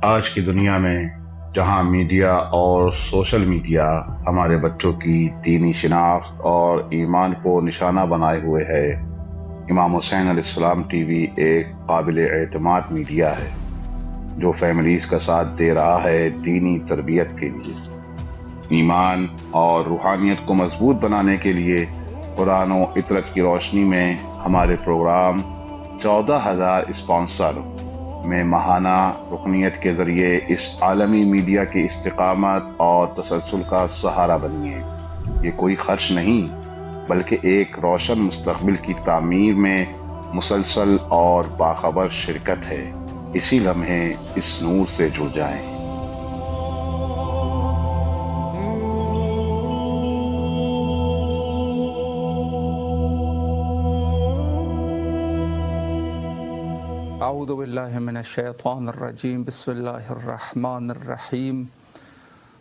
آج کی دنیا میں جہاں میڈیا اور سوشل میڈیا ہمارے بچوں کی دینی شناخت اور ایمان کو نشانہ بنائے ہوئے ہے، امام حسین علیہ السلام ٹی وی ایک قابل اعتماد میڈیا ہے جو فیملیز کا ساتھ دے رہا ہے دینی تربیت کے لیے، ایمان اور روحانیت کو مضبوط بنانے کے لیے۔ قرآن و عطرت کی روشنی میں ہمارے پروگرام 14,000 اسپانسر میں ماہانہ رکنیت کے ذریعے اس عالمی میڈیا کی استقامت اور تسلسل کا سہارا بنیے۔ یہ کوئی خرچ نہیں بلکہ ایک روشن مستقبل کی تعمیر میں مسلسل اور باخبر شرکت ہے۔ اسی لمحے اس نور سے جڑ جائیں۔ اعوذ باللہ من الشیطان الرجیم، بسم اللہ الرحمن الرحیم۔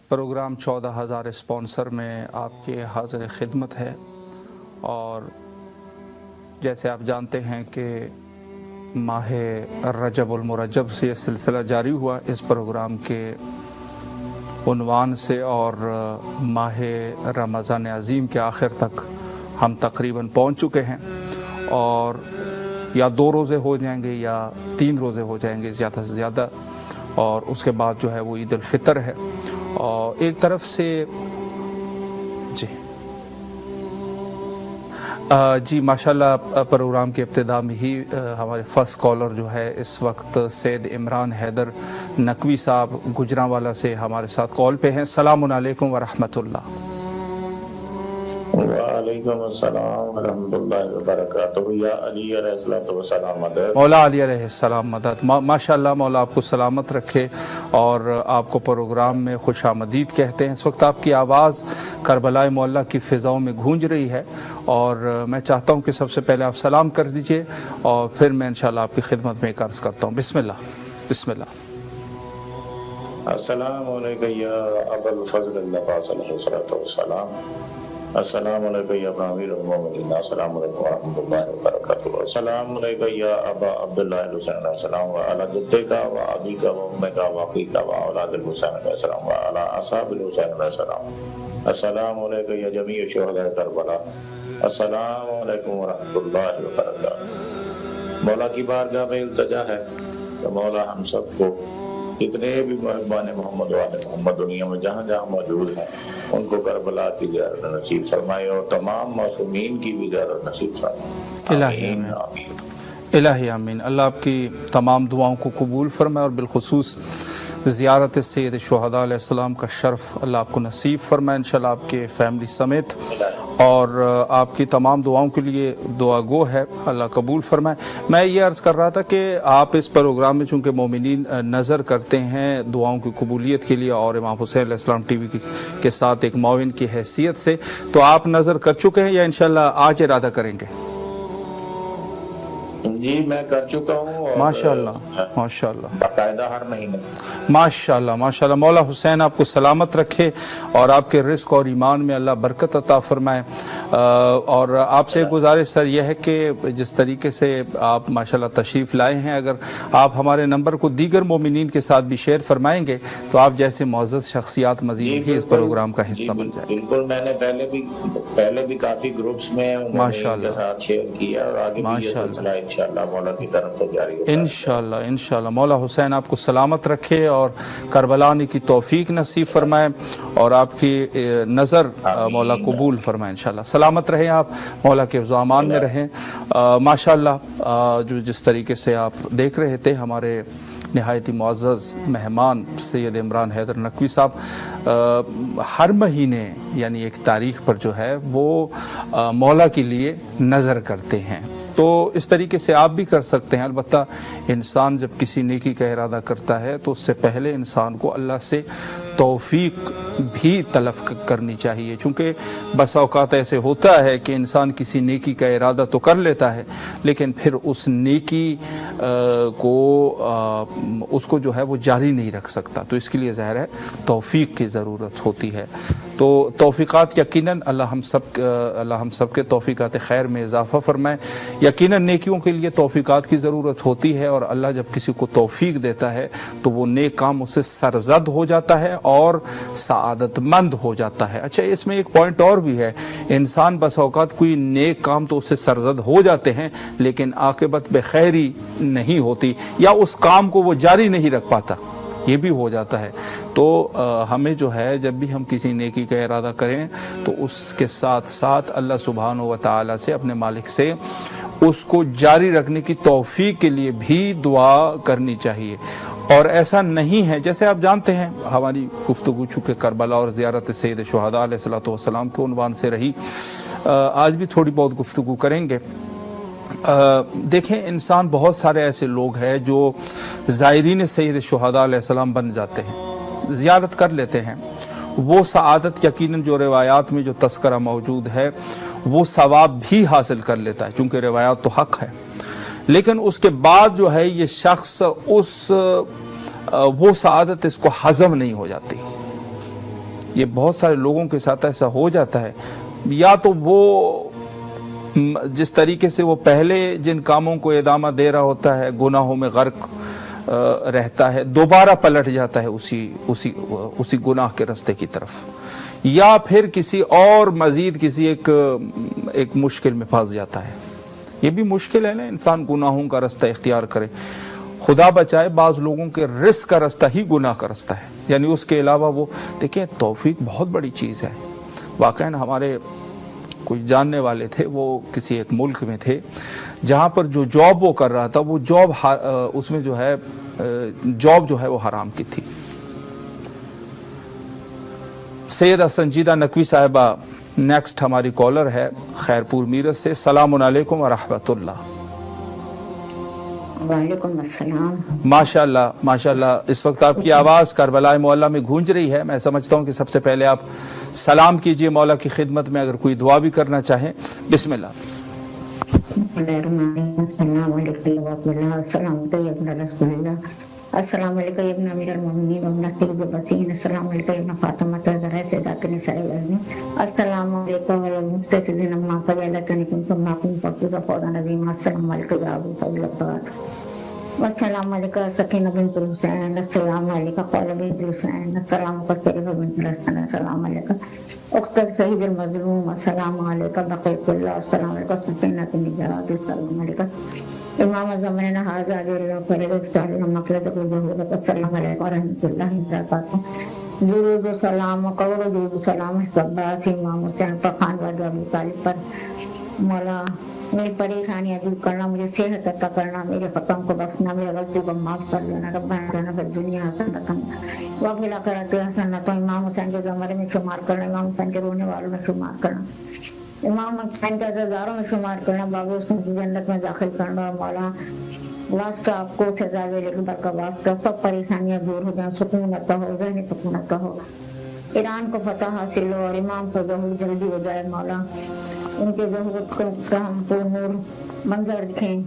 پروگرام 14,000 اسپانسر میں آپ کے حاضر خدمت ہے، اور جیسے آپ جانتے ہیں کہ ماہ رجب المرجب سے یہ سلسلہ جاری ہوا اس پروگرام کے عنوان سے، اور ماہ رمضان عظیم کے آخر تک ہم تقریباً پہنچ چکے ہیں، اور یا 2 روزے ہو جائیں گے یا 3 روزے ہو جائیں گے زیادہ سے زیادہ، اور اس کے بعد جو ہے وہ عید الفطر ہے۔ اور ایک طرف سے جی ماشاءاللہ پروگرام کے ابتدا میں ہی ہمارے فرسٹ کالر جو ہے اس وقت سید عمران حیدر نقوی صاحب گجرانوالہ سے ہمارے ساتھ کال پہ ہیں۔ السلام علیکم ورحمۃ اللہ۔ وعلیکم السلام ورحمۃ اللہ وبرکاتہ۔ یا علی علیہ السلام مدد۔ مولا علی علیہ السلام مدد۔ ماشاءاللہ مولا آپ کو سلامت رکھے اور آپ کو پروگرام میں خوش آمدید کہتے ہیں۔ اس وقت آپ کی آواز کربلا معلیٰ کی فضاؤں میں گونج رہی ہے، اور میں چاہتا ہوں کہ سب سے پہلے آپ سلام کر دیجئے، اور پھر میں انشاءاللہ آپ کی خدمت میں ایک عرض کرتا ہوں۔ بسم اللہ بسم اللہ۔ السلام علیکم یا ابا الفضل العباس علیہ السلام۔ السلام علیکم یا امیر المومنین، السلام علیکم ورحمۃ اللہ وبرکاتہ۔ السلام علیکم یا ابا عبداللہ الحسین علیہ السلام، وعلی جدہ و ابی کا و امی کا و اخی کا و اولاد الحسین علیہ السلام، وعلی اصحاب الحسین علیہ السلام۔ السلام علیکم یا جمیع شہداء کربلا، السلام علیکم ورحمۃ اللہ وبرکاتہ۔ مولا کی بارگاہ میں التجا ہے کہ مولا ہم سب کو جتنے بھی محبان محمد والے محمد دنیا میں جہاں جہاں موجود ہیں ان کو کربلا کی زیارت نصیب فرمائے، اور تمام معصومین کی بھی زیارت نصیب فرمائے۔ الہی آمین، الہی آمین۔ اللہ آپ کی تمام دعاؤں کو قبول فرمائے، اور بالخصوص زیارت سید شہداء علیہ السلام کا شرف اللہ آپ کو نصیب فرمائے انشاءاللہ آپ کے فیملی سمیت، اور آپ کی تمام دعاؤں کے لیے دعا گو ہے، اللہ قبول فرمائے۔ میں یہ عرض کر رہا تھا کہ آپ اس پروگرام میں چونکہ مومنین نظر کرتے ہیں دعاؤں کی قبولیت کے لیے، اور امام حسین علیہ السلام ٹی وی کے ساتھ ایک معاون کی حیثیت سے، تو آپ نظر کر چکے ہیں یا انشاءاللہ آج ارادہ کریں گے؟ جی میں کر چکا ہوں، ماشاءاللہ ماشاءاللہ باقاعدہ ہر مہینے۔ ماشاءاللہ ماشاءاللہ۔ مولا حسین آپ کو سلامت رکھے اور آپ کے رزق اور ایمان میں اللہ برکت عطا فرمائے۔ اور آپ سے گزارش سر یہ ہے کہ جس طریقے سے آپ ماشاءاللہ تشریف لائے ہیں، اگر آپ ہمارے نمبر کو دیگر مومنین کے ساتھ بھی شیئر فرمائیں گے تو آپ جیسے معزز شخصیات مزید بھی اس پروگرام کا حصہ بن جائیں گے۔ بالکل، میں نے پہلے بھی کافی گروپس میں ماشاءاللہ کے ساتھ شیئر کیا، اور آگے بھی یہ سلسلہ انشاءاللہ مولا کی طرف سے جاری ہوگا انشاءاللہ انشاءاللہ۔ مولا حسین آپ کو سلامت رکھے اور کربلا آنے کی توفیق نصیب فرمائے، اور آپ کی نظر مولا قبول فرمائے انشاءاللہ۔ سلامت رہیں آپ، مولا کے حفظ و امان میں رہیں۔ ماشاءاللہ جو جس طریقے سے آپ دیکھ رہے تھے ہمارے نہایت ہی معزز مہمان سید عمران حیدر نقوی صاحب ہر مہینے یعنی ایک تاریخ پر جو ہے وہ مولا کے لیے نظر کرتے ہیں، تو اس طریقے سے آپ بھی کر سکتے ہیں۔ البتہ انسان جب کسی نیکی کا ارادہ کرتا ہے تو اس سے پہلے انسان کو اللہ سے توفیق بھی طلب کرنی چاہیے، چونکہ بس اوقات ایسے ہوتا ہے کہ انسان کسی نیکی کا ارادہ تو کر لیتا ہے لیکن پھر اس نیکی کو جو ہے وہ جاری نہیں رکھ سکتا، تو اس کے لیے ظاہر ہے توفیق کی ضرورت ہوتی ہے۔ تو توفیقات یقیناً اللہ ہم سب کے توفیقات خیر میں اضافہ فرمائے. یقیناً نیکیوں کے لیے توفیقات کی ضرورت ہوتی ہے، اور اللہ جب کسی کو توفیق دیتا ہے تو وہ نیک کام اسے سرزد ہو جاتا ہے اور سعادت مند ہو جاتا ہے. اچھا، اس میں ایک پوائنٹ اور بھی ہے، انسان بس اوقات کوئی نیک کام تو اس سے سرزد ہو جاتے ہیں لیکن عاقبت بخیری نہیں ہوتی، یا اس کام کو وہ جاری نہیں رکھ پاتا، یہ بھی ہو جاتا ہے. تو ہمیں جو ہے جب بھی ہم کسی نیکی کا ارادہ کریں تو اس کے ساتھ ساتھ اللہ سبحانہ و تعالیٰ سے، اپنے مالک سے اس کو جاری رکھنے کی توفیق کے لیے بھی دعا کرنی چاہیے. اور ایسا نہیں ہے، جیسے آپ جانتے ہیں ہماری گفتگو چونکہ کربلا اور زیارت سید شہداء علیہ الصلوۃ والسلام کے عنوان سے رہی، آج بھی تھوڑی بہت گفتگو کریں گے. دیکھیں، انسان بہت سارے ایسے لوگ ہیں جو زائرین سید شہداء علیہ السلام بن جاتے ہیں، زیارت کر لیتے ہیں. وہ سعادت یقیناً جو روایات میں جو تذکرہ موجود ہے وہ ثواب بھی حاصل کر لیتا ہے، چونکہ روایات تو حق ہے. لیکن اس کے بعد جو ہے یہ شخص وہ سعادت اس کو ہضم نہیں ہو جاتی. یہ بہت سارے لوگوں کے ساتھ ایسا ہو جاتا ہے، یا تو وہ جس طریقے سے وہ پہلے جن کاموں کو ادامہ دے رہا ہوتا ہے، گناہوں میں غرق رہتا ہے، دوبارہ پلٹ جاتا ہے اسی گناہ کے راستے کی طرف، یا پھر کسی اور مزید کسی ایک مشکل میں پھنس جاتا ہے. یہ بھی مشکل ہے نا، انسان گناہوں کا راستہ اختیار کرے. خدا بچائے، بعض لوگوں کے رزق کا راستہ ہی گناہ کا راستہ ہے، یعنی اس کے علاوہ وہ دیکھیں، توفیق بہت بڑی چیز ہے. واقعاً ہمارے کوئی جاننے والے تھے، وہ کسی ایک ملک میں تھے جہاں پر جو جاب وہ کر رہا تھا، وہ جاب اس میں جو ہے وہ حرام کی تھی. سیدہ سنجیدہ نقوی صاحبہ نیکسٹ ہماری کالر ہے خیرپور میرٹھ سے. السلام علیکم ورحمۃ اللہ. وعلیکم السلام. ماشاءاللہ ماشاءاللہ، اس وقت آپ کی آواز کربلا معلیٰ میں گونج رہی ہے. میں سمجھتا ہوں کہ سب سے پہلے آپ سلام کیجئے مولا کی خدمت میں، اگر کوئی دعا بھی کرنا چاہیں. بسم اللہ. السلام علیکم ورحمۃ اللہ. السلام علیکم رسول اللہ. السلام علیکم ابن امیر المؤمنین ابن طیب البصیر. السلام علیکم ابن فاطمہ زہرا سیدات النساء العالمین. السلام علیکم والمحتسبین ما قبلتنی کنتم معکم فقط فوضا نظیما. السلام علیکم یا ابو فضل العباد. والسلام علیکم سکینہ بنت الحسین. السلام علیکم قول بنت الحسین. السلام علیکم شریفہ بنت الحسن. السلام علیکم اخت الشہید المظلوم. السلام علیکم بقیۃ اللہ. السلام علیکم سکینہ النجات. السلام علیکم امام زمانہ حاضر اللہ فرید السلام مقلد ظہور. السلام علیکم ورحمۃ اللہ وبرکاتہ. درود و سلام قول درود و سلام عباس امام حسین پر خان والد ابو طالب پر. مولا میری پریشانیاں دور کرنا، مجھے صحت عطا کرنا، میرے خطاؤں کو بخشنا، میرے غلطی کو معاف کر دینا. ربنا آتنا فی الدنیا حسنۃ وفی الآخرۃ حسنۃ. امام حسین کے زمرے میں شمار کرنا، امام حسین کے رونے والوں میں شمار کرنا، امام حسین کے عزاداروں میں شمار کرنا، بابا حسین کی جنت میں داخل کرنا. مولا واسطہ آپ کو سزا دے لیکن برکہ واسطہ سب پریشانیاں دور ہو جائیں، سکون عطا ہو، ذہنی سکون عطا ہو، ایران کو فتح حاصل ہو اور امام کو ظہور جلدی ہو جائے. مولا ان کے ظہور کو ہم کو نور منظر دکھیں.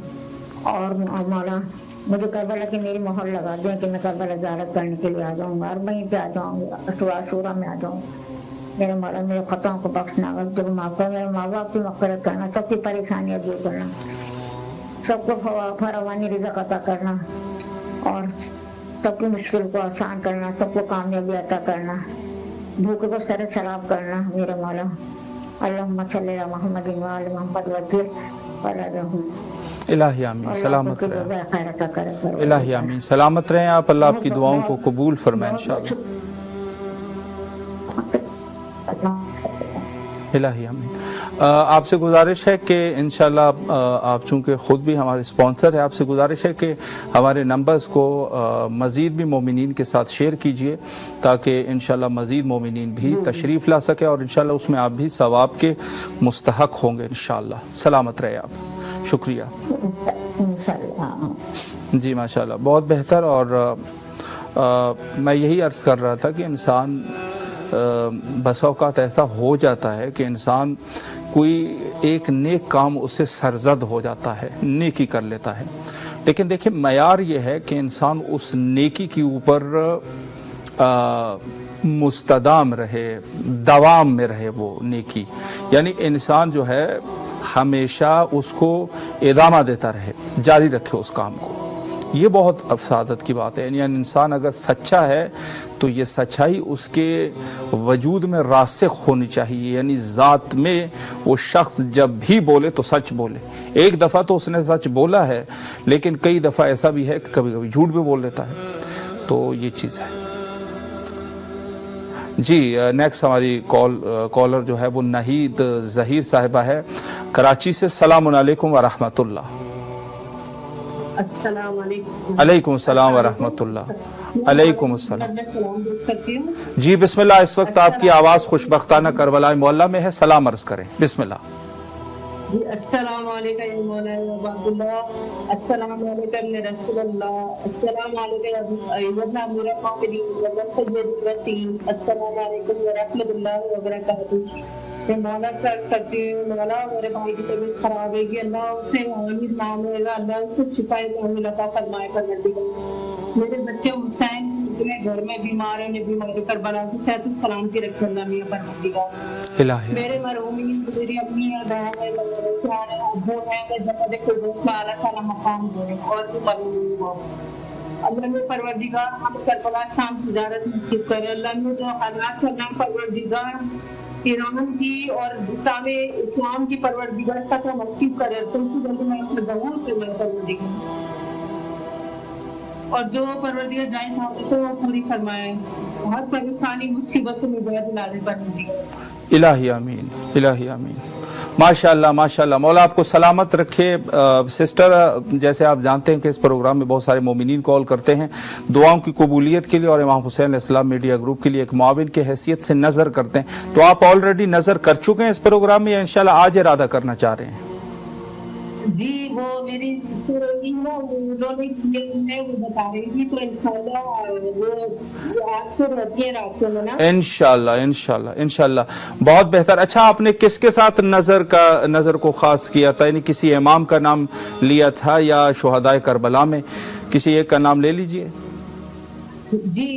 اور مولا مجھے کربلا کی میری مہر لگا دیں کہ میں کربلا زیارت کرنے کے لیے آ جاؤں گا، اور وہیں پہ آ جاؤں گا، عاشورہ میں آ جاؤں گا. میرے مولا میرے خطاؤں کو بخشنا، غلطیوں کو معاف کرنا، میرے ماں باپ کی مغفرت کرنا، سب کی پریشانیاں دور کرنا، سب کو فراوانی رزق عطا کرنا، اور سب کی مشکل کو آسان کرنا، سب کو کامیابی عطا کرنا، بھوکے کو سر سراب کرنا. میرے مولا اللہم صلی علی محمد وعلی محمد وجل ولدہم. الہی آمین. سلامت رہیں. الہی آمین. سلامت رہیں آپ. اللہ آپ کی دعاؤں کو قبول فرمائے انشاءاللہ. الہی آمین. آپ سے گزارش ہے کہ انشاءاللہ آپ چونکہ خود بھی ہمارے اسپانسر ہیں، آپ سے گزارش ہے کہ ہمارے نمبرز کو مزید بھی مومنین کے ساتھ شیئر کیجئے تاکہ انشاءاللہ مزید مومنین بھی تشریف لا سکے، اور انشاءاللہ اس میں آپ بھی ثواب کے مستحق ہوں گے انشاءاللہ. سلامت رہے آپ. شکریہ. جی ماشاءاللہ، بہت بہتر. اور میں یہی عرض کر رہا تھا کہ انسان بس اوقات ایسا ہو جاتا ہے کہ انسان کوئی ایک نیک کام اس سے سرزد ہو جاتا ہے، نیکی کر لیتا ہے، لیکن دیکھیں معیار یہ ہے کہ انسان اس نیکی کے اوپر मुस्तदाम रहे, दवाम में रहे वो नेकी, यानी इंसान जो है हमेशा उसको इदामा देता रहे, जारी रखे उस काम को। ये बहुत अफसादत की बात है। यानी इंसान अगर सच्चा है तो ये सच्चाई उसके वजूद में रासिख होनी चाहिए, यानी ज़ात में वो शख्स जब भी बोले तो सच बोले। एक दफ़ा तो उसने सच बोला है, लेकिन कई दफ़ा ऐसा भी है कि कभी कभी झूठ भी बोल लेता है। तो ये चीज़ है जी। नेक्स्ट हमारी कॉलर जो है वो नहीद ज़हीर साहिबा है कराची से। सलाम अलैकुम व रहमतुल्लाह। अलैकुम सलाम व रहमतुल्लाह। अलैकुम अस्सलाम। जी बिस्मिल्लाह। इस वक्त आपकी आवाज़ खुशबख्ताना करबला मोहल्ला में है, सलाम अर्ज़ करें। बिस्मिल्लाह। जी अस्सलाम वालेकुम या मौलाना अब्दुल्लाह, अस्सलाम वालेकुम या रसूलुल्लाह, अस्सलाम वालेकुम अय्युबना मेरा काफिली व सय्यद वसीम, अस्सलाम वालेकुम व रहमतुल्लाहि व बरकातहू। मैं मौला से अर्ज़ करती हूँ, मौला मेरे भाई की तबीयत खराब है कि अल्लाह उससे आमीर मांगेगा, अल्लाह उसको शिफाए कामिल अता फरमाए। परवरदिगार मेरे बच्चे हुसैन घर में बीमार है, बीमारी करबला की सेहत सलामती रखे अल्लाह मियां परवरदिगार। इलाही मेरे मरहूमीन मेरी अम्मी और बहन है, अब्बू है, मैं जन्नत फिरदौस में आला साला मकाम दे और भी मरहूमीन हो। अल्लाह में परवरदिगार हम करबला शाम तिजारत नसीब करे। अल्लाह में जो हालात करना परवरदिगार ईरान की और इस्लाम की परवरदिगार तक नसीब करे। तुमसे जल्दी मैं जरूर से मैं परवरदिगार और जो परवरदिगार जायज़ है तो वो पूरी फरमाए। हर परेशानी मुसीबत में निजात दिलाने परवरदिगार। इलाही आमीन, इलाही आमीन। माशाअल्लाह माशाअल्लाह। मौला आपको सलामत रखे। सिस्टर, जैसे आप जानते हैं कि इस प्रोग्राम में बहुत सारे मोमिनीन कॉल करते हैं दुआओं की कबूलियत के लिए और इमाम हुसैन अलैहिस्सलाम मीडिया ग्रुप के लिए एक मुआविन की हैसियत से नज़र करते हैं। तो आप ऑलरेडी नज़र कर चुके हैं इस प्रोग्राम में या इंशाल्लाह आज इरादा करना चाह रहे हैं? जी वो मेरी सिस्टर होगी ना, उन्होंने वो बता रही थी, तो इंशाल्लाह वो आज से रहती है रात को ना। इंशाल्लाह इंशाल्लाह इंशाल्लाह। बहुत बेहतर। अच्छा, आपने किसके साथ नजर को खास किया था? यानी किसी इमाम का नाम लिया था या शुहदाए करबला में किसी एक का नाम ले लीजिए। जी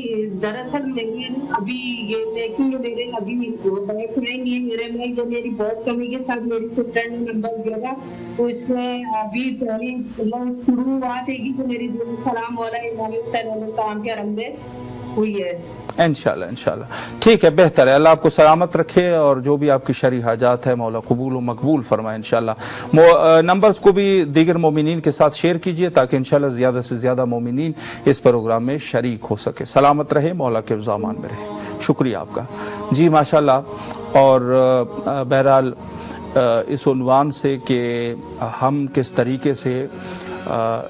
दरअसल मेरी अभी ये देखिए मेरे अभी बॉयफ्रेंड ये मेरे में जो मेरी बहुत कमी के साथ मेरी सिस्टर ने नंबर दिया था, तो इसमें अभी पहली शुरुआत है कि जो मेरी सलाम वाला इमाम हुसैन काम के आरंभ हुई है। इंशाल्लाह इंशाल्लाह ठीक है, बेहतर है। अल्लाह आपको सलामत रखे और जो भी आपकी शरई हाजात है मौला कबूल व मकबूल फरमाए इंशाल्लाह। नंबर्स को भी दीगर मोमिनीन के साथ शेयर कीजिए ताकि इंशाल्लाह ज़्यादा से ज़्यादा मोमिनीन इस प्रोग्राम में शरीक हो सके। सलामत रहे, मौला के ज़ामान में रहे। शुक्रिया आपका जी माशाल्लाह। और बहरहाल इस उन्वान से कि हम किस तरीके से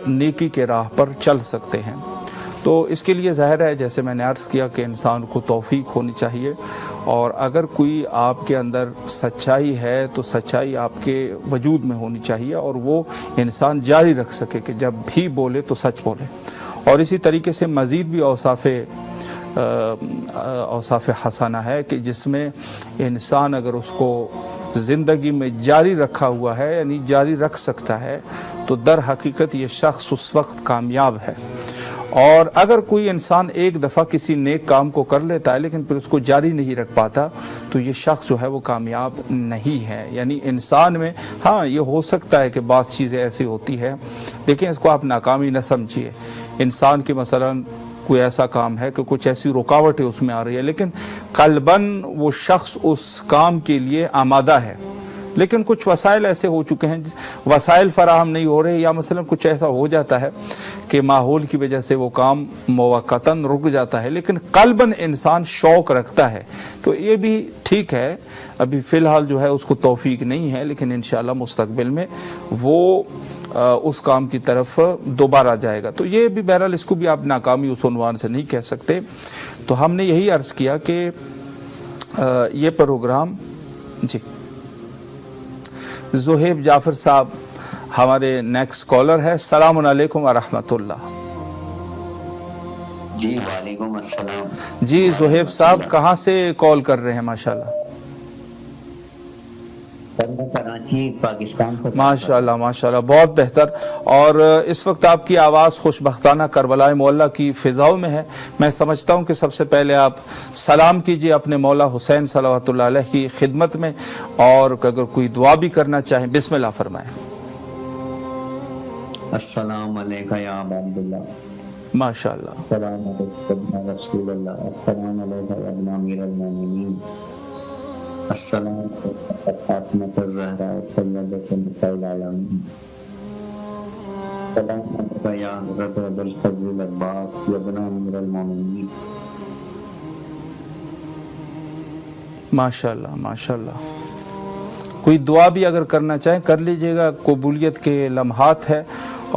नेकी के राह पर चल सकते हैं, तो इसके लिए ज़ाहिर है जैसे मैंने अर्ज़ किया कि इंसान को तौफीक होनी चाहिए। और अगर कोई आपके अंदर सच्चाई है तो सच्चाई आपके वजूद में होनी चाहिए और वो इंसान जारी रख सके कि जब भी बोले तो सच बोले। और इसी तरीके से मज़ीद भी औसाफ़ हसना है कि जिसमें इंसान अगर उसको ज़िंदगी में जारी रखा हुआ है यानी जारी रख सकता है तो दर हकीकत ये शख्स उस वक्त कामयाब है। और अगर कोई इंसान एक दफ़ा किसी नेक काम को कर लेता है लेकिन फिर उसको जारी नहीं रख पाता तो ये शख्स जो है वो कामयाब नहीं है। यानी इंसान में हाँ ये हो सकता है कि बात चीज़ें ऐसी होती है, देखिए इसको आप नाकामी न समझिए। इंसान की मसलन कोई ऐसा काम है कि कुछ ऐसी रुकावटें उसमें आ रही है लेकिन कल्बन वो शख्स उस काम के लिए आमादा है, लेकिन कुछ वसाइल ऐसे हो चुके हैं, वसाइल फराहम नहीं हो रहे या मसलन कुछ ऐसा हो जाता है कि माहौल की वजह से वो काम मौक़तन रुक जाता है, लेकिन कल्बन इंसान शौक़ रखता है। तो ये भी ठीक है, अभी फ़िलहाल जो है उसको तौफीक नहीं है, लेकिन इंशाअल्लाह मुस्तक़बिल में वो उस काम की तरफ दोबारा जाएगा। तो ये भी बहरहाल इसको भी आप नाकामी उस उन्वान से नहीं कह सकते। तो हमने यही अर्ज़ किया कि ये प्रोग्राम जी ज़ुहैब जाफ़र साहब हमारे नेक्स्ट कॉलर है। सलाम अलैकुम व रहमतुल्लाह। जी वालेकुम अस्सलाम। जी ज़ुहैब साहब कहाँ से कॉल कर रहे हैं? माशाल्लाह। سر میں کراچی پاکستان سے ماشاءاللہ ماشاءاللہ، بہت بہتر۔ اور اس وقت آپ کی آواز خوشبختانہ کربلا معلیٰ کی فضاؤں میں ہے۔ میں سمجھتا ہوں کہ سب سے پہلے آپ سلام کیجئے اپنے مولا حسین صلوات اللہ علیہ کی خدمت میں، اور اگر کوئی دعا بھی کرنا چاہیں بسم اللہ فرمائیں۔ السلام علیکم یا ابا عبداللہ، ماشاءاللہ السلام علیکم یا رسول اللہ، السلام علیکم یا ابن امیر المومنین، السلام علیکم فاطمہ الزہرا سیدۃ نساء العالمین، السلام علیکم یا حضرت ابو الفضل العباس یا ابن امیر المومنین۔ ماشاءاللہ ماشاءاللہ، کوئی دعا بھی اگر کرنا چاہیں کر لیجئے گا، قبولیت کے لمحات ہے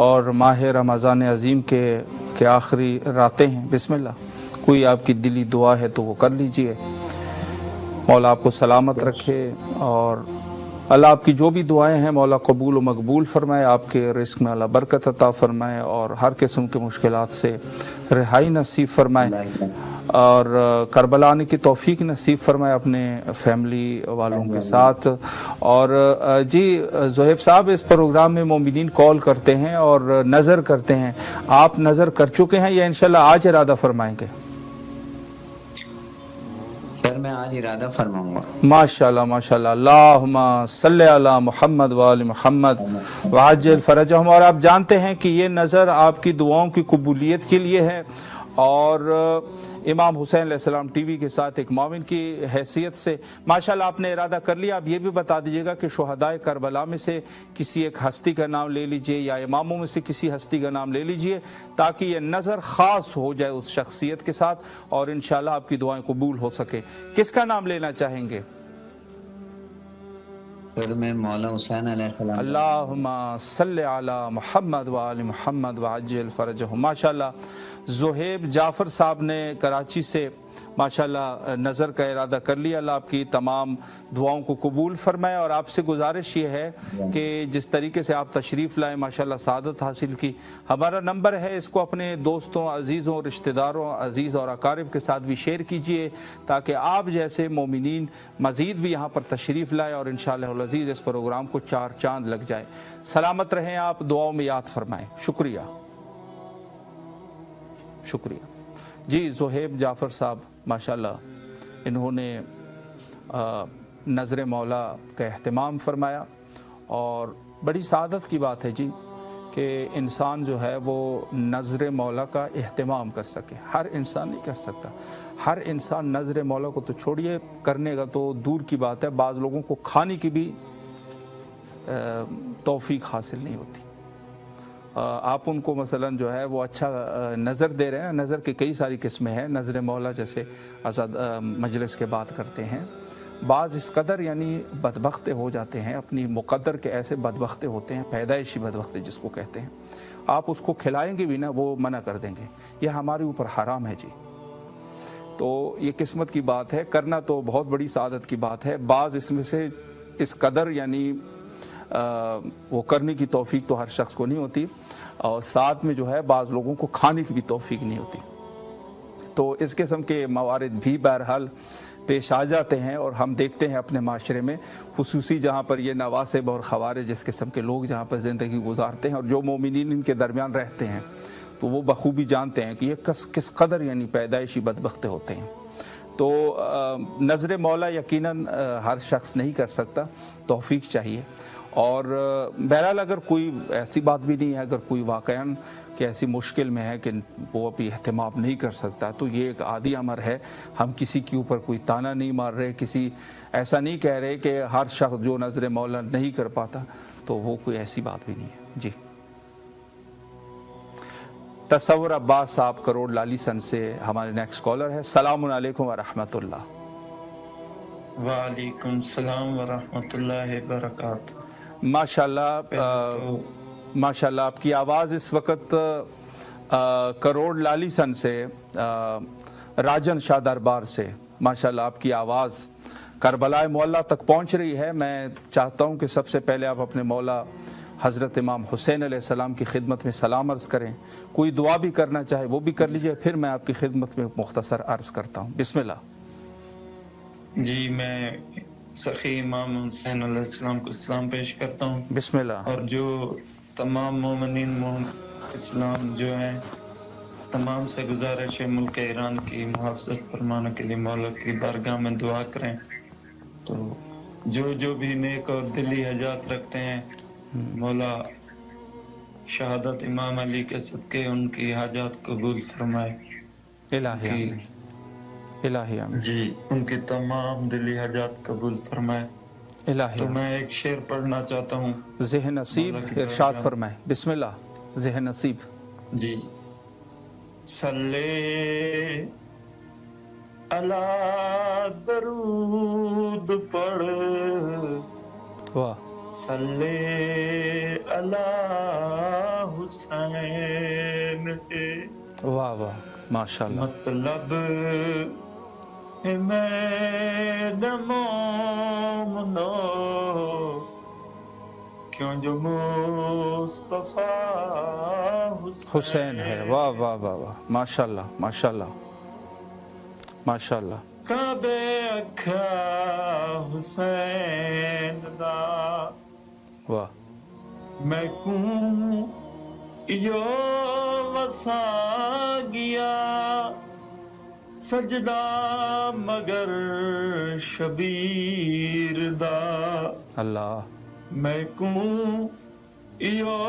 اور ماہ رمضان عظیم کے آخری راتیں ہیں۔ بسم اللہ، کوئی آپ کی دلی دعا ہے تو وہ کر لیجئے۔ مولا آپ کو سلامت رکھے اور اللہ آپ کی جو بھی دعائیں ہیں مولا قبول و مقبول فرمائے، آپ کے رزق میں اللہ برکت عطا فرمائے اور ہر قسم کے مشکلات سے رہائی نصیب فرمائے، اور کربلا آنے کی توفیق نصیب فرمائے اپنے فیملی والوں کے ساتھ۔ اور جی زہیب صاحب، اس پروگرام میں مومنین کال کرتے ہیں اور نظر کرتے ہیں، آپ نظر کر چکے ہیں یا انشاءاللہ آج ارادہ فرمائیں گے؟ سر میں آج ارادہ فرماؤں گا۔ ماشاءاللہ ماشاءاللہ، اللہم صلی علی محمد وآل محمد وعجل فرجہم۔ اور آپ جانتے ہیں کہ یہ نظر آپ کی دعاؤں کی قبولیت کے لیے ہے، اور امام حسین علیہ السلام ٹی وی کے ساتھ ایک معاون کی حیثیت سے ماشاءاللہ آپ نے ارادہ کر لیا۔ آپ یہ بھی بتا دیجیے گا کہ شہدائے کربلا میں سے کسی ایک ہستی کا نام لے لیجئے یا اماموں میں سے کسی ہستی کا نام لے لیجئے، تاکہ یہ نظر خاص ہو جائے اس شخصیت کے ساتھ اور انشاءاللہ آپ کی دعائیں قبول ہو سکے۔ کس کا نام لینا چاہیں گے؟ سر میں مولا حسین علیہ السلام۔ اللہم صلی علی محمد وآل محمد وعجل فرجہم۔ ماشاءاللہ زہیب جعفر صاحب نے کراچی سے ماشاءاللہ نظر کا ارادہ کر لیا۔ اللہ آپ کی تمام دعاؤں کو قبول فرمائے، اور آپ سے گزارش یہ ہے کہ جس طریقے سے آپ تشریف لائے ماشاءاللہ سعادت حاصل کی، ہمارا نمبر ہے، اس کو اپنے دوستوں عزیزوں رشتہ داروں عزیز اور اقارب کے ساتھ بھی شیئر کیجئے، تاکہ آپ جیسے مومنین مزید بھی یہاں پر تشریف لائے اور انشاءاللہ العزیز اس پروگرام کو 4 چاند لگ جائے۔ سلامت رہیں آپ، دعاؤں میں یاد فرمائیں۔ شکریہ شکریہ۔ جی زہیب جعفر صاحب ماشاءاللہ انہوں نے نظر مولا کا اہتمام فرمایا، اور بڑی سعادت کی بات ہے جی کہ انسان جو ہے وہ نظر مولا کا اہتمام کر سکے۔ ہر انسان نہیں کر سکتا، ہر انسان نظر مولا کو تو چھوڑیے، کرنے کا تو دور کی بات ہے، بعض لوگوں کو کھانے کی بھی توفیق حاصل نہیں ہوتی۔ آپ ان کو مثلا جو ہے وہ اچھا نظر دے رہے ہیں، نظر کی کئی ساری قسمیں ہیں، نظر مولا جیسے آزاد مجلس کے بات کرتے ہیں، بعض اس قدر یعنی بدبختے ہو جاتے ہیں، اپنی مقدر کے ایسے بدبختے ہوتے ہیں، پیدائشی بدبختے جس کو کہتے ہیں، آپ اس کو کھلائیں گے بھی نا وہ منع کر دیں گے، یہ ہمارے اوپر حرام ہے جی۔ تو یہ قسمت کی بات ہے، کرنا تو بہت بڑی سعادت کی بات ہے، بعض اس میں سے اس قدر یعنی وہ کرنے کی توفیق تو ہر شخص کو نہیں ہوتی، اور ساتھ میں جو ہے بعض لوگوں کو کھانے کی بھی توفیق نہیں ہوتی، تو اس قسم کے موارد بھی بہرحال پیش آ جاتے ہیں، اور ہم دیکھتے ہیں اپنے معاشرے میں خصوصی جہاں پر یہ نواسب اور خوارج جس قسم کے لوگ جہاں پر زندگی گزارتے ہیں، اور جو مومنین ان کے درمیان رہتے ہیں تو وہ بخوبی جانتے ہیں کہ یہ کس قدر یعنی پیدائشی بدبختے ہوتے ہیں۔ تو نظر مولا یقیناً ہر شخص نہیں کر سکتا، توفیق چاہیے، اور بہرحال اگر کوئی ایسی بات بھی نہیں ہے، اگر کوئی واقعاً کہ ایسی مشکل میں ہے کہ وہ ابھی اہتمام نہیں کر سکتا، تو یہ ایک عادی امر ہے، ہم کسی کے اوپر کوئی تانا نہیں مار رہے، کسی ایسا نہیں کہہ رہے کہ ہر شخص جو نظر مولا نہیں کر پاتا، تو وہ کوئی ایسی بات بھی نہیں ہے جی۔ تصور عباس صاحب کروڑ لالی سن سے ہمارے نیکسٹ کالر ہے۔ السلام علیکم ورحمۃ اللہ۔ وعلیکم السلام ورحمۃ اللہ وبرکاتہ۔ ماشاءاللہ ماشاءاللہ آپ کی آواز اس وقت کروڑ لالی سن سے راجن شاہ دربار سے ماشاءاللہ آپ کی آواز کربلا معلیٰ تک پہنچ رہی ہے۔ میں چاہتا ہوں کہ سب سے پہلے آپ اپنے مولا حضرت امام حسین علیہ السلام کی خدمت میں سلام عرض کریں، کوئی دعا بھی کرنا چاہے وہ بھی کر لیجئے، پھر میں آپ کی خدمت میں مختصر عرض کرتا ہوں۔ بسم اللہ۔ جی میں सखी इमाम हुसैन अलैहिस्सलाम को सलाम पेश करता हूँ बिस्मिल्लाह। और जो तमाम मोमिनीन इस्लाम जो हैं तमाम से गुजारिश है मुल्क ईरान की मुहाफ़ज़त फरमाने के लिए मौला की बारगाह में दुआ करें। तो जो भी नेक और दिली हजात रखते हैं मौला शहादत इमाम अली के सदके उनकी हाजात कबूल फरमाए। इलाही आमीन, इलाही आमीन, जी उनकी तमाम दिली हजात कबूल फरमाए। इलाही तो आमीन। मैं एक शेर पढ़ना चाहता हूँ। ज़ेह नसीब मौला की इरशाद बारगाह। फरमाए। बिस्मिल्लाह। ज़ेह नसीब। जी सल्ले अला दरूद पढ़ वाह सल्ले अला हुसैन है वाह वाह माशाल्लाह। मतलब है मैं मोमनो क्यों जो मुस्तफा हुसैन है। वाह वाह वाह वाह माशाल्लाह माशाल्लाह माशाल्लाह। काबे अखा हुसैन दा वाह मैं कूं यो वसा गया सजदा मगर शबीर दा अल्लाह। मैं कूं यो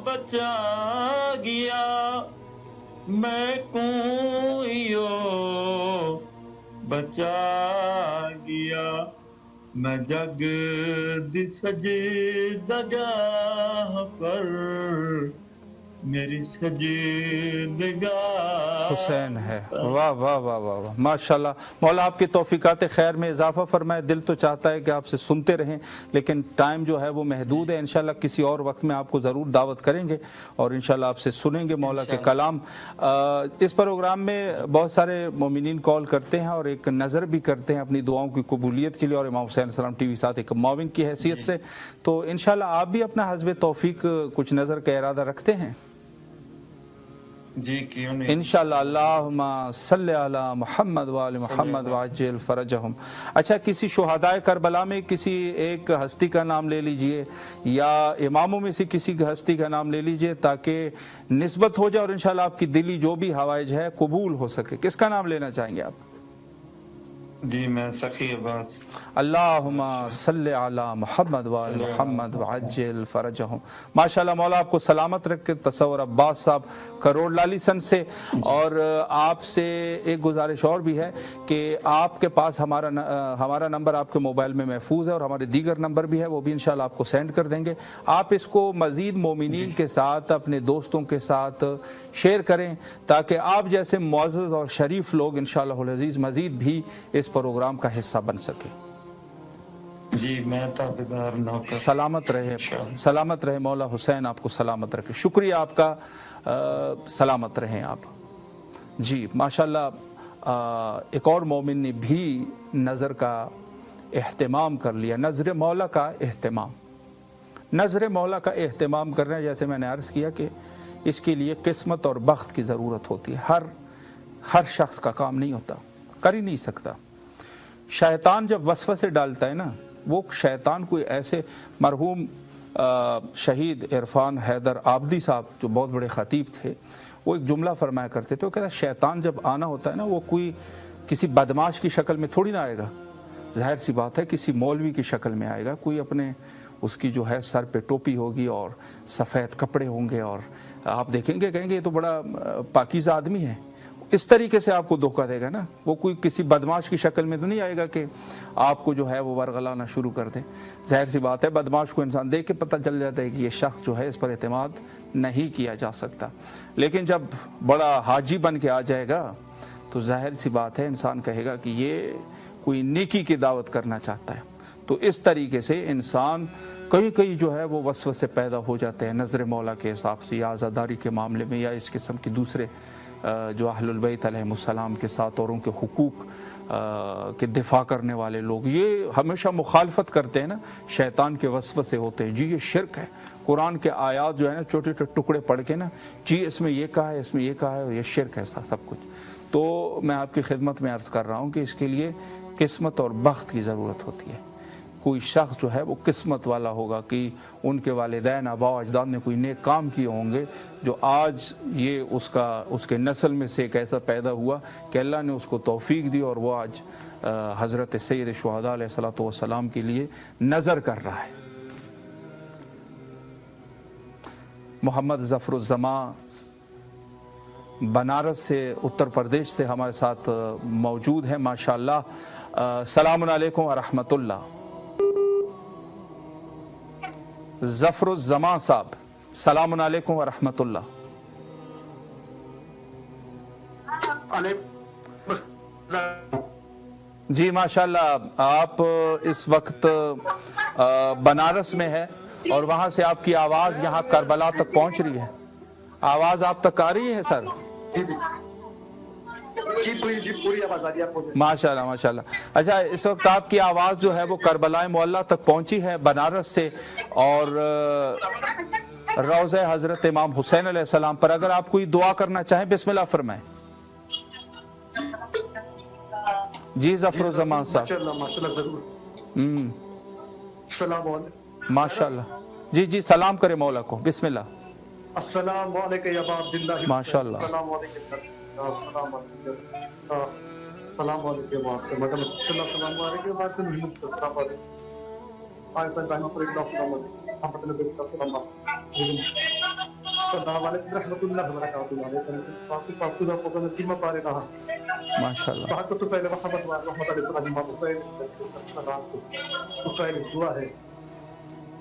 बचा गया मैं कूं यो बचा गया मैं जग दी सजदगाह पर मेरी सजदगाह हुसैन है। वाह वाह वाह वाह वाह माशाल्लाह। मौला आपकी तौफीकात खैर में इजाफा फरमाए। दिल तो चाहता है कि आपसे सुनते रहें लेकिन टाइम जो है वो महदूद है। इंशाल्लाह किसी और वक्त में आपको ज़रूर दावत करेंगे और इंशाल्लाह आपसे सुनेंगे मौला के कलाम। इस प्रोग्राम में बहुत सारे मोमिनीन कॉल करते हैं और एक नज़र भी करते हैं अपनी दुआओं की कबूलियत के लिए और इमाम हुसैन सलाम टीवी साथ एक मुआविन की हैसियत से। तो इंशाल्लाह आप भी अपना हस्ब तौफीक कुछ नज़र का इरादा रखते हैं जी क्यों नहीं इंशाअल्लाह। अल्लाहुम्मा सल्ली अला मुहम्मद व आले मुहम्मद वाजिल फरजहुम। अच्छा किसी शुहदाए करबला में किसी एक हस्ती का नाम ले लीजिए या इमामों में से किसी की हस्ती का नाम ले लीजिए ताकि निस्बत हो जाए और इंशाअल्लाह आपकी दिली जो भी हवाइज है कबूल हो सके। किसका नाम लेना चाहेंगे आप? जी मैं सखी अब्बास। अल्लाहुम्मा सल्ली अला मुहम्मद व आले मुहम्मद वअज्जिल फरजहुम। माशाल्लाह मौला आपको सलामत रखे। तसव्वुर अब्बास साहब करोड़ लाली सन से। और आपसे एक गुजारिश और भी है कि आपके पास हमारा नंबर आपके मोबाइल में महफूज है और हमारे दीगर नंबर भी है वो भी इंशाल्लाह आपको सेंड कर देंगे। आप इसको मज़ीद मोमिनीन के साथ अपने दोस्तों के साथ शेयर करें ताकि आप जैसे मुअज़्ज़ज़ और शरीफ लोग इंशाअल्लाह अज़ीज़ मज़ीद भी इस प्रोग्राम का हिस्सा बन सके। जी मैं ताबेदार नौकर। सलामत रहे मौला हुसैन आपको सलामत रखे। शुक्रिया आपका। सलामत रहें आप। जी माशाल्लाह एक और मोमिन ने भी नज़र का एहतमाम कर लिया। नज़र मौला का एहतमाम, नज़र मौला का एहतमाम करना जैसे मैंने अर्ज़ किया कि इसके लिए किस्मत और बख्त की ज़रूरत होती है। हर शख्स का काम नहीं होता, कर ही नहीं सकता। शैतान जब वसवसे डालता है ना, वो शैतान कोई ऐसे मरहूम शहीद इरफान हैदर आबदी साहब जो बहुत बड़े ख़तीब थे वो एक जुमला फरमाया करते थे। वो कहता शैतान जब आना होता है ना वो कोई किसी बदमाश की शक्ल में थोड़ी ना आएगा। जाहिर सी बात है किसी मौलवी की शक्ल में आएगा। कोई अपने उसकी जो है सर पे टोपी होगी और सफ़ेद कपड़े होंगे और आप देखेंगे कहेंगे ये तो बड़ा पाकीज़ा आदमी है। इस तरीके से आपको धोखा देगा ना। वो कोई किसी बदमाश की शक्ल में तो नहीं आएगा कि आपको जो है वो वरगलाना शुरू कर दे। जाहिर सी बात है बदमाश को इंसान देख के पता चल जाता है कि ये शख्स जो है इस पर एतमाद नहीं किया जा सकता। लेकिन जब बड़ा हाजी बन के आ जाएगा तो जाहिर सी बात है इंसान कहेगा कि ये कोई नेकी की दावत करना चाहता है। तो इस तरीके से इंसान कई जो है वो वसवसे पैदा हो जाते हैं नज़र मौला के हिसाब से या आज़ादारी के मामले में या इस किस्म की दूसरे जो अहलुल बैत अलैहिमुस्सलाम के साथ और उनके हुकूक के दिफा करने वाले लोग ये हमेशा मुखालफत करते हैं ना। शैतान के वसवसे होते हैं। जी ये शिरक है। कुरान के आयात जो है ना छोटे छोटे टुकड़े पढ़ के ना जी इसमें ये कहा है इसमें ये कहा है और ये शिरक है सब कुछ। तो मैं आपकी खिदमत में अर्ज़ कर रहा हूँ कि इसके लिए قسمت اور بخت کی ضرورت ہوتی ہے. کوئی شخص جو ہے وہ قسمت والا ہوگا کہ ان کے والدین آباء و اجداد نے کوئی نیک کام کیے ہوں گے جو آج یہ اس کے نسل میں سے ایک ایسا پیدا ہوا کہ اللہ نے اس کو توفیق دی اور وہ آج حضرت سید شہداء علیہ الصلوۃ والسلام کے لیے نظر کر رہا ہے. محمد ظفر الزماں بنارس سے اتر پردیش سے ہمارے ساتھ موجود ہیں ماشاءاللہ. السلام علیکم ورحمۃ اللہ. ظفر الزماں صاحب السلام علیکم ورحمۃ اللہ. جی ماشاءاللہ آپ اس وقت بنارس میں ہے اور وہاں سے آپ کی آواز یہاں کربلا تک پہنچ رہی ہے. آواز آپ تک آ رہی ہے سر؟ جی پوری آواز آ رہی ہے آپ کو. ماشاءاللہ ماشاءاللہ. اچھا اس وقت آپ کی آواز جو ہے وہ کربلا معلیٰ تک پہنچی ہے بنارس سے اور روضہ حضرت امام حسین علیہ السلام پر اگر آپ کوئی دعا کرنا چاہیں بسم اللہ فرمائیں. جی ظفر الزمان صاحب. ماشاءاللہ ضرور. السلام علیکم. ماشاءاللہ. جی سلام کرے مولا کو. بسم اللہ. السلام علیکم یا ابا عبداللہ. ماشاءاللہ. السلام علیکم. السلام علیکم. السلام علیکم. السلام علیکم. السلام علیکم. آئسا دائما پر ایک السلام علیکم. احمد نبی السلام علیکم. السلام علیکم رحمۃ اللہ وبرکاتہ. پاکی پاکی ذا کو نسیمہ پارے رہا. ماشاءاللہ. بہت تو پہلے محمد و رحمت علیہ السلام امام حسین السلام کو پہلے دعا ہے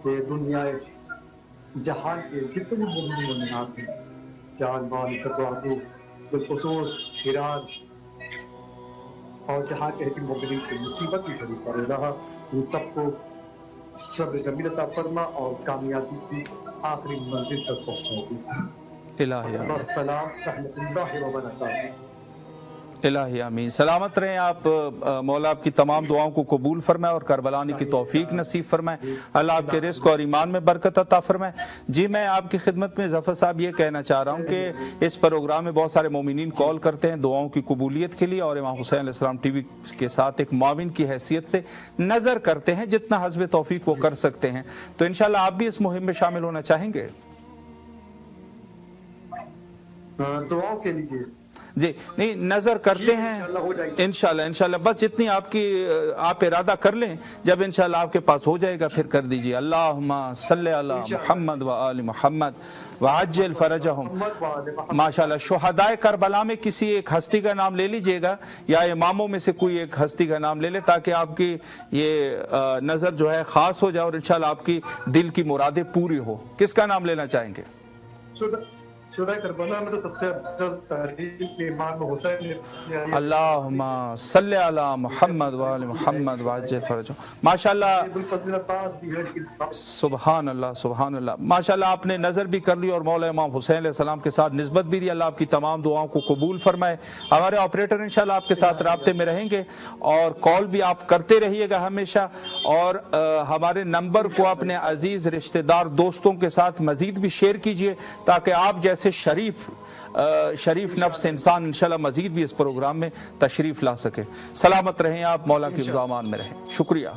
کہ دنیا جہان کے جتنے مومن مومنات ہیں جان مال سدوادو بالخصوص ایران اور جہاں کے مومنین کی مصیبت کی گھڑی پر رہا ان سب کو صبر جمیل عطا فرما اور کامیابی کی آخری منزل تک پہنچا دی. الہی آمین. السلام رحمۃ اللہ وبرکاتہ. الہی آمین. سلامت رہیں آپ. مولا آپ کی تمام دعاؤں کو قبول فرمائے اور کربلانے کی توفیق نصیب فرمائے. اللہ آپ کے رزق اور ایمان میں برکت عطا فرمائے. جی میں آپ کی خدمت میں ظفر صاحب یہ کہنا چاہ رہا ہوں کہ اس پروگرام میں بہت سارے مومنین کال کرتے ہیں دعاؤں کی قبولیت کے لیے اور امام حسین علیہ السلام ٹی وی کے ساتھ ایک معاون کی حیثیت سے نظر کرتے ہیں جتنا حسب توفیق وہ کر سکتے ہیں. تو انشاءاللہ آپ بھی اس مہم میں شامل ہونا چاہیں گے؟ دعاؤں کے لیے جی نہیں نظر کرتے ہیں انشاءاللہ بس جتنی آپ ارادہ کر لیں جب انشاءاللہ آپ کے پاس ہو جائے گا پھر کر دیجئے. اللہم صلی علی محمد و آل محمد وعجل فرجہم. ماشاءاللہ شہدائے کربلا میں کسی ایک ہستی کا نام لے لیجئے گا یا اماموں میں سے کوئی ایک ہستی کا نام لے لے تاکہ آپ کی یہ نظر جو ہے خاص ہو جائے اور انشاءاللہ آپ کی دل کی مرادیں پوری ہو. کس کا نام لینا چاہیں گے؟ شہدائے کربلا میں تو سب سے افضل تحریک امام حسین. اللہم صلی علی محمد و آل محمد وعجل فرجہم. ماشاءاللہ سبحان اللہ سبحان اللہ. ماشاءاللہ آپ نے نظر بھی کر لی اور مولا امام حسین علیہ السلام کے ساتھ نسبت بھی دی. اللہ آپ کی تمام دعاؤں کو قبول فرمائے. ہمارے آپریٹر انشاءاللہ آپ کے ساتھ رابطے میں رہیں گے اور کال بھی آپ کرتے رہیے گا ہمیشہ اور ہمارے نمبر کو اپنے عزیز رشتہ دار دوستوں کے ساتھ مزید بھی شیئر کیجئے تاکہ آپ جیسے شریف نفس انسان انشاءاللہ مزید بھی اس پروگرام میں تشریف لا سکے. سلامت رہیں آپ. مولا کی رضا میں رہیں. شکریہ.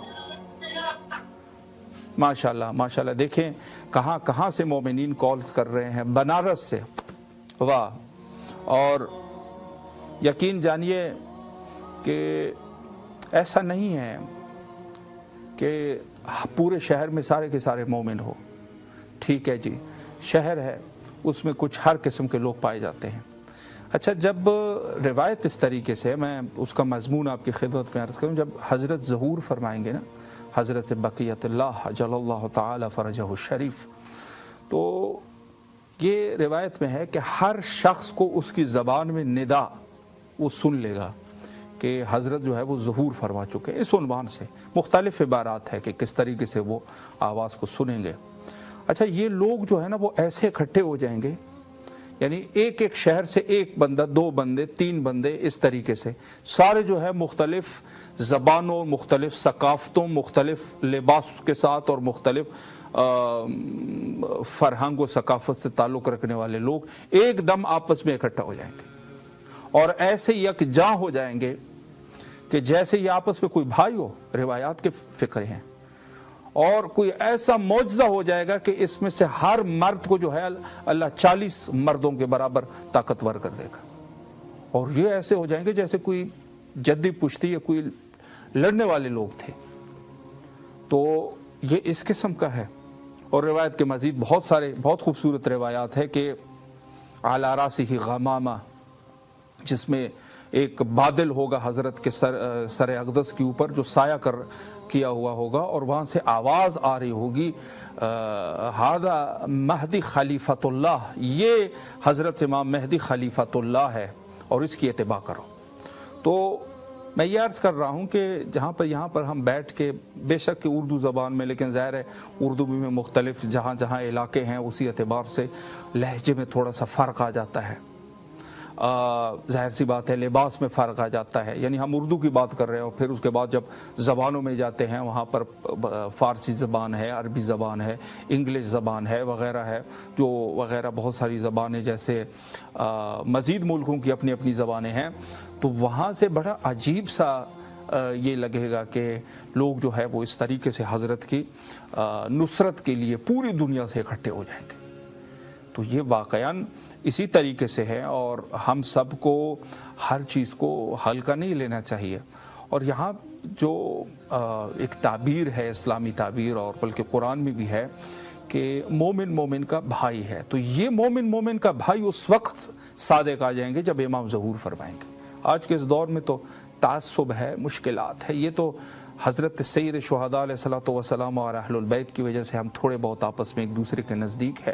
ماشاءاللہ ماشاءاللہ. دیکھیں کہاں کہاں سے مومنین کالز کر رہے ہیں. بنارس سے. واہ. اور یقین جانیے کہ ایسا نہیں ہے کہ پورے شہر میں سارے کے سارے مومن ہو. ٹھیک ہے جی شہر ہے اس میں کچھ ہر قسم کے لوگ پائے جاتے ہیں. اچھا جب روایت اس طریقے سے میں اس کا مضمون آپ کی خدمت میں عرض کروں جب حضرت ظہور فرمائیں گے نا حضرت بقیت اللہ جل اللہ تعالی فرجہ الشریف تو یہ روایت میں ہے کہ ہر شخص کو اس کی زبان میں ندا وہ سن لے گا کہ حضرت جو ہے وہ ظہور فرما چکے ہیں. اس عنوان سے مختلف عبارات ہے کہ کس طریقے سے وہ آواز کو سنیں گے. اچھا یہ لوگ جو ہے نا وہ ایسے اکٹھے ہو جائیں گے یعنی ایک ایک شہر سے ایک بندہ 2 بندے 3 بندے اس طریقے سے سارے جو ہے مختلف زبانوں مختلف ثقافتوں مختلف لباس کے ساتھ اور مختلف فرہنگ و ثقافت سے تعلق رکھنے والے لوگ ایک دم آپس میں اکٹھا ہو جائیں گے اور ایسے یکجاں ہو جائیں گے کہ جیسے یہ آپس میں کوئی بھائی ہو، روایات کے فقرے ہیں، اور کوئی ایسا معجزہ ہو جائے گا کہ اس میں سے ہر مرد کو جو ہے اللہ 40 مردوں کے برابر طاقتور کر دے گا، اور یہ ایسے ہو جائیں گے جیسے کوئی جدی پشتی یا کوئی لڑنے والے لوگ تھے۔ تو یہ اس قسم کا ہے۔ اور روایت کے مزید بہت خوبصورت روایات ہے کہ علی راسہ غمامہ، جس میں ایک بادل ہوگا حضرت کے سر اقدس کے اوپر جو سایہ کیا ہوا ہوگا، اور وہاں سے آواز آ رہی ہوگی ہذا مہدی خلیفۃ اللہ، یہ حضرت امام مہدی خلیفۃ اللہ ہے اور اس کی اتباع کرو۔ تو میں یہ عرض کر رہا ہوں کہ یہاں پر ہم بیٹھ کے، بے شک کہ اردو زبان میں، لیکن ظاہر ہے اردو میں مختلف جہاں علاقے ہیں اسی اعتبار سے لہجے میں تھوڑا سا فرق آ جاتا ہے، ظاہر سی بات ہے لباس میں فرق آ جاتا ہے، یعنی ہم اردو کی بات کر رہے ہیں اور پھر اس کے بعد جب زبانوں میں جاتے ہیں وہاں پر فارسی زبان ہے، عربی زبان ہے، انگلش زبان ہے وغیرہ ہے، جو وغیرہ بہت ساری زبانیں جیسے مزید ملکوں کی اپنی اپنی زبانیں ہیں، تو وہاں سے بڑا عجیب سا یہ لگے گا کہ لوگ جو ہے وہ اس طریقے سے حضرت کی نصرت کے لیے پوری دنیا سے اکٹھے ہو جائیں گے۔ تو یہ واقعاً اسی طریقے سے ہے، اور ہم سب کو ہر چیز کو ہلکا نہیں لینا چاہیے۔ اور یہاں جو ایک تعبیر ہے، اسلامی تعبیر، اور بلکہ قرآن میں بھی ہے کہ مومن کا بھائی ہے، تو یہ مومن کا بھائی اس وقت صادق آ جائیں گے جب امام ظہور فرمائیں گے۔ آج کے اس دور میں تو تعصب ہے، مشکلات ہے، یہ تو حضرت سید شہداء علیہ الصلوۃ والسلام اور اہل البیت کی وجہ سے ہم تھوڑے بہت آپس میں ایک دوسرے کے نزدیک ہے،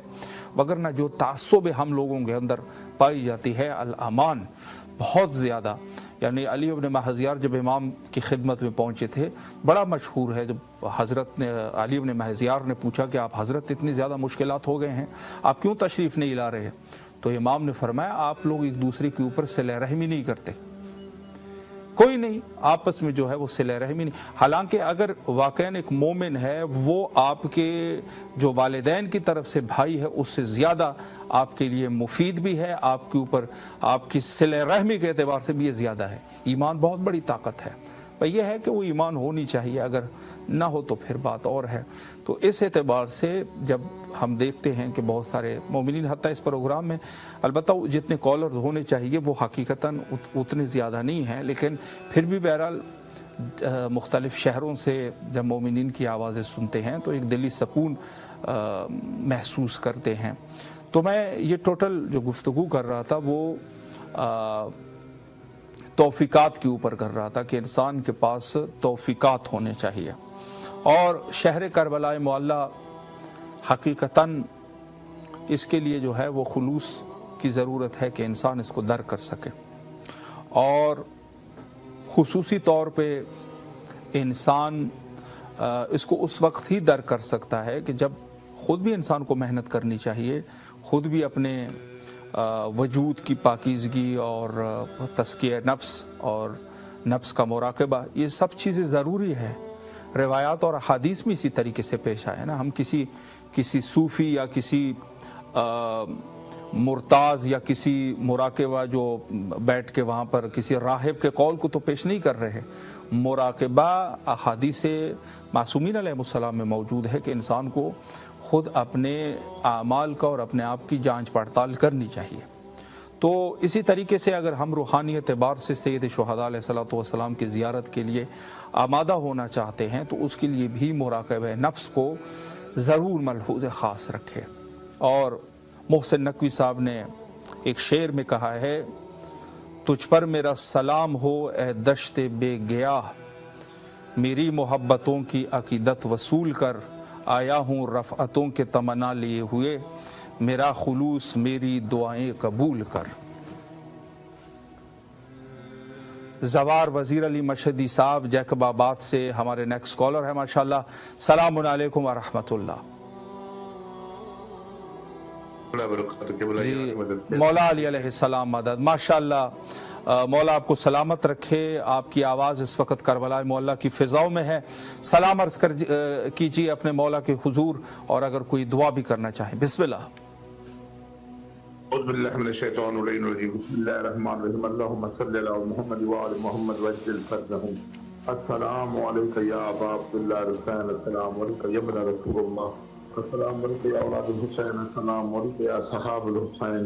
وگرنہ جو تعصب ہم لوگوں کے اندر پائی جاتی ہے، الامان بہت زیادہ۔ یعنی علی ابن مہذیار جب امام کی خدمت میں پہنچے تھے، بڑا مشہور ہے، جب حضرت نے علی ابن مہذیار نے پوچھا کہ آپ حضرت اتنی زیادہ مشکلات ہو گئے ہیں، آپ کیوں تشریف نہیں لا رہے؟ تو امام نے فرمایا آپ لوگ ایک دوسرے کے اوپر صلہ رحمی نہیں کرتے، کوئی نہیں آپس میں جو ہے وہ صلہ رحمی نہیں۔ حالانکہ اگر واقعاً ایک مومن ہے، وہ آپ کے جو والدین کی طرف سے بھائی ہے اس سے زیادہ آپ کے لیے مفید بھی ہے، آپ کے اوپر آپ کی صلہ رحمی کے اعتبار سے بھی یہ زیادہ ہے۔ ایمان بہت بڑی طاقت ہے، پر یہ ہے کہ وہ ایمان ہونی چاہیے، اگر نہ ہو تو پھر بات اور ہے۔ تو اس اعتبار سے جب ہم دیکھتے ہیں کہ بہت سارے مومنین، حتیٰ اس پروگرام میں البتہ جتنے کالرز ہونے چاہیے وہ حقیقتاً اتنے زیادہ نہیں ہیں، لیکن پھر بھی بہرحال مختلف شہروں سے جب مومنین کی آوازیں سنتے ہیں تو ایک دلی سکون محسوس کرتے ہیں۔ تو میں یہ ٹوٹل جو گفتگو کر رہا تھا وہ توفیقات کے اوپر کر رہا تھا کہ انسان کے پاس توفیقات ہونے چاہیے، اور شہر کربلا معلیٰ حقیقتاً اس کے لیے جو ہے وہ خلوص کی ضرورت ہے کہ انسان اس کو در کر سکے، اور خصوصی طور پہ انسان اس کو اس وقت ہی در کر سکتا ہے کہ جب خود بھی انسان کو محنت کرنی چاہیے، خود بھی اپنے وجود کی پاکیزگی اور تزکیہ نفس اور نفس کا مراقبہ، یہ سب چیزیں ضروری ہے۔ روایات اور احادیث میں اسی طریقے سے پیش آئے نا، ہم کسی صوفی یا کسی مرتاز یا کسی مراقبہ جو بیٹھ کے وہاں پر کسی راہب کے قول کو تو پیش نہیں کر رہے۔ مراقبہ احادیث معصومین علیہ السلام میں موجود ہے کہ انسان کو خود اپنے اعمال کا اور اپنے آپ کی جانچ پڑتال کرنی چاہیے۔ تو اسی طریقے سے اگر ہم روحانی اعتبار سے سید شہداء علیہ الصلوۃ والسلام کی زیارت کے لیے آمادہ ہونا چاہتے ہیں تو اس کے لیے بھی مراقبہ نفس کو ضرور ملحوظ خاص رکھے۔ اور محسن نقوی صاحب نے ایک شعر میں کہا ہے، تجھ پر میرا سلام ہو اے دشت بے گیاہ، میری محبتوں کی عقیدت وصول کر، آیا ہوں رفعتوں کے تمنا لیے ہوئے، میرا خلوص میری دعائیں قبول کر۔ زوار وزیر علی مشہدی صاحب جیکب آباد سے ہمارے نیکسٹ کالر ہے ماشاءاللہ۔ السلام علیکم ورحمۃ اللہ۔ جی مولا علی علیہ السلام مدد، ماشاءاللہ مولا آپ کو سلامت رکھے۔ آپ کی آواز اس وقت کربلا معلیٰ کی فضاؤں میں ہے، سلام عرض کیجیے اپنے مولا کے حضور، اور اگر کوئی دعا بھی کرنا چاہیں بسم اللہ۔ أعوذ بالله من الشيطان الرجيم بسم الله الرحمن الرحيم اللهم صل على محمد وآل محمد وجل فرجهم السلام عليك يا أبا عبد الله الحسين السلام عليك يا ابن رسول الله السلام عليك يا أولاد الحسين السلام عليك يا صحاب الحسين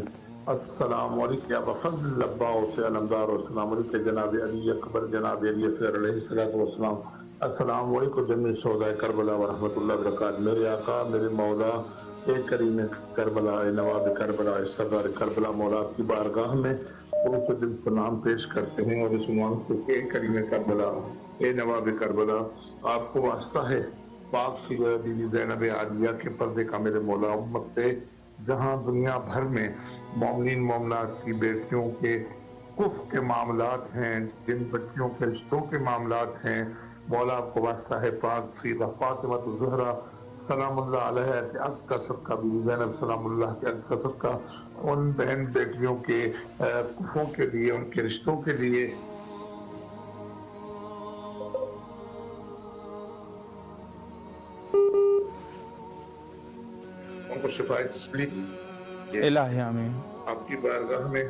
السلام عليك يا أبا فضل العباس يا علمدار السلام عليك جناب علي أكبر جناب علي أصغر عليه الصلاة والسلام السلام علیکم جمیع شہدائے کربلا ورحمۃ اللہ وبرکاتہ. میرے آقا میرے مولا اے کریم کربلا اے نواب کربلا اے سردار کربلا مولا کی بارگاہ میں اس دل سلام پیش کرتے ہیں اور اس عنوان سے اے کریم کربلا اے نواب کربلا آپ کو واسطہ ہے پاک سیرت بی بی زینب عالیہ کے پردے کا میرے مولا امت پہ جہاں دنیا بھر میں مومنین مومنات کی بیٹیوں کے کف کے معاملات ہیں جن بچیوں کے رشتوں کے معاملات ہیں مولا آپ کو واسطہ ہے پاک سیدہ فاطمہ الزہرا سلام اللہ علیہ کے عقد کا صدقہ بی بی زینب سلام اللہ کے عقد کا صدقہ ان بہن بیٹیوں کے کفوں کے لیے ان کے رشتوں کے لیے ان کو شفاعت الہی آمین. آپ کی بارگاہ میں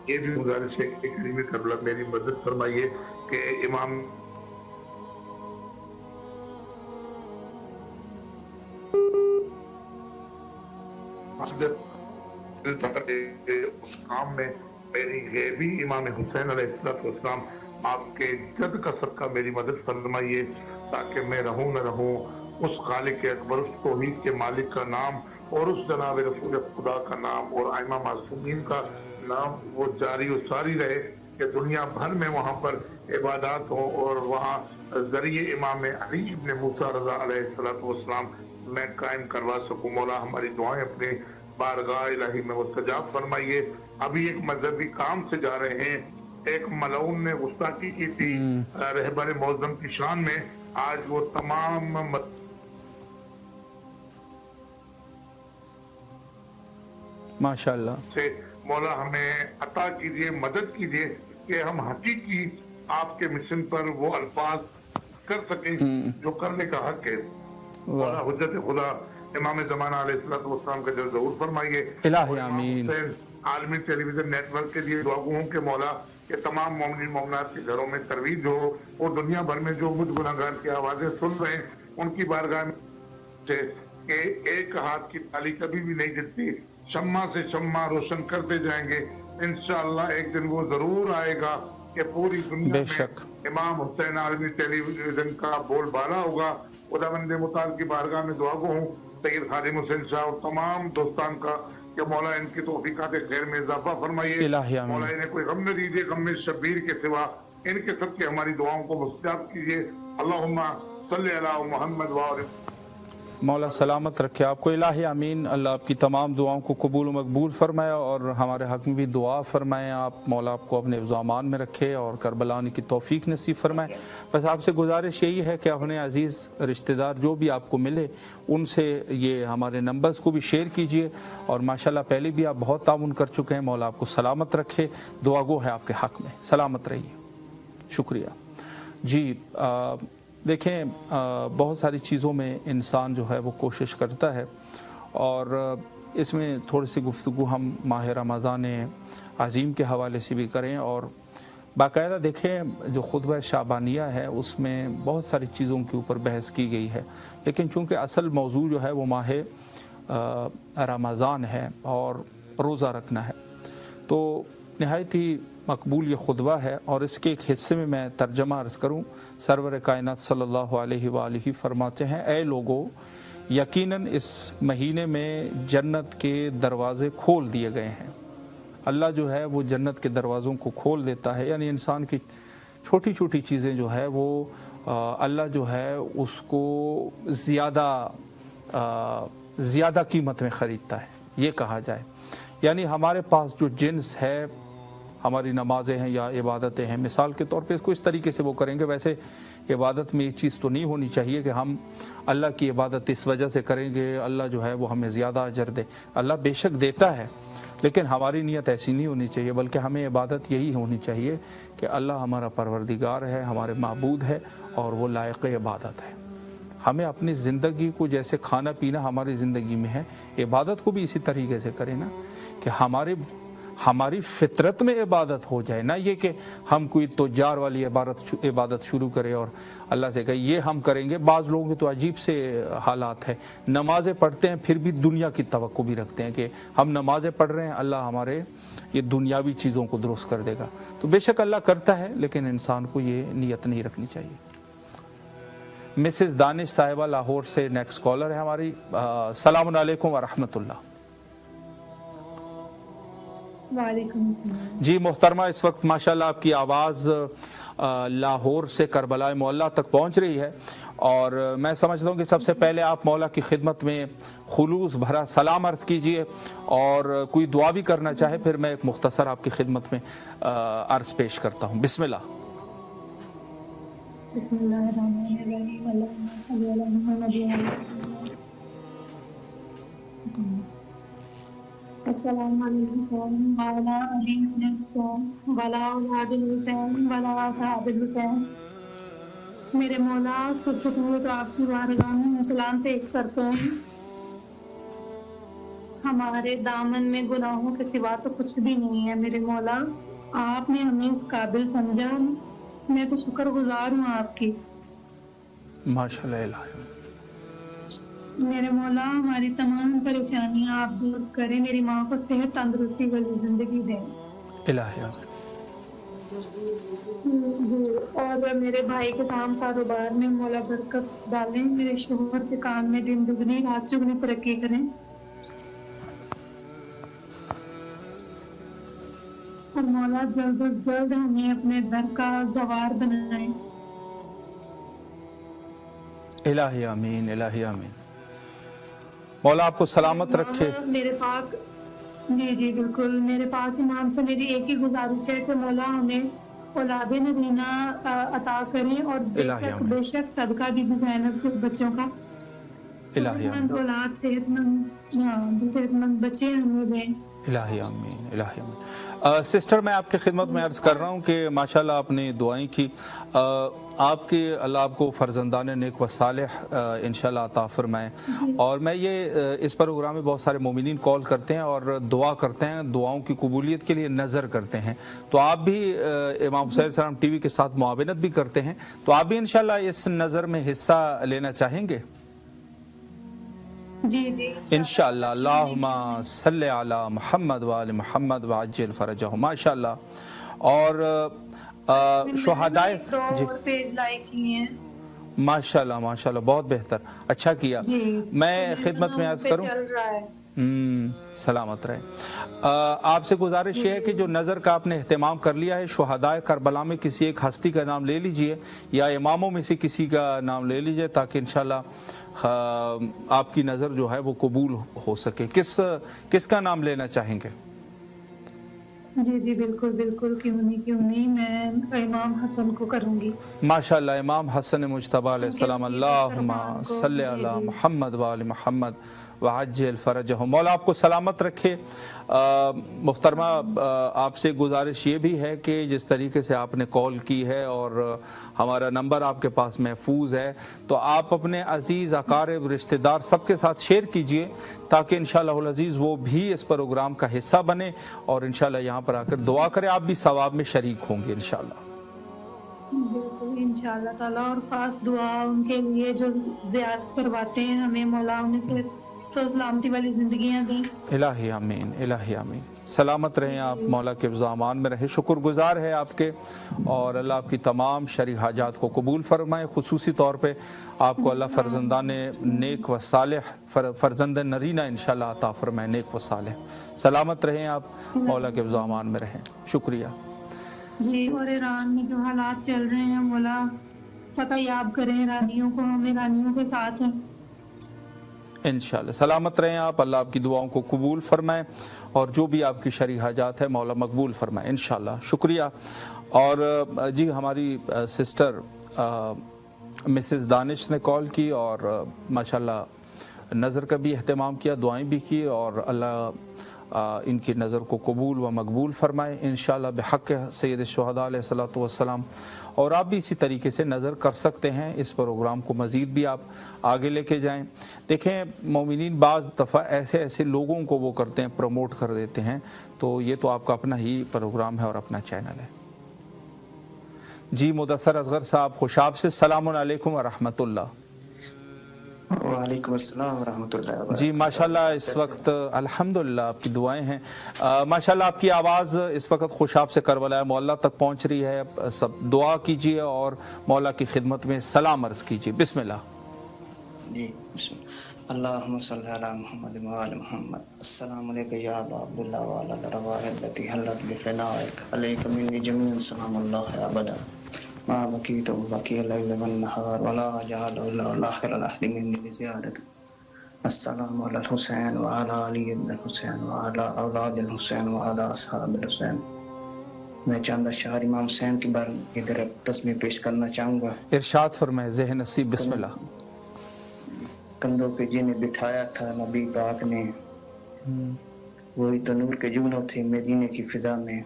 یہ بھی گزارش ہے کہ کریم کربلا میری مدد فرمائیے کہ امام اس کام میں میری غیبی امام حسین علیہ السلام آپ کے جد کا صدقہ میری مدد فرمائیے تاکہ میں رہوں نہ رہوں اس خالق اکبر اس توحید کے مالک کا نام اور اس جناب رسول خدا کا نام اور ائمہ معصومین کا نام وہ جاری و ساری رہے کہ دنیا بھر میں وہاں پر عبادات ہوں اور وہاں ذریعے امام علی ابن موسیٰ رضا علیہ السلام میں قائم کروا سکوں. مولا ہماری دعائیں اپنے بارگاہ الہی میں مستجاب فرمائیے. ابھی ایک مذہبی کام سے جا رہے ہیں ایک ملعون نے گستاخی کی تھی رہبر معظم کی شان میں آج وہ تمام ماشاءاللہ سے مولا ہمیں عطا کیجئے مدد کیجئے کہ ہم حقیقی آپ کے مشن پر وہ الفاظ کر سکیں جو کرنے کا حق ہے. مولا حجت خدا امام زمانہ علیہ السلام کا جلد ظہور فرمائیے. الہی آمین. عالمی ٹیلی ویژن نیٹ ورک کے لیے دعا گو ہوں کہ مولا کہ تمام مومنین مومنات کے گھروں میں ترویج ہو اور دنیا بھر میں جو مجھ گناہگار کی آوازیں سن رہے ہیں ان کی بارگاہ میں کہ ایک ہاتھ کی تالی کبھی بھی نہیں گرتی شمع سے شمع روشن کرتے جائیں گے. انشاءاللہ ایک دن وہ ضرور آئے گا کہ پوری دنیا میں امام حسین عالمی ٹیلی ویژن کا بول بالا ہوگا. خداوند متعال کی بارگاہ میں دعا گو ہوں سید خادم حسین شاہ اور تمام دوستان کا کہ مولا ان کی توفیقات خیر میں اضافہ فرمائیے. مولا انہیں کوئی غم نہ دیجیے غم شبیر کے سوا ان کے سب کے ہماری دعاؤں کو مستجاب کیجیے. اللہم صلی علی محمد وآلہ. مولا سلامت رکھے آپ کو. الہی آمین. اللہ آپ کی تمام دعاؤں کو قبول و مقبول فرمائے اور ہمارے حق میں بھی دعا فرمائیں. آپ مولا آپ کو اپنے حفظ و امان میں رکھے اور کربلا آنے کی توفیق نصیب فرمائے. بس آپ سے گزارش یہی ہے کہ اپنے عزیز رشتہ دار جو بھی آپ کو ملے ان سے یہ ہمارے نمبرز کو بھی شیئر کیجئے اور ماشاءاللہ پہلے بھی آپ بہت تعاون کر چکے ہیں. مولا آپ کو سلامت رکھے. دعا گو ہے آپ کے حق میں. سلامت رہیے. شکریہ. جی دیکھیں بہت ساری چیزوں میں انسان جو ہے وہ کوشش کرتا ہے اور اس میں تھوڑی سی گفتگو ہم ماہ رمضان عظیم کے حوالے سے بھی کریں اور باقاعدہ دیکھیں جو خطبہ شعبانیہ ہے اس میں بہت ساری چیزوں کے اوپر بحث کی گئی ہے لیکن چونکہ اصل موضوع جو ہے وہ ماہ رمضان ہے اور روزہ رکھنا ہے تو نہایت ہی مقبول یہ خطبہ ہے اور اس کے ایک حصے میں میں ترجمہ عرض کروں. سرور کائنات صلی اللہ علیہ وآلہ فرماتے ہیں اے لوگو یقیناً اس مہینے میں جنت کے دروازے کھول دیے گئے ہیں. اللہ جو ہے وہ جنت کے دروازوں کو کھول دیتا ہے یعنی انسان کی چھوٹی چھوٹی چیزیں جو ہے وہ اللہ جو ہے اس کو زیادہ قیمت میں خریدتا ہے یہ کہا جائے. یعنی ہمارے پاس جو جنس ہے ہماری نمازیں ہیں یا عبادتیں ہیں مثال کے طور پہ اس کو اس طریقے سے وہ کریں گے. ویسے عبادت میں یہ چیز تو نہیں ہونی چاہیے کہ ہم اللہ کی عبادت اس وجہ سے کریں گے اللہ جو ہے وہ ہمیں زیادہ اجر دے. اللہ بے شک دیتا ہے لیکن ہماری نیت ایسی نہیں ہونی چاہیے بلکہ ہمیں عبادت یہی ہونی چاہیے کہ اللہ ہمارا پروردگار ہے ہمارے معبود ہے اور وہ لائق عبادت ہے. हमें अपनी ज़िंदगी को जैसे खाना पीना हमारी ज़िंदगी में है, इबादत को भी इसी तरीके से करें ना, कि हमारी फितरत में इबादत हो जाए, ना ये कि हम कोई तुजार वाली इबादत शुरू करें और अल्लाह से कहे ये हम करेंगे। बाज़ लोगों के तो अजीब से हालात है, नमाज़ें पढ़ते हैं फिर भी दुनिया की तवक्को भी रखते हैं कि हम नमाज़ें पढ़ रहे हैं, अल्लाह हमारे ये दुनियावी चीज़ों को दुरुस्त कर देगा। तो बेशक अल्लाह करता है, लेकिन इंसान को ये नीयत नहीं रखनी चाहिए। मिसेस दानिश साहिबा लाहौर से नेक्स्ट कॉलर है हमारी। अस्सलामु अलैकुम व रहमतुल्लाह। वालेकुम अस्सलाम। जी मोहतरमा, इस वक्त माशाल्लाह आपकी आवाज़ लाहौर से करबला मौला तक पहुंच रही है, और मैं समझता हूं कि सबसे पहले आप मौला की खिदमत में खुलूस भरा सलाम अर्ज़ कीजिए, और कोई दुआ भी करना चाहे फिर मैं एक मुख्तसर आपकी खिदमत में अर्ज़ पेश करता हूं। बिस्मिल्लाह। बिस्मिल्लाहिर्रहमानिर्रहीम। अल्लाहुम्मा सल्लि अला मुहम्मद अस्सलामु अलैकुम वाला अली हुसैन वाला औलादिल हुसैन वाला असहाबिल हुसैन। मेरे मौला, सबसे पहले तो आपकी बारगाह में सलाम पेश करते हैं। हमारे दामन में गुनाहों के सिवा तो कुछ भी नहीं है मेरे मौला, आपने हमें इस काबिल समझा, मैं तो शुक्रगुजार हूँ आपकी। माशाल्लाह। मेरे मौला, हमारी तमाम परेशानियां आप दूर करें, मेरी माँ को सेहत तंदुरुस्ती वाली जिंदगी दें इलाही। और मेरे भाई के काम कारोबार में मौला बरकत डालें, मेरे शोहर के काम में दिन दुगनी रात चुगनी तरक्की करें, और मौला जल्द से जल्द हमें अपने घर का जवार बनाएं। इलाही आमीन, इलाही आमीन। मौला आपको सलामत रखे। मेरे पाक जी बिल्कुल, मेरे पाक इमाम से मेरी एक ही गुजारिश है कि मौला हमें औलाद नरीना अता करें, और बेशक सदका भी ज़ैनब के बच्चों का, सेहतमंद औलाद, सेहतमंद बच्चे हमें दें। इलाही आमीन, इलाही आमीन। सिस्टर, मैं आपके खिदमत में अर्ज़ कर रहा हूँ कि माशाल्लाह आपने दुआएं की, आपके अल्लाह आपको फ़र्जंदान नेक व सालेह इंशाल्लाह अता फरमाए। और मैं ये इस प्रोग्राम में बहुत सारे मोमिनीन कॉल करते हैं और दुआ करते हैं, दुआओं की कबूलियत के लिए नज़र करते हैं, तो आप भी इमाम हुसैन सलाम टीवी के साथ मुआवनत भी करते हैं, तो आप भी इंशाल्लाह इस नज़र में हिस्सा लेना चाहेंगे? जी इंशाअल्लाह। अल्लाहुम्मा सल्ले अला मुहम्मद व आले मुहम्मद व अज्जिल फरजहु। माशाअल्लाह। और शुहदाए जी पेज लाइक किए हैं। माशाअल्लाह, माशाअल्लाह, बहुत बेहतर, अच्छा किया। मैं खिदमत में अर्ज करूं, सलामत रहे। आपसे गुजारिश ये है कि जो नज़र का आपने एहतमाम कर लिया है, शुहदाए करबला में किसी एक हस्ती का नाम ले लीजिए या इमामों में से किसी का नाम ले लीजिए, ताकि इंशाल्लाह आपकी नज़र जो है वो कबूल हो सके। किसका नाम लेना चाहेंगे? जी बिल्कुल बिल्कुल, क्यों नहीं, मैं इमाम हसन को करूंगी। माशाअल्लाह। इमाम हसन मुज्तबा अलैहिस्सलाम। अल्लाहुम्मा सल्ले अला मुहम्मद व आले मुहम्मद व अज्जिल फरजहु। मौला आपको सलामत रखे। मुहतरमा, आपसे गुजारिश ये भी है कि जिस तरीके से आपने कॉल की है और हमारा नंबर आपके पास महफूज है, तो आप अपने अजीज़ अकारिब रिश्तेदार सबके साथ शेयर कीजिए, ताकि इंशाअल्लाह अज़ीज़ वो भी इस प्रोग्राम का हिस्सा बने और इंशाअल्लाह यहाँ पर आकर दुआ करें, आप भी सवाब में शरीक होंगे इंशाअल्लाह। बिल्कुल इंशाअल्लाह ताला। और खास दुआ उनके लिए जो ज़ियारत करवाते हैं हमें, मौला उन्हें से तो सलामती वाली जिंदगियां दी। इलाही आमीन, इलाही आमीन। सलामत रहें आप, मौला के ज़ामान में रहें। शुक्रगुजार है आपके, और अल्लाह आपकी तमाम शरई हाजात को कबूल फरमाए। खुसूसी तौर पे आपको अल्लाह फ़र्जंदान नेक व सालेह, फ़र्जंद नरीना इंशाअल्लाह अता फरमाए, नेक व सालेह। सलामत रहें आप, मौला के ज़ामान में रहें। शुक्रिया जी। और ईरान में जो हालात चल रहे हैं, मौला फतह याब करें ईरानियों को, हम ईरानियों के साथ हैं इंशाअल्लाह। सलामत रहें आप, अल्लाह आपकी दुआओं को कबूल फरमाए, और जो भी आपकी शरई हाजात है मौला मकबूल फरमाए इंशाअल्लाह। शुक्रिया। और जी हमारी सिस्टर मिसेस दानिश ने कॉल की और माशाअल्लाह नज़र का भी एहतमाम किया, दुआएं भी की, और अल्लाह इनकी नज़र को कबूल व मकबूल फरमाए इंशाअल्लाह बिहक़ सैयद शुहदा अलैहिस्सलातु वस्सलाम। और आप भी इसी तरीके से नज़र कर सकते हैं, इस प्रोग्राम को मज़ीद भी आप आगे लेके जाएं। देखें मोमिनीन बाज़ दफ़ा ऐसे लोगों को वो करते हैं, प्रमोट कर देते हैं, तो ये तो आपका अपना ही प्रोग्राम है और अपना चैनल है। जी मुदस्सर असगर साहब खुशाब से सलामुन अलैकुम व रहमतुल्लाह। वालेकुम अस्सलाम व रहमतुल्लाहि व जी माशाल्लाह इस वक्त अल्हम्दुलिल्लाह आपकी दुआएं हैं। माशाल्लाह आपकी आवाज़ इस वक्त खुशाब से करबला मौला तक पहुंच रही है। सब दुआ कीजिए और मौला की खिदमत में सलाम अर्ज़ कीजिए। बिस्मिल्लाह। जी बिस्मिल्लाह। अल्लाहुम्मा सल्ली अला मुहम्मद व आलि मुहम्मद। अस्सलामु अलैका या अबा अब्दुल्लाह व अला दरवाहिल्लती हल्लत बिफनाइक अलैका मिन्नी जमीअन सलामुल्लाह अबदा मा बकीतु बकिया लैल वन नहार वला जअल आखिर अलअहद मिन्नी लिज़ियारत। अस्सलामु अलल हुसैन व अला अली इब्न हुसैन व अला औलादिल हुसैन व अला असहाबिल हुसैन। मैं चंद अशआर इमाम हुसैन की बारे में इधर तस्मीर पेश करना चाहूँगा। इरशाद फरमाए ज़ेहन नसीब। बिस्मिल्लाह। कंधों पे जिन्हें बिठाया था नबी पाक ने, वही तो नूर के जुगनू थे मदीने की फिजा में।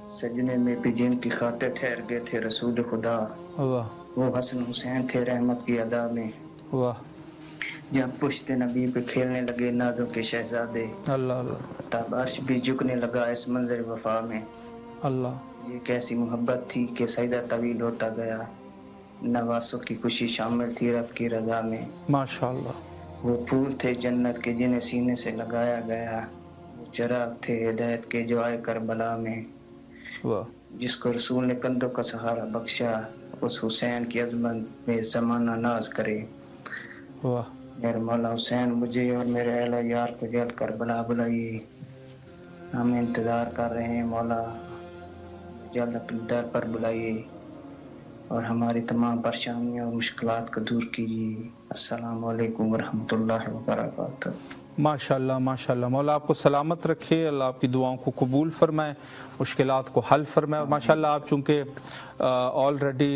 सजने में भी जिनकी खातिर ठहर गए थे रसूल खुदा, वो हसन हुसैन थे रहमत की अदा में। जब पुश्ते नबी पे खेलने लगे नाजों के शहजादे, तब अर्श भी झुकने लगा इस मंजर वफा में। ये कैसी मोहब्बत थी कि सईदा तवील होता गया, नवासों की खुशी शामिल थी रब की रजा में। माशाअल्लाह। वो फूल थे जन्नत के जिन्हें सीने से लगाया गया, वो चिराग थे हिदायत के जो आए करबला में। जिसको रसूल ने कंधों का सहारा बख्शा, उस हुसैन की अजमत में जमाना नाज करे। मेरे मौला हुसैन मुझे और मेरे अहले यार को जल्द करबला बुलाइए, हम इंतज़ार कर रहे हैं मौला, जल्द अपने दर पर बुलाइए और हमारी तमाम परेशानियों और मुश्किलात को दूर कीजिए। अस्सलामु अलैकुम व रहमतुल्लाहि व बरकातहू। माशाअल्लाह माशाअल्लाह। मौला आपको सलामत रखे, अल्लाह आपकी दुआओं को कबूल फरमाए, मुश्किलात को हल फरमाए। माशाअल्लाह आप चूँकि ऑलरेडी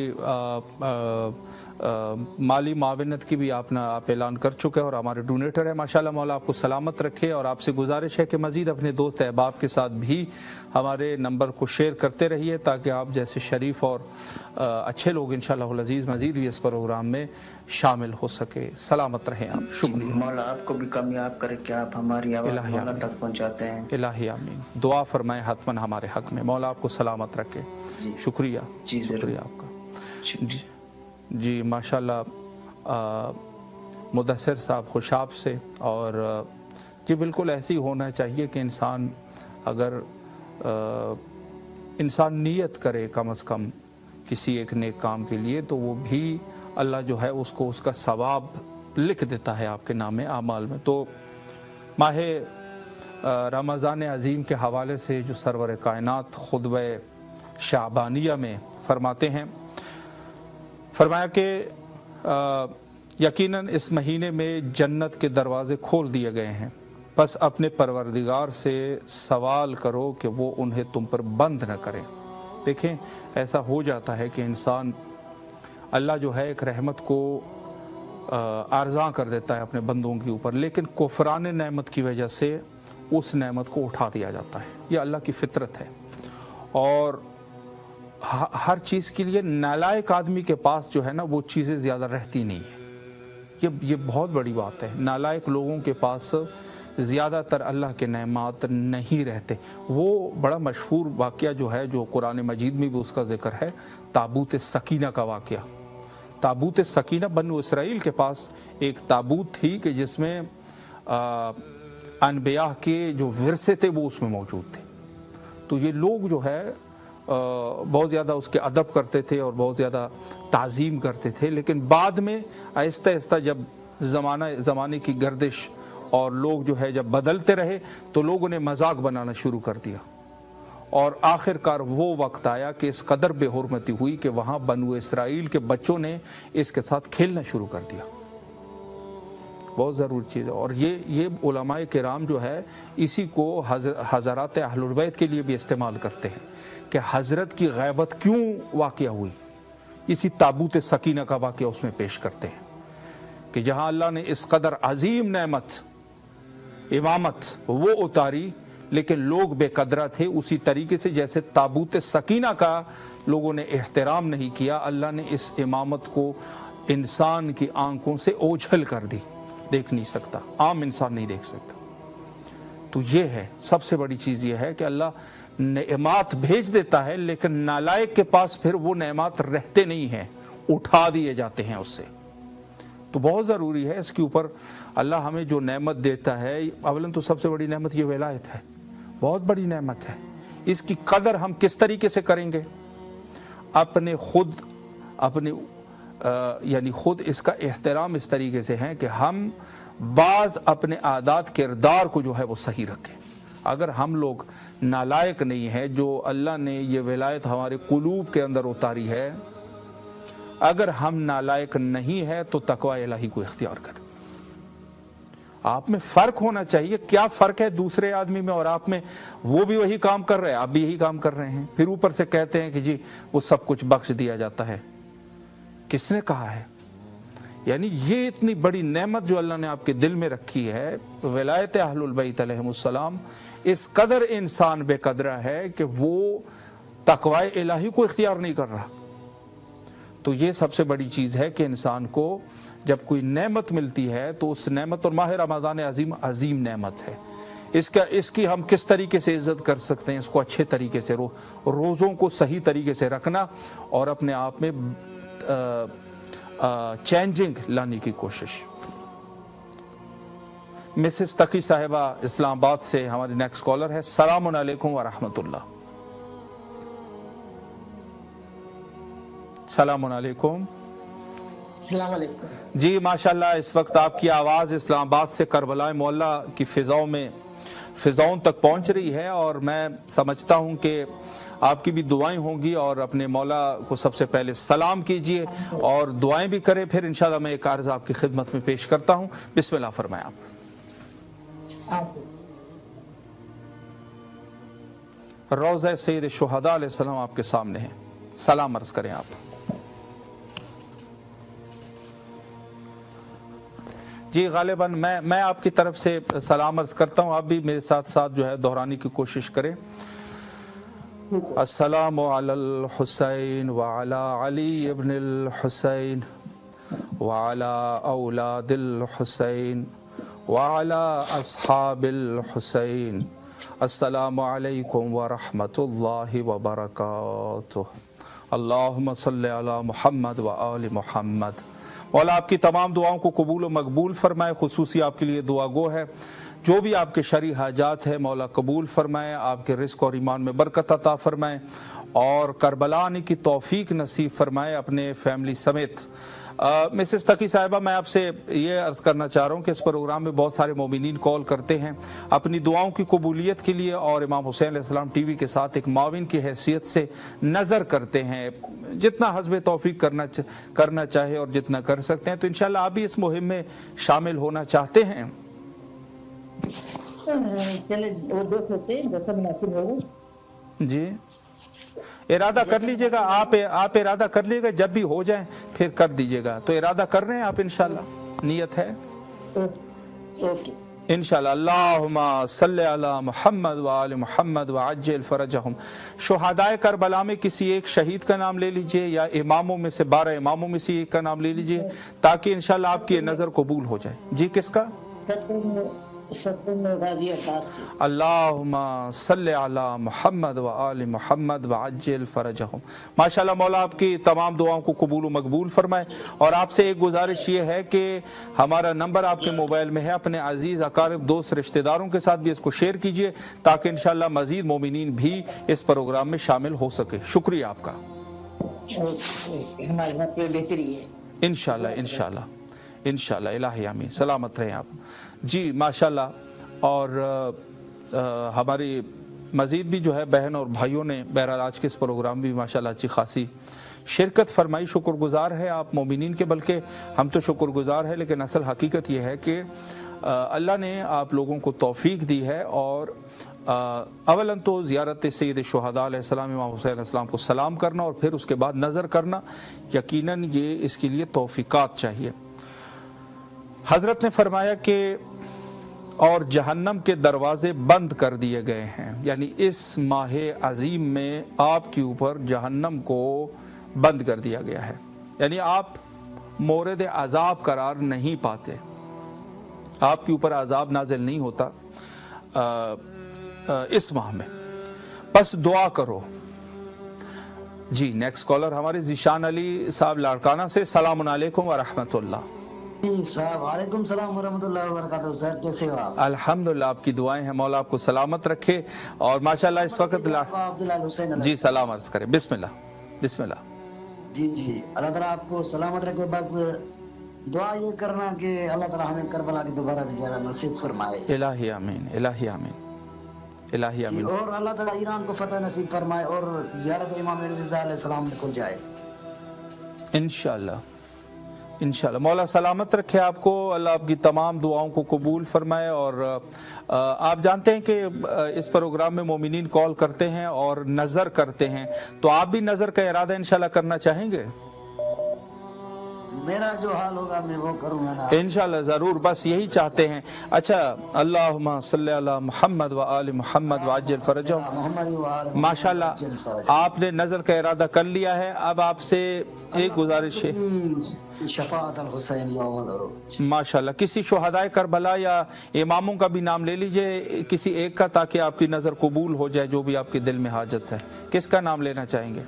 माली माविनत की भी आप ऐलान कर चुके हैं और हमारे डोनेटर हैं। माशाअल्लाह मौला आपको सलामत रखे और आपसे गुजारिश है कि मज़ीद अपने दोस्त अहबाब के साथ भी हमारे नंबर को शेयर करते रहिए, ताकि आप जैसे शरीफ और अच्छे लोग इंशाअल्लाह अज़ीज़ मज़ीद भी इस प्रोग्राम में शामिल हो सके। सलामत रहें आप। शुक्रिया। मौला आपको भी कामयाब करे कि आप हमारी आवाज़ मौला तक पहुँचाते हैं। इलाही आमीन। दुआ फरमाएं हतमन हमारे हक में। मौला आपको सलामत रखे। शुक्रिया। शुक्रिया आपका। जी माशाल्लाह मुदस्सिर साहब खुशाब से। और जी बिल्कुल ऐसे ही होना चाहिए कि इंसान अगर इंसान नियत करे कम अज़ कम किसी एक नेक काम के लिए, तो वो भी अल्लाह जो है उसको उसका सवाब लिख देता है आपके नाम आमाल में। तो माह रमज़ान अज़ीम के हवाले से जो सरवर कायनात खुतबा शाबानिया में फरमाते हैं, फरमाया कि यकीनन इस महीने में जन्नत के दरवाज़े खोल दिए गए हैं, बस अपने परवरदिगार से सवाल करो कि वो उन्हें तुम पर बंद न करें। देखें ऐसा हो जाता है कि इंसान अल्लाह जो है एक रहमत को आर्ज़ां कर देता है अपने बंदों के ऊपर, लेकिन कुफरान नेमत की वजह से उस नेमत को उठा दिया जाता है। ये अल्लाह की फितरत है। और हर चीज़ के लिए नालायक आदमी के पास जो है ना वो चीज़ें ज़्यादा रहती नहीं है। ये बहुत बड़ी बात है। नालायक लोगों के पास ज़्यादातर अल्लाह के नेमात नहीं रहते। वो बड़ा मशहूर वाक़या जो है, जो कुरान मजीद में भी उसका ज़िक्र है, ताबूत सकीना का वाक़या। ताबूत सकीना बनु इसराइल के पास एक ताबूत थी कि जिसमें अनबिया के जो विरसे थे वो उसमें मौजूद थे। तो ये लोग जो है बहुत ज़्यादा उसके अदब करते थे और बहुत ज़्यादा ताज़ीम करते थे। लेकिन बाद में आहिस्ता आहिस्ता जब ज़माने की गर्दिश और लोग जो है जब बदलते रहे, तो लोगों ने मजाक बनाना शुरू कर दिया। और आखिरकार वो वक्त आया कि इस कदर बेहुरमती हुई कि वहाँ बनु इसराइल के बच्चों ने इसके साथ खेलना शुरू कर दिया। बहुत ज़रूरी चीज़ है। और ये उलमाए किराम जो है इसी को हज़रात अहलुल बैत के लिए भी इस्तेमाल करते हैं कि हज़रत की गैबत क्यों वाक़या हुई। इसी ताबूत सकीना का वाक़या उसमें पेश करते हैं कि जहाँ अल्लाह ने इस कदर अजीम नेमत इमामत वो उतारी لیکن لوگ بے قدرہ تھے. اسی طریقے سے جیسے تابوت سکینہ کا لوگوں نے احترام نہیں کیا, اللہ نے اس امامت کو انسان کی آنکھوں سے اوجھل کر دی, دیکھ نہیں سکتا, عام انسان نہیں دیکھ سکتا. تو یہ ہے سب سے بڑی چیز, یہ ہے کہ اللہ نعمات بھیج دیتا ہے لیکن نالائق کے پاس پھر وہ نعمات رہتے نہیں ہیں, اٹھا دیے جاتے ہیں اس سے. تو بہت ضروری ہے اس کے اوپر اللہ ہمیں جو نعمت دیتا ہے, اولاً تو سب سے بڑی نعمت یہ ولایت ہے, بہت بڑی نعمت ہے. اس کی قدر ہم کس طریقے سے کریں گے؟ اپنے یعنی خود اس کا احترام اس طریقے سے ہے کہ ہم بعض اپنے عادات کردار کو جو ہے وہ صحیح رکھیں. اگر ہم لوگ نالائق نہیں ہیں, جو اللہ نے یہ ولایت ہمارے قلوب کے اندر اتاری ہے, اگر ہم نالائق نہیں ہے تو تقوی الہی کو اختیار کریں. آپ میں فرق ہونا چاہیے. کیا فرق ہے دوسرے آدمی میں اور آپ میں؟ وہ بھی وہی کام کر رہے ہیں, آپ بھی یہی کام کر رہے ہیں, پھر اوپر سے کہتے ہیں کہ جی وہ سب کچھ بخش دیا جاتا ہے. کس نے کہا ہے؟ یعنی یہ اتنی بڑی نعمت جو اللہ نے آپ کے دل میں رکھی ہے, ولایت اہل البیت علیہم السلام, اس قدر انسان بے قدرہ ہے کہ وہ تقوی الہی کو اختیار نہیں کر رہا. تو یہ سب سے بڑی چیز ہے کہ انسان کو جب کوئی نعمت ملتی ہے تو اس نعمت, اور ماہ رمضان عظیم نعمت ہے, اس کی ہم کس طریقے سے عزت کر سکتے ہیں؟ اس کو اچھے طریقے سے روزوں کو صحیح طریقے سے رکھنا اور اپنے آپ میں چینجنگ لانے کی کوشش. مسز تقی صاحبہ اسلام آباد سے ہماری نیکسٹ کالر ہے. السلام علیکم ورحمۃ اللہ. السلام علیکم. السلام علیکم. جی ماشاءاللہ, اس وقت آپ کی آواز اسلام آباد سے کربلا معلیٰ کی فضاؤں تک پہنچ رہی ہے, اور میں سمجھتا ہوں کہ آپ کی بھی دعائیں ہوں گی, اور اپنے مولا کو سب سے پہلے سلام کیجئے اور دعائیں بھی کریں. پھر انشاءاللہ میں ایک عرض آپ کی خدمت میں پیش کرتا ہوں. بسم اللہ فرمائیں آپ. روضہ سید الشہداء علیہ السلام آپ کے سامنے ہے, سلام عرض کریں آپ. جی غالباً میں آپ کی طرف سے سلام عرض کرتا ہوں, آپ بھی میرے ساتھ ساتھ جو ہے دہرانے کی کوشش کریں. السلام علی الحسین وعلی علی ابن الحسین وعلی اولاد الحسین وعلی اصحاب الحسین. السلام علیکم ورحمۃ اللہ وبرکاتہ. اللہم صلی علی محمد وآل محمد. مولا آپ کی تمام دعاؤں کو قبول و مقبول فرمائے. خصوصی آپ کے لیے دعا گو ہے, جو بھی آپ کے شرعی حاجات ہیں مولا قبول فرمائے, آپ کے رزق اور ایمان میں برکت عطا فرمائے, اور کربلا آنے کی توفیق نصیب فرمائے اپنے فیملی سمیت. مسز تقی صاحبہ, میں آپ سے یہ عرض کرنا چاہ رہا ہوں کہ اس پروگرام میں بہت سارے مومنین کال کرتے ہیں اپنی دعاؤں کی قبولیت کے لیے, اور امام حسین علیہ السلام ٹی وی کے ساتھ ایک معاون کی حیثیت سے نظر کرتے ہیں, جتنا حسب توفیق کرنا چاہے اور جتنا کر سکتے ہیں. تو انشاءاللہ آپ بھی اس مہم میں شامل ہونا چاہتے ہیں؟ جی ارادہ کر لیجئے گا, آپ ارادہ کر لیجئے گا, جب بھی ہو جائیں پھر کر دیجئے گا. تو ارادہ کر رہے ہیں آپ انشاءاللہ؟ نیت ہے انشاءاللہ. اللہم صلی علی محمد وآل محمد وعجل فرجہم. شہدائے کربلا میں کسی ایک شہید کا نام لے لیجئے, یا اماموں میں سے 12 اماموں میں سے ایک کا نام لے لیجئے, تاکہ انشاءاللہ آپ کی نظر قبول ہو جائے. جی کس کا؟ اللہم صلی علی محمد وآل محمد وعجل فرجہم. ماشاءاللہ مولا آپ کی تمام دعاؤں کو قبول و مقبول فرمائے. اور آپ سے ایک گزارش یہ ہے کہ ہمارا نمبر آپ کے موبائل میں ہے, اپنے عزیز اقارب دوست رشتہ داروں کے ساتھ بھی اس کو شیئر کیجئے, تاکہ انشاءاللہ مزید مومنین بھی اس پروگرام میں شامل ہو سکے. شکریہ آپ کا. ہمارے وقت میں بہتری ہے انشاءاللہ انشاءاللہ انشاءاللہ. الہی آمین. سلامت رہیں آپ. جی ماشاءاللہ. اور ہماری مزید بھی جو ہے بہن اور بھائیوں نے بہرحال آج کے اس پروگرام بھی ماشاءاللہ اچھی خاصی شرکت فرمائی. شکر گزار ہے آپ مومنین کے, بلکہ ہم تو شکر گزار ہے, لیکن اصل حقیقت یہ ہے کہ اللہ نے آپ لوگوں کو توفیق دی ہے. اور اولاً تو زیارت سید الشہداء علیہ السلام امام حسین علیہ السلام کو سلام کرنا, اور پھر اس کے بعد نظر کرنا, یقیناً یہ اس کے لیے توفیقات چاہیے. حضرت نے فرمایا کہ اور جہنم کے دروازے بند کر دیے گئے ہیں. یعنی اس ماہ عظیم میں آپ کے اوپر جہنم کو بند کر دیا گیا ہے، یعنی آپ مورد عذاب قرار نہیں پاتے، آپ کے اوپر عذاب نازل نہیں ہوتا اس ماہ میں. بس دعا کرو. جی نیکسٹ کالر ہمارے ذیشان علی صاحب لاڑکانہ سے. السلام علیکم ورحمۃ اللہ. صاحب وعلیکم السلام ورحمۃ اللہ وبرکاتہ. سر کیسے ہو آپ؟ الحمدللہ، آپ کی دعائیں ہیں، مولا آپ کو سلامت رکھے. اور ماشاءاللہ اس وقت عبداللہ حسین جی سلام عرض کریں. بسم اللہ بسم اللہ. جی اللہ تعالیٰ آپ کو سلامت رکھے. بس دعا یہ کرنا کہ اللہ تعالیٰ ہمیں کربلا کی دوبارہ بھی زیارت نصیب فرمائے. الہی آمین، الہی آمین، الہی آمین. اور اللہ تعالیٰ ایران کو فتح نصیب فرمائے اور زیارت امام رضا علیہ السلام کھل جائے انشاءاللہ انشاءاللہ. مولا سلامت رکھے آپ کو، اللہ آپ کی تمام دعاؤں کو قبول فرمائے. اور آپ جانتے ہیں کہ اس پروگرام میں مومنین کال کرتے ہیں اور نظر کرتے ہیں، تو آپ بھی نظر کا ارادہ انشاءاللہ کرنا چاہیں گے؟ میرا جو حال ہوگا میں وہ کروں گا انشاءاللہ ضرور. بس یہی چاہتے ہیں. اچھا، اللہم صلی علی محمد و آل محمد وعجل فرجہم. ماشاءاللہ آپ نے نظر کا ارادہ کر لیا ہے. اب آپ سے ایک گزارش ہے، شفاعت الحسین یوم العروج. ماشاءاللہ کسی شہدائے کربلا یا اماموں کا بھی نام لے لیجئے، کسی ایک کا، تاکہ آپ کی نظر قبول ہو جائے جو بھی آپ کے دل میں حاجت ہے. کس کا نام لینا چاہیں گے؟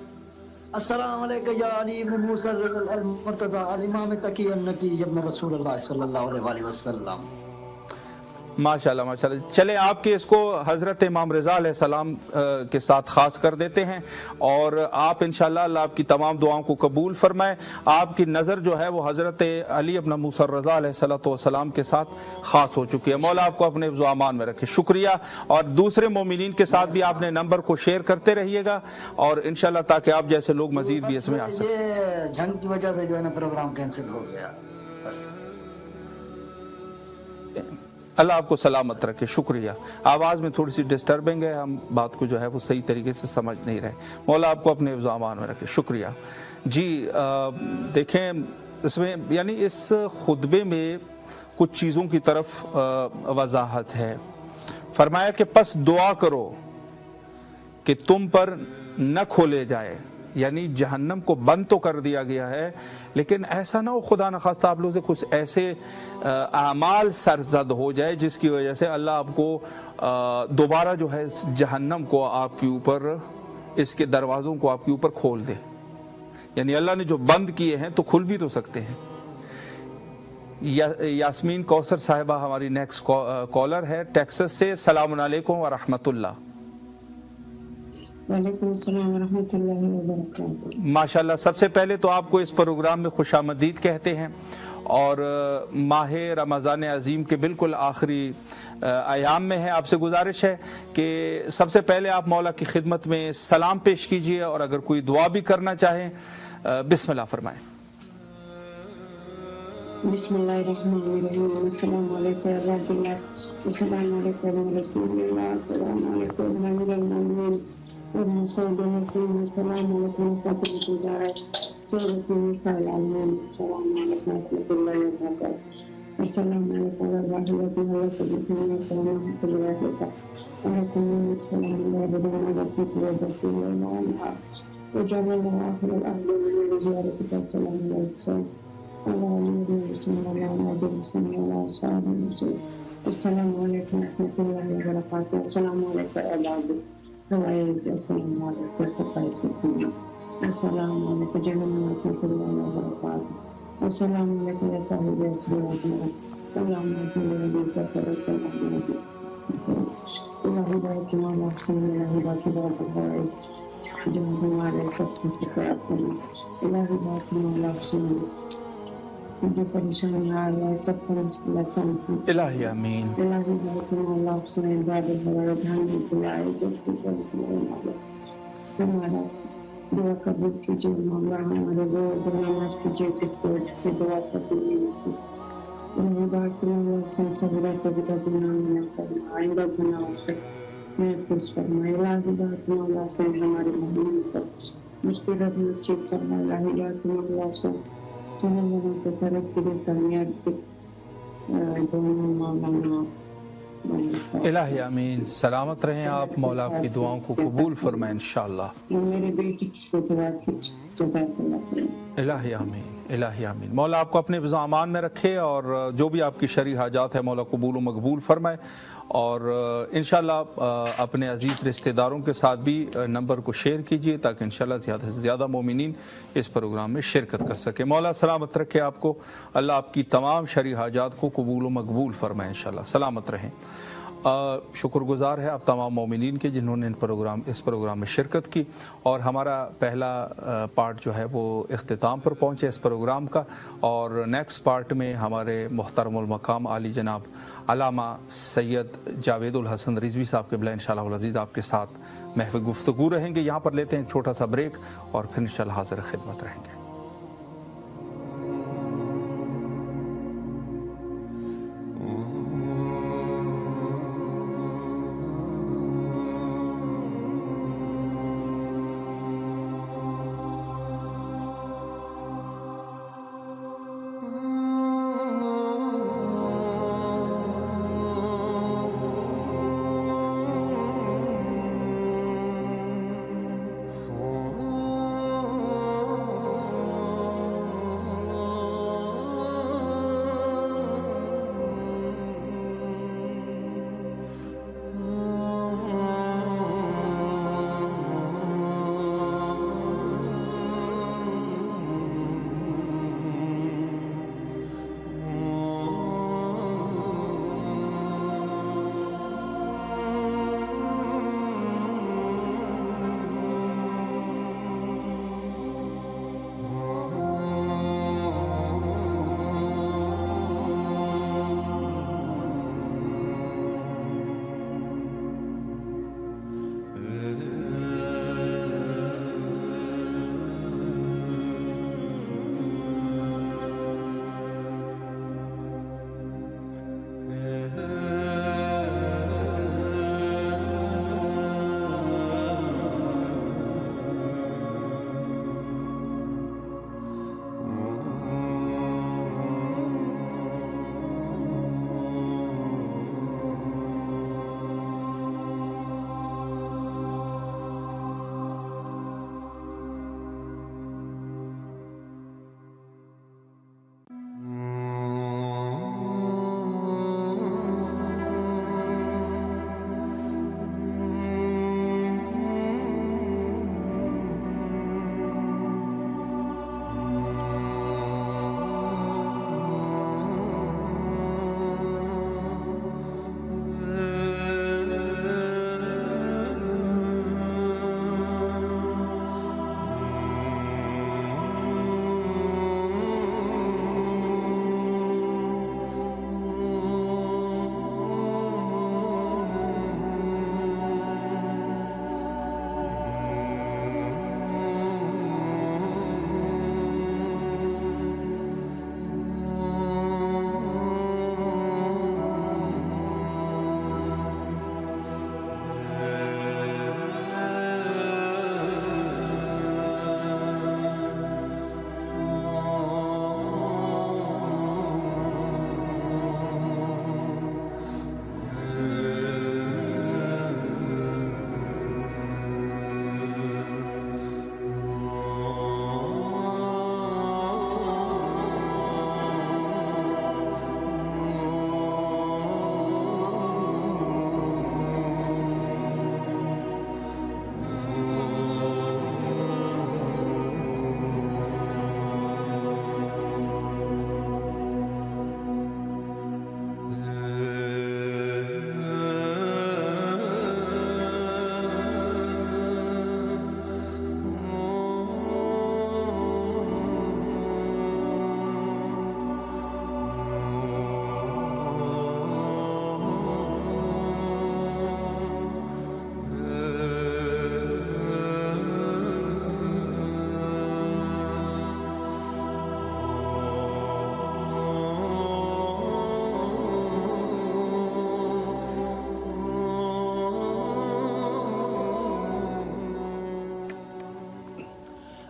السلام علیکم یا علی ابن موسیٰ المرتضی الامام تقی النقی ابن رسول اللہ صلی اللہ علیہ وآلہ وسلم. ماشاءاللہ ماشاءاللہ. چلیں آپ کے اس کو حضرت امام رضا علیہ السلام کے ساتھ خاص کر دیتے ہیں، اور آپ انشاءاللہ اللہ آپ کی تمام دعاؤں کو قبول فرمائے. آپ کی نظر جو ہے وہ حضرت علی ابن موسیٰ رضا علیہ السلام کے ساتھ خاص ہو چکی ہے. مولا آپ کو اپنے حفظ و امان میں رکھے. شکریہ. اور دوسرے مومنین کے ساتھ بھی آپ نے نمبر کو شیئر کرتے رہیے گا، اور انشاءاللہ تاکہ آپ جیسے لوگ مزید بھی اس میں آ سکیں. یہ جنگ کی وجہ سے جو ہے نا پروگرام کینسل ہو گیا. بس اللہ آپ کو سلامت رکھے. شکریہ. آواز میں تھوڑی سی ڈسٹربنگ ہے، ہم بات کو جو ہے وہ صحیح طریقے سے سمجھ نہیں رہے. مولا آپ کو اپنے حفظ و امان میں رکھے. شکریہ. جی دیکھیں، اس میں یعنی اس خطبے میں کچھ چیزوں کی طرف وضاحت ہے. فرمایا کہ پس دعا کرو کہ تم پر نہ کھولے جائے، یعنی جہنم کو بند تو کر دیا گیا ہے، لیکن ایسا نہ ہو خدا نخواستہ آپ لوگ سے کچھ ایسے اعمال سرزد ہو جائے جس کی وجہ سے اللہ آپ کو دوبارہ جو ہے جہنم کو آپ کے اوپر، اس کے دروازوں کو آپ کے اوپر کھول دے. یعنی اللہ نے جو بند کیے ہیں تو کھل بھی تو سکتے ہیں. یاسمین کوثر صاحبہ ہماری نیکسٹ کالر ہے ٹیکسس سے. السلام علیکم ورحمۃ اللہ. وعلیکم السلام ورحمۃ اللہ وبرکاتہ. ماشاءاللہ سب سے پہلے تو آپ کو اس پروگرام میں خوش آمدید کہتے ہیں، اور ماہ رمضان عظیم کے بالکل آخری ایام میں ہے. آپ سے گزارش ہے کہ سب سے پہلے آپ مولا کی خدمت میں سلام پیش کیجئے، اور اگر کوئی دعا بھی کرنا چاہیں بسم اللہ فرمائیں. بسم اللہ الرحمن الرحیم. السلام علیکم ورحمۃ اللہ. السلام علیکم رسول اللہ. السلام علیکم امیر المومنین. السلام علیکم السلام علیکم تقریب گزارے سورۃ النساء العالمین. السلام علیکم ورحمۃ اللہ وبرکاتہ. السلام علیکم ورحمۃ اللہ وبرکاتہ. وعلیکم السلام ورحمۃ اللہ وبرکاتہ. وجعل الله آخر الأهل من زيارتك. السلام عليكم السلام علیکم ورحمۃ اللہ وبرکاتہ. السلام علیکم اولاد روایت. السلام علیکم تفائس الدنیا. السلام علیکم جنم ورحمۃ اللہ وبرکاتہ. السلام علیکم یا صاحب اسرار. السلام علیکم ورحمۃ اللہ وبرکاتہ. الہی بارک مولا حسین. الہی بارک مولا جو ہمارے سب کو شکایت کرنا. الہی بارک مولا حسین. جو پریشانی آ رہا ہے سب کا مسئلہ کم ہے. الہی آمین. الہی بارک مولا حسین. باب الحوائج ہمیں بلائے جب سے جلد مولا ہمارا دعا قبول کیجیے. مولا ہمارے وہ گناہ معاف کیجیے جس کی وجہ سے دعا قبول نہیں ہوتی. الہی بارک مولا حسین. صبر کبھی گناہ نہ کرنا، آئندہ گناہوں سے محفوظ فرمائے. الہی بارک مولا حسین. ہمارے مہمان پر مشکلات نصیب کرنا. الہی بارک مولا حسین. تمہیں لوگوں کو ترقی دے، کامیاب دے. دونوں مولانا الہی آمین. سلامت رہیں آپ, مولا آپ کی دعاؤں کو قبول فرمائے انشاءاللہ. میرے بیٹی کو دعا کی الہی آمین, الہی آمین. مولا آپ کو اپنے حفظ و امان میں رکھے اور جو بھی آپ کی شرعی حاجات ہے مولا قبول و مقبول فرمائے. اور انشاءاللہ اپنے عزیز رشتہ داروں کے ساتھ بھی نمبر کو شیئر کیجئے تاکہ انشاءاللہ زیادہ سے زیادہ مومنین اس پروگرام میں شرکت کر سکے. مولا سلامت رکھے آپ کو, اللہ آپ کی تمام شرعی حاجات کو قبول و مقبول فرمائے انشاءاللہ. سلامت رہیں. شکر گزار ہے آپ تمام مومنین کے جنہوں نے اس پروگرام میں شرکت کی. اور ہمارا پہلا پارٹ جو ہے وہ اختتام پر پہنچے اس پروگرام کا, اور نیکسٹ پارٹ میں ہمارے محترم المقام عالی جناب علامہ سید جاوید الحسن رضوی صاحب قبلہ انشاءاللہ العزیز آپ کے ساتھ محو گفتگو رہیں گے. یہاں پر لیتے ہیں ایک چھوٹا سا بریک اور پھر انشاءاللہ حاضر خدمت رہیں گے.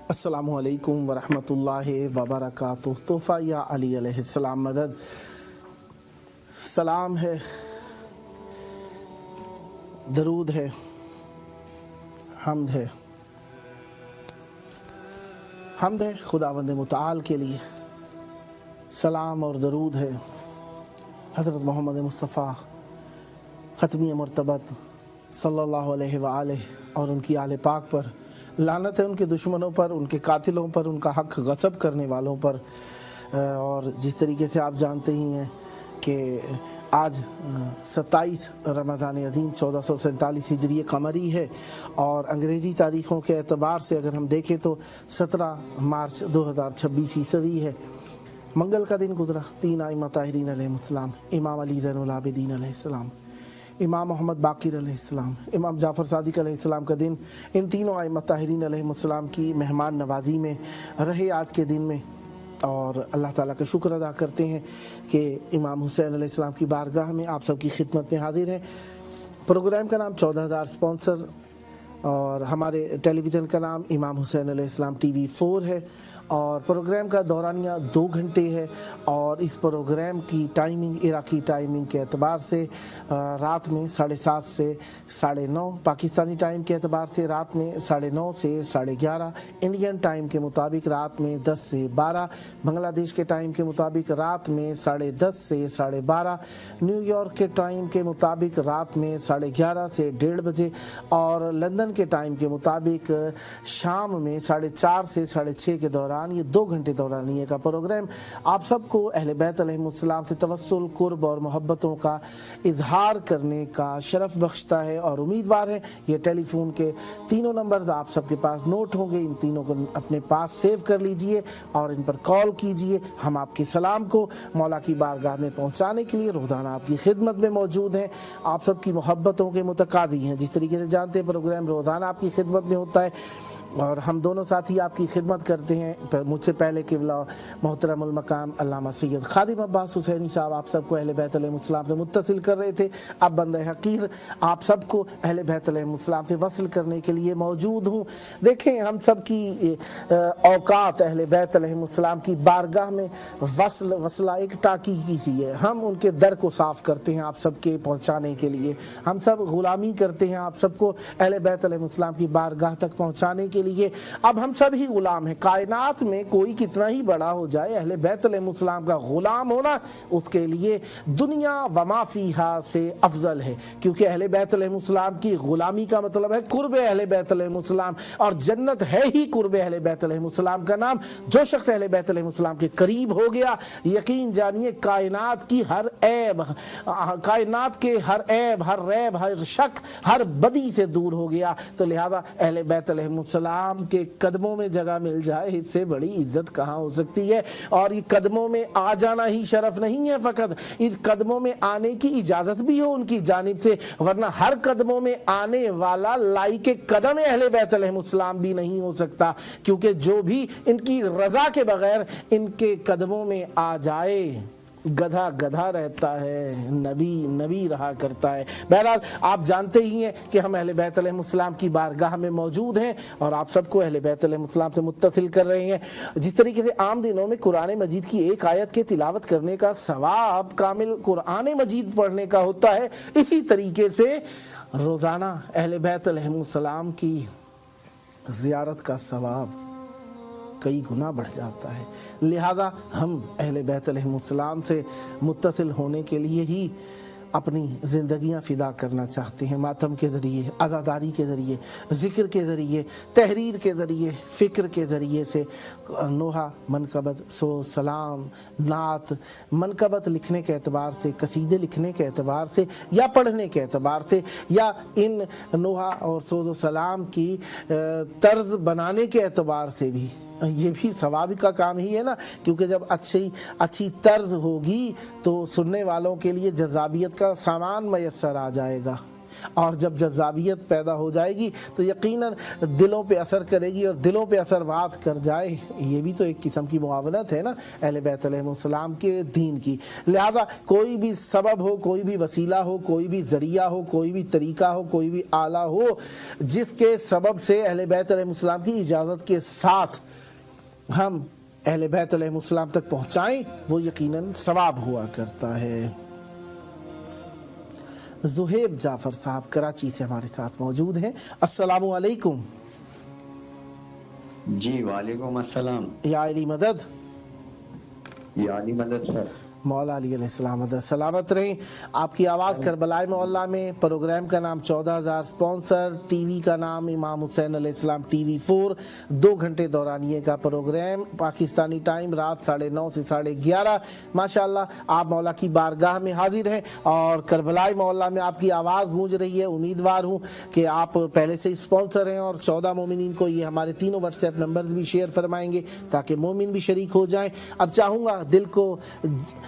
السلام علیکم ورحمۃ اللہ وبرکاتہ. تحفہ یا علی علیہ السلام مدد. سلام ہے दरूद है, हमद है खुदावंद मुताल के लिए, सलाम और दरूद है हज़रत मोहम्मद मुस्तफ़ा ख़त्मी मरतबत सल्लल्लाहु अलैहि वआलैहि और उनकी आले पाक पर। लानत है उनके दुश्मनों पर, उनके कातिलों पर, उनका हक़ गसब करने वालों पर। और जिस तरीके से आप जानते ही हैं कि आज 27 रमज़ान अज़ीम 1447 हिजरी कमरी है और अंग्रेज़ी तारीख़ों के एतबार से अगर हम देखें तो 17 मार्च 2026 ईस्वी है। मंगल का दिन गुजरा। 3 आइम्मा ताहिरीन अलैहिस्सलाम, इमाम अली ज़ैनुल आबिदीन अलैहिस्सलाम, इमाम मोहम्मद बाक़िर अलैहिस्सलाम, इमाम जाफ़र सादिक़ अलैहिस्सलाम का दिन इन तीनों आइम्मा ताहिरीन अलैहिस्सलाम की मेहमान नवाज़ी में रहे आज के दिन में। और अल्लाह ताला का शुक्र अदा करते हैं कि इमाम हुसैन अलैहिस्सलाम की बारगाह में आप सबकी खिदमत में हाजिर हैं। प्रोग्राम का नाम 14,000 स्पॉन्सर और हमारे टेलीविज़न का नाम इमाम हुसैन अलैहिस्सलाम TV 4 है और प्रोग्राम का दौरानिया 2 घंटे है। और इस प्रोग्राम की टाइमिंग इराकी टाइमिंग के एतबार से रात में 7:30 से 9:30, पाकिस्तानी टाइम के एतबार से रात में 9:30 से 11:30, इंडियन टाइम के मुताबिक रात में 10 से 12, बांग्लादेश के टाइम के मुताबिक रात में 10:30 से 12:30, न्यूयॉर्क के टाइम के मुताबिक रात में 11:30 से 1:30 बजे और लंदन के टाइम के मुताबिक शाम में 4:30 से 6:30 के दौरान ये 2 घंटे दौरानिए का प्रोग्राम आप सबको अहले बैत अलैहिमुस्सलाम से तवस्सुल, कुर्ब और मोहब्बतों का इजहार करने का शरफ बख्शता है। और उम्मीदवार है ये टेलीफोन के तीनों नंबर आप सबके पास नोट होंगे, इन तीनों को अपने पास सेव कर लीजिए और इन पर कॉल कीजिए। हम आपके सलाम को मौला की बारगाह में पहुंचाने के लिए रोज़ाना आपकी खिदमत में मौजूद हैं। आप सबकी मोहब्बतों के मुतकादी हैं। जिस तरीके से जानते हैं प्रोग्राम रोज़ाना आपकी खिदमत में होता है और हम दोनों साथी आपकी खिदमत करते हैं। मुझसे पहले किबला मोहतरमुल मकाम अल्लामा सैयद खादिम अब्बास हुसैनी साहब आप सबको अहले बैत अलैहिमुस्सलाम से मुत्तसिल कर रहे थे। अब बंदे हकीर आप सबको अहले बैत अलैहिमुस्सलाम से वसल करने के लिए मौजूद हूँ। देखें हम सब की औकात अहले बैत अलैहिमुस्सलाम की बारगाह में वसला एक टाकी की सी है। हम उनके दर को साफ करते हैं आप सबके पहुँचाने के लिए। हम सब गुलामी करते हैं आप सबको अहले बैत अलैहिमुस्सलाम की बारगाह तक पहुँचाने के लिए। अब हम सब ही गुलाम हैं। कायनात में कोई कितना ही बड़ा हो जाए, अहले बैत अलैहिमुस्सलाम का गुलाम होना उसके लिए दुनिया व मा फीहा से अफजल है। क्योंकि अहले बैत अलैहिमुस्सलाम की गुलामी का मतलब है कुर्ब अहले बैत अलैहिमुस्सलाम और जन्नत है ही कुर्ब अहले बैत अलैहिमुस्सलाम का नाम। जो शख्स अहले बैत अलैहिमुस्सलाम के करीब हो गया, यकीन जानिए कायनात के हर ऐब, हर रैब, हर शक, हर बदी से दूर हो गया। तो लिहाजा अहले बैत अलैहिमुस्सलाम के कदमों में जगह मिल जाए, इससे बड़ी इज्जत कहाँ हो सकती है। और ये कदमों में आ जाना ही शरफ नहीं है, फकत इस कदमों में आने की इजाजत भी हो उनकी जानिब से, वरना हर कदमों में आने वाला लाइक कदम अहले बैत अलैहिमुस्सलाम भी नहीं हो सकता। क्योंकि जो भी इनकी रजा के बगैर इनके कदमों में आ जाए गधा गधा रहता है, नबी नबी रहा करता है। बहरहाल आप जानते ही हैं कि हम अहले बैत अलैहिमुस्सलाम की बारगाह में मौजूद हैं और आप सबको अहले बैत अलैहिमुस्सलाम से मुत्तसिल कर रहे हैं। जिस तरीके से आम दिनों में कुरान मजीद की एक आयत के तिलावत करने का सवाब कामिल कुरान मजीद पढ़ने का होता है, इसी तरीके से रोज़ाना अहले बैत अलैहिमुस्सलाम की ज़ियारत का सवाब कई गुना बढ़ जाता है। लिहाजा हम अहले बैत अलैहिमुस्सलाम से मुत्तसिल होने के लिए ही अपनी ज़िंदगियां फ़िदा करना चाहते हैं। मातम के ज़रिए, आज़ादारी के ज़रिए, ज़िक्र के ज़रिए, तहरीर के ज़रिए, फ़िक्र के ज़रिए से नोहा, मनकबत, सो सलाम, नात, मनकबत लिखने के एतबार से, कसीदे लिखने के एतबार से या पढ़ने के एतबार से या इन नोहा और सो सलाम की तर्ज बनाने के एतबार से भी ये भी सवाब का काम ही है ना। क्योंकि जब अच्छी तर्ज होगी तो सुनने वालों के लिए जज़ाबियत का सामान मैसर आ जाएगा और जब जज़ाबियत पैदा हो जाएगी तो यकीनन दिलों पे असर करेगी और दिलों पे असर बात कर जाए, ये भी तो एक किस्म की मुआवनत है ना अहले बैत अलैहिमुस्सलाम के दीन की। लिहाजा कोई भी सबब हो, कोई भी वसीला हो, कोई भी ज़रिया हो, कोई भी तरीका हो, कोई भी आला हो, जिसके सबब से अहले बैत अलैहिमुस्सलाम की इजाज़त के साथ हम अहले बैत अलैहिमुस्सलाम तक पहुँचाएँ, वो यकीनन सवाब हुआ करता है। ज़ुहैब जाफ़र साहब कराची से हमारे साथ मौजूद हैं। अस्सलामु अलैकुम। जी वालेकुम अस्सलाम। या अली मदद, या अली मदद सर। मौला अली अलैहिस्सलाम मदद सलामत रहें। आपकी आवाज़ करबला मोहल्ला में, प्रोग्राम का नाम 14,000, स्पॉन्सर टीवी का नाम इमाम हुसैन अलैहिस्सलाम टीवी 4, 2 घंटे दौरानिए का प्रोग्राम, पाकिस्तानी टाइम रात 9:30 से 11:30। माशाअल्लाह आप मौला की बारगाह में हाजिर हैं और करबला मोहल्ला में आपकी आवाज़ गूंज रही है। उम्मीदवार हूँ कि आप पहले से ही स्पॉन्सर हैं और 14 मोमिनीन को ये हमारे तीनों व्हाट्सएप नंबर भी शेयर फरमाएंगे ताकि मोमिन भी शरीक हो जाएं। अब चाहूँगा दिल को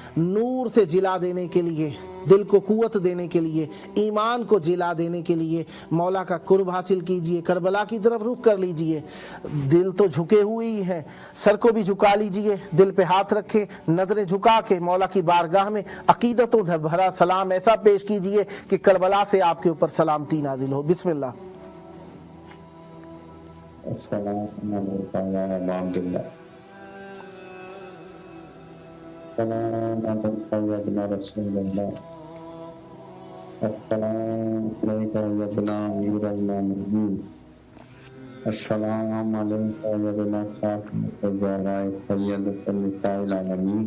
नूर से जिला देने के लिए, दिल को कुव्वत देने के लिए, ईमान को जिला देने के लिए मौला का कुर्ब हासिल कीजिए, करबला की तरफ रुख कर लीजिए। दिल तो झुके हुए ही हैं, सर को भी झुका लीजिए, दिल पे हाथ रखें, नजरें झुका के मौला की बारगाह में अकीदतों भरा सलाम ऐसा पेश कीजिए कि करबला से आपके ऊपर सलामती नाजिल हो। बिस्मिल्लाह। अस्सलाम अलैकुम या अबा अब्दुल्लाह। अस्सलाम अलैकुम या इब्न रसूलल्लाह। अस्सलाम अलैकुम या इब्न अमीरुल मोमिनीन। अस्सलाम अलैकुम या इब्न फातिमा ज़हरा सय्यदतुन निसाइल आलमीन।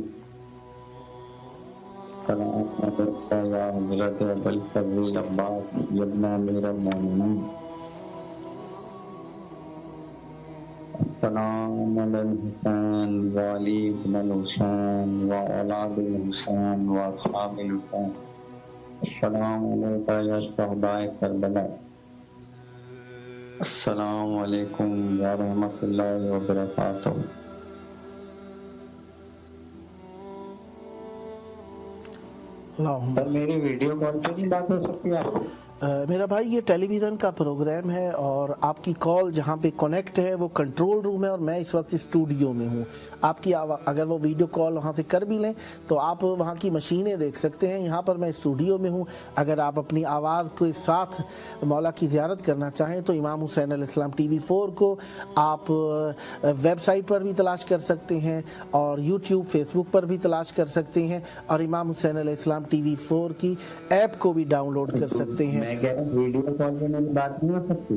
अस्सलाम अलैकुम या हज़रत अबुल फज़ल अब्बास या इब्न अमीरुल मोमिनीन। अस्सलाम अलल हुसैन व अली इब्न हुसैन व औलाद हुसैन व अस्हाबिल हुसैन। अस्सलाम अलैका या शुहदाए करबला। अस्सलाम अलैकुम व रहमतुल्लाहि व बरकातुहू। मेरी वीडियो कॉल पे नहीं बात हो सकती है? मेरा भाई ये टेलीविज़न का प्रोग्राम है और आपकी कॉल जहाँ पे कनेक्ट है वो कंट्रोल रूम है और मैं इस वक्त स्टूडियो में हूँ। आपकी अगर वो वीडियो कॉल वहाँ से कर भी लें तो आप वहाँ की मशीनें देख सकते हैं। यहाँ पर मैं स्टूडियो में हूँ। अगर आप अपनी आवाज़ के साथ मौला की ज़ियारत करना चाहें तो इमाम हुसैन अलैहिस्सलाम टीवी 4 को आप वेबसाइट पर भी तलाश कर सकते हैं और यूट्यूब फेसबुक पर भी तलाश कर सकते हैं और इमाम हुसैन अलैहिस्सलाम टीवी 4 की ऐप को भी डाउनलोड कर सकते हैं। वीडियो कॉल पे मेरी बात नहीं हो सकती?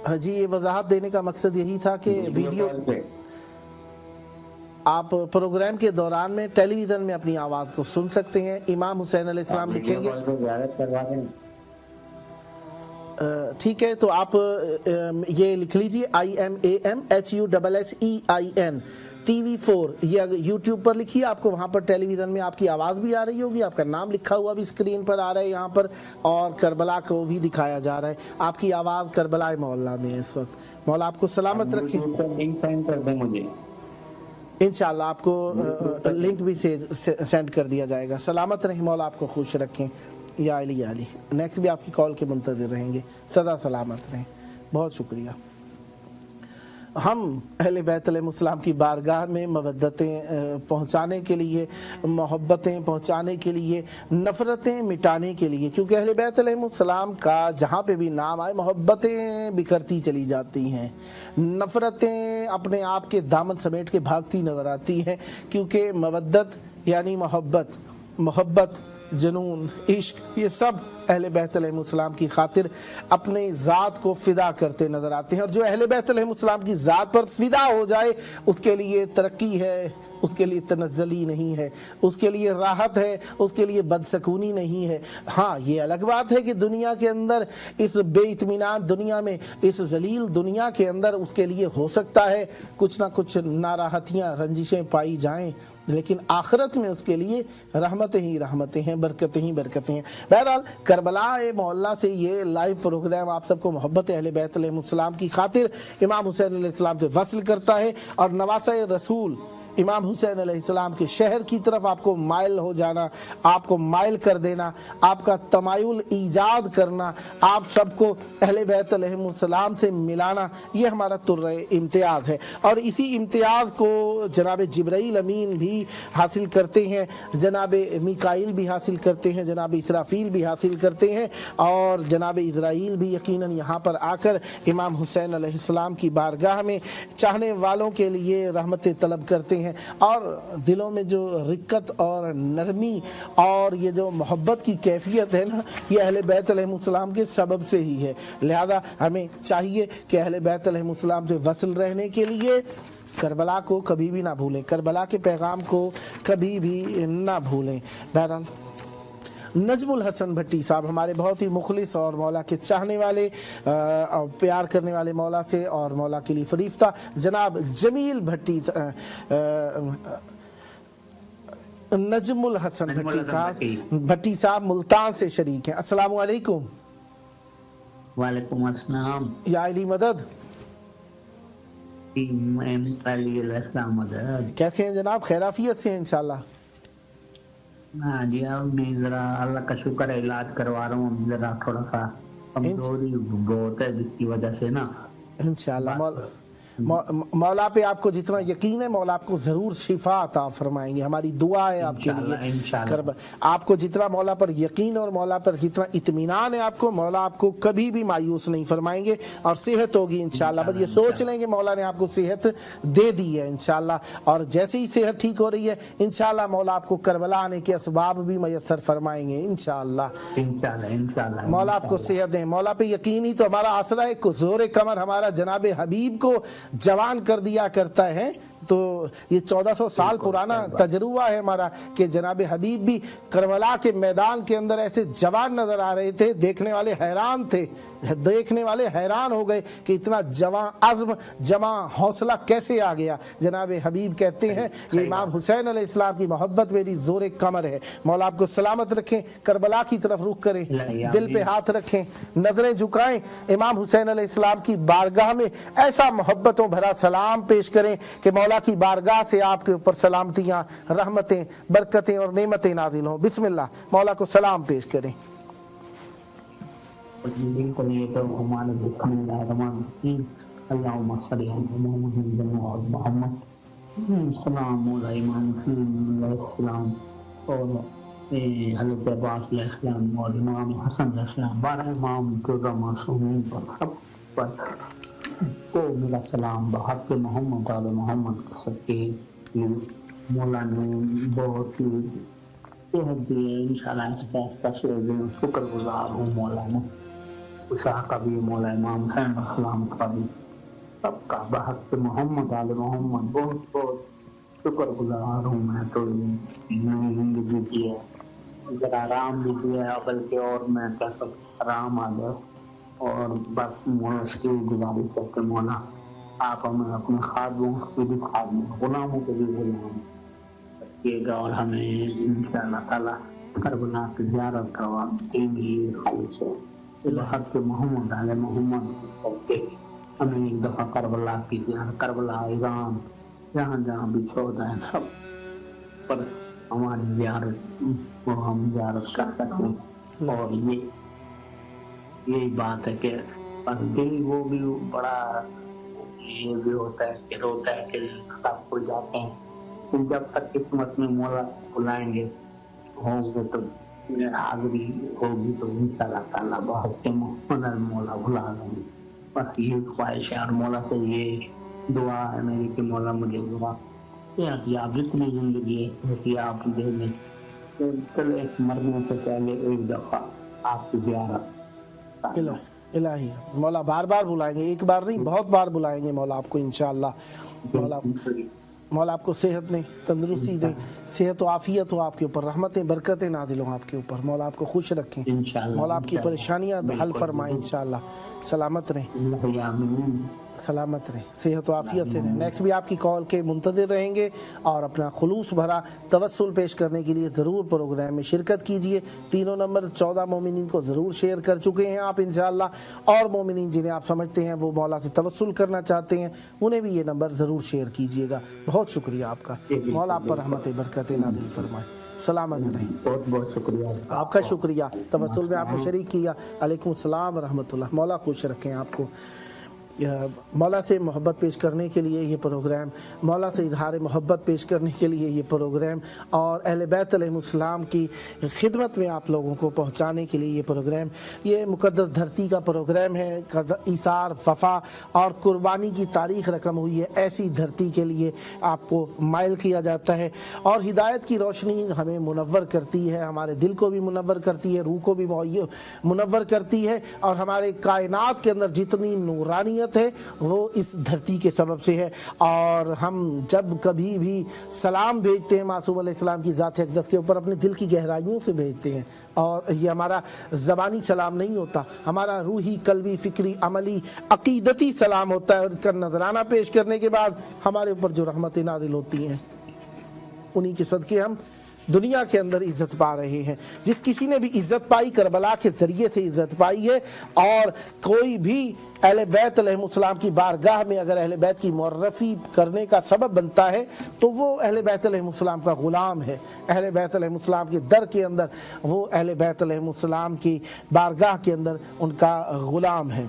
हाँ जी, ये वजाहत देने का मकसद यही था कि वीडियो आप प्रोग्राम के दौरान में टेलीविजन में अपनी आवाज को सुन सकते हैं। इमाम हुसैन अलैहिस्सलाम लिखेंगे, ठीक है, तो आप ये लिख लीजिए IMAMHUSSEIN टीवी 4, ये अगर यूट्यूब पर लिखिए आपको वहाँ पर टेलीविज़न में आपकी आवाज़ भी आ रही होगी, आपका नाम लिखा हुआ भी स्क्रीन पर आ रहा है यहाँ पर और करबला को भी दिखाया जा रहा है। आपकी आवाज़ करबला मोहल्ला में है इस वक्त। मौला आपको सलामत रखे। लिंक सेंड कर दे मुझे, इंशाल्लाह आपको लिंक भी सेंड कर दिया जाएगा। सलामत रहें, मौला आपको खुश रखें। या अली या अली। नेक्स्ट भी आपकी कॉल के मुंतज़िर रहेंगे। सदा सलामत रहें। बहुत शुक्रिया। हम अहले बैत अलैहिस्सलाम की बारगाह में मवद्दतें पहुँचाने के लिए, मोहब्बतें पहुँचाने के लिए, नफ़रतें मिटाने के लिए, क्योंकि अहले बैत अलैहिस्सलाम का जहाँ पे भी नाम आए मोहब्बतें बिखरती चली जाती हैं, नफ़रतें अपने आप के दामन समेट के भागती नज़र आती हैं, क्योंकि मवद्दत यानी मोहब्बत, मोहब्बत, जुनून, इश्क, ये सब अहले बैत अलैहिस्सलाम की खातिर अपने ज़ात को फ़िदा करते नज़र आते हैं। और जो अहले बैत अलैहिस्सलाम की ज़ात पर फ़िदा हो जाए उसके लिए तरक्की है, उसके लिए तनज़्ज़ुली नहीं है, उसके लिए राहत है, उसके लिए बदसकूनी नहीं है। हाँ, ये अलग बात है कि दुनिया के अंदर, इस बेइत्मीनान दुनिया में, इस जलील दुनिया के अंदर उसके लिए हो सकता है कुछ ना कुछ नाराहतियाँ, रंजिशें पाई जाएं, लेकिन आखिरत में उसके लिए रहमतें ही रहमतें हैं, बरकतें ही बरकतें हैं। बहरहाल करबला मोहल्ला से ये लाइव प्रोग्राम आप सबको मोहब्बत अहले बैत अलैहिस्सलाम की खातिर इमाम हुसैन अलैहिस्सलाम से वस्ल करता है और नवासे रसूल इमाम हुसैन अलैहिस्सलाम के शहर की तरफ आपको माइल हो जाना, आपको माइल कर देना, आपका तमायुल ईजाद करना, आप सबको अहले बैत अलैहिस्सलाम से मिलाना, ये हमारा तुर्रे इम्तियाज़ है। और इसी इम्तियाज़ को जनाब जिब्राइल अमीन भी हासिल करते हैं, जनाब मिकाइल भी हासिल करते हैं, जनाब इसराफील भी हासिल करते हैं और जनाब इज़राइल भी यकीनन यहाँ पर आकर इमाम हुसैन अलैहिस्सलाम की बारगाह में चाहने वालों के लिए रहमतें तलब करते हैं। हैं, और दिलों में जो रिक्कत और नरमी और ये जो मोहब्बत की कैफियत है ना, ये अहले बैत अलैहिमुस्सलाम के सबब से ही है। लिहाजा हमें चाहिए कि अहले बैत अलैहिमुस्सलाम से वसल रहने के लिए करबला को कभी भी ना भूलें, करबला के पैगाम को कभी भी ना भूलें। बहरहाल नजमुल हसन भट्टी साहब हमारे बहुत ही मुखलिस और मौला के चाहने वाले और प्यार करने वाले मौला से और मौला के लिए फरीफ्ता जनाब जमील भट्टी नजमुल हसन भट्टी साहब मुल्तान से शरीक हैं। अस्सलामु अलैकुम। वालेकुम अस्सलाम। या अली मदद। कैसे हैं जनाब? खैराफियत से हैं इंशाल्लाह? हाँ जी, अब मैं जरा अल्लाह का शुक्र है इलाज करवा रहा हूँ, जरा थोड़ा सा कमजोरी बहुत है जिसकी वजह से ना इंशाल्लाह मौला पे आपको जितना यकीन है मौला आपको जरूर शिफा अता फरमाएंगे। हमारी दुआ है आपके लिए। आपको जितना मौला पर यकीन और मौला पर जितना इत्मीनान है आपको, मौला आपको कभी भी मायूस नहीं फरमाएंगे और सेहत होगी इंशाल्लाह। बस ये सोच लेंगे मौला ने आपको सेहत दे दी है इंशाल्लाह, और जैसे ही सेहत ठीक हो रही है इंशाल्लाह मौला आपको करबला आने के असबाब भी मयसर फरमाएंगे इंशाल्लाह। मौला आपको सेहत दें। मौला पे यकीन ही तो हमारा आसरा है। जोर कमर हमारा जनाब हबीब को जवान कर दिया करता है। तो ये 1400 साल पुराना तजुर्बा है हमारा कि जनाब हबीब भी करबला के मैदान के अंदर ऐसे जवान नजर आ रहे थे, देखने वाले हैरान थे, देखने वाले हैरान हो गए कि इतना जवां अज़्म जमा हौसला कैसे आ गया। जनाब हबीब कहते हैं ये इमाम हुसैन अलैहिस्सलाम की मोहब्बत मेरी जोर कमर है। मौला आपको सलामत रखें। करबला की तरफ रुख करें, दिल पे हाथ रखें, नजरें झुकाएं, इमाम हुसैन अलैहिस्सलाम की बारगाह में ऐसा मोहब्बतों भरा सलाम पेश करें कि मौला की बारगाह से आपके ऊपर सलामतियां, रहमतें, बरकतें और नेमतें नाजिल हों। बिस्मिल्लाह, मौला को सलाम पेश करें। बिल्कुल, ये तो हमारे बिस्मिल्लाहिर्रहमानिर्रहीम अल्लाहुम्मा सल्ली अला मुहम्मद व मुहम्मद सलाम अला इमाम अलैहिस्सलाम और हज़रत अब्बास अलैहिस्सलाम और इमाम हसन अलैहिस्सलाम, 12 इमाम 14 मासूमीन पर सब पर को मेरा सलाम। बहक मोहम्मद आले मोहम्मद के मौला ने बहुत ही सेहत दी है इंशाल्लाह। इसका शुक्रगुजार हूँ मौला ने, उषा का भी, मौला इमाम हुसैन अलैहिस्सलाम का भी, सबका बहक मोहम्मद आले मोहम्मद बहुत बहुत शुक्रगुजार हूँ मैं। तो नई जिंदगी दी है, जरा आराम भी दिया है, बल्कि और मैं कह सकता आराम आ गया। और बस उसकी गुजारिश है कि मौला आप हमें अपने खादमों के भी खादम, गुलामों के भी गुलाम रखिएगा और हमें इंशाअल्लाह ताला करबला की ज़ियारत करवाएंगे। खालिश हक के मोहम्मद आले मोहम्मद करके हमें एक दफ़ा करबला की ज़ियारत, करबला ईरान जहाँ जहाँ भी शोहदा है सब पर हमारी ज़ियारत वो हम ज़ियारत कर सकते। और यही बात है कि बस दिल वो भी बड़ा ये भी होता है कि रोता है कि सब हो जाते हैं, तो जब तक किस्मत में मौला बुलाएंगे होंगे तो हाजिरी होगी तो इंशाअल्लाह ताला बहुत के मौला बुला लेंगे। बस ये ख्वाहिश है और मौला से ये दुआ है मेरी कि मौला मुझे दुआ कि आप जितनी जिंदगी है कि आप दे दें, तो चलो मरने से पहले एक दफा आपकी ज़ियारत इलाही मौला बार बार बुलाएंगे, एक बार नहीं बहुत बार बुलाएंगे मौला आपको इंशाअल्लाह। मौला आपको सेहत दें, तंदुरुस्ती दें, सेहत व आफियत हो आपके ऊपर, रहमतें बरकतें नाज़िल हों आपके ऊपर। मौला आपको खुश रखें, मौला आपकी परेशानियां हल फरमाएं इंशाअल्लाह। सलामत रहें, सलामत रहें, सेहत व आफियत से रहें। नेक्स्ट भी आपकी कॉल के मुंतज़िर रहेंगे और अपना खुलूस भरा तवस्सुल पेश करने के लिए ज़रूर प्रोग्राम में शिरकत कीजिए। तीनों नंबर 14 मोमिनीन को ज़रूर शेयर कर चुके हैं आप इंशाअल्लाह, और मोमिनीन जिन्हें आप समझते हैं वो मौला से तवस्सुल करना चाहते हैं उन्हें भी ये नंबर ज़रूर शेयर कीजिएगा। बहुत शुक्रिया आपका, मौला आप पर रहमतें बरकतें नाज़िल फरमाए। सलामत रहें, बहुत बहुत शुक्रिया आपका। शुक्रिया तवस्सुल में आपने शरीक किया। अलैकुम सलाम व रहमतुल्लाह। मौला खुश रखें आपको। मौला से मोहब्बत पेश करने के लिए ये प्रोग्राम, मौला से इजहार मोहब्बत पेश करने के लिए ये प्रोग्राम और अहले बैत अलैहिमुस्सलाम की खिदमत में आप लोगों को पहुँचाने के लिए ये प्रोग्राम, ये मुक़द्दस धरती का प्रोग्राम है। इसार, वफ़ा और कुर्बानी की तारीख़ रकम हुई है, ऐसी धरती के लिए आपको माइल किया जाता है। और हिदायत की रोशनी हमें मुनव्वर करती है, हमारे दिल को भी मुनव्वर करती है, रूह को भी मुनव्वर करती है, और हमारे कायनात के अंदर जितनी नूरानियत है वो इस धरती के सबब से है। और हम जब कभी भी सलाम भेजते हैं मासूम अलैहिस्सलाम की ज़ात अक़दस के ऊपर, अपने दिल की गहराइयों से भेजते हैं। और ये हमारा ज़बानी सलाम नहीं होता, हमारा रूही, कल्बी, फ़िक्री, अमली, अक़ीदती सलाम होता है। और इसका नजराना पेश करने के बाद हमारे ऊपर जो रहमतें नाज़िल होती हैं, उन्हीं के सदक़े हम दुनिया के अंदर इज्जत पा रहे हैं। जिस किसी ने भी इज्जत पाई, करबला के ज़रिए से इज्जत पाई है। और कोई भी अहले बैत अलैहिमुस्सलाम की बारगाह में अगर अहले बैत की मुअर्रफ़ी करने का सबब बनता है तो वो अहले बैत अलैहिमुस्सलाम का ग़ुलाम है। अहले बैत अलैहिमुस्सलाम के दर के अंदर वो अहले बैत अलैहिमुस्सलाम की बारगाह के अंदर उनका ग़ुलाम है।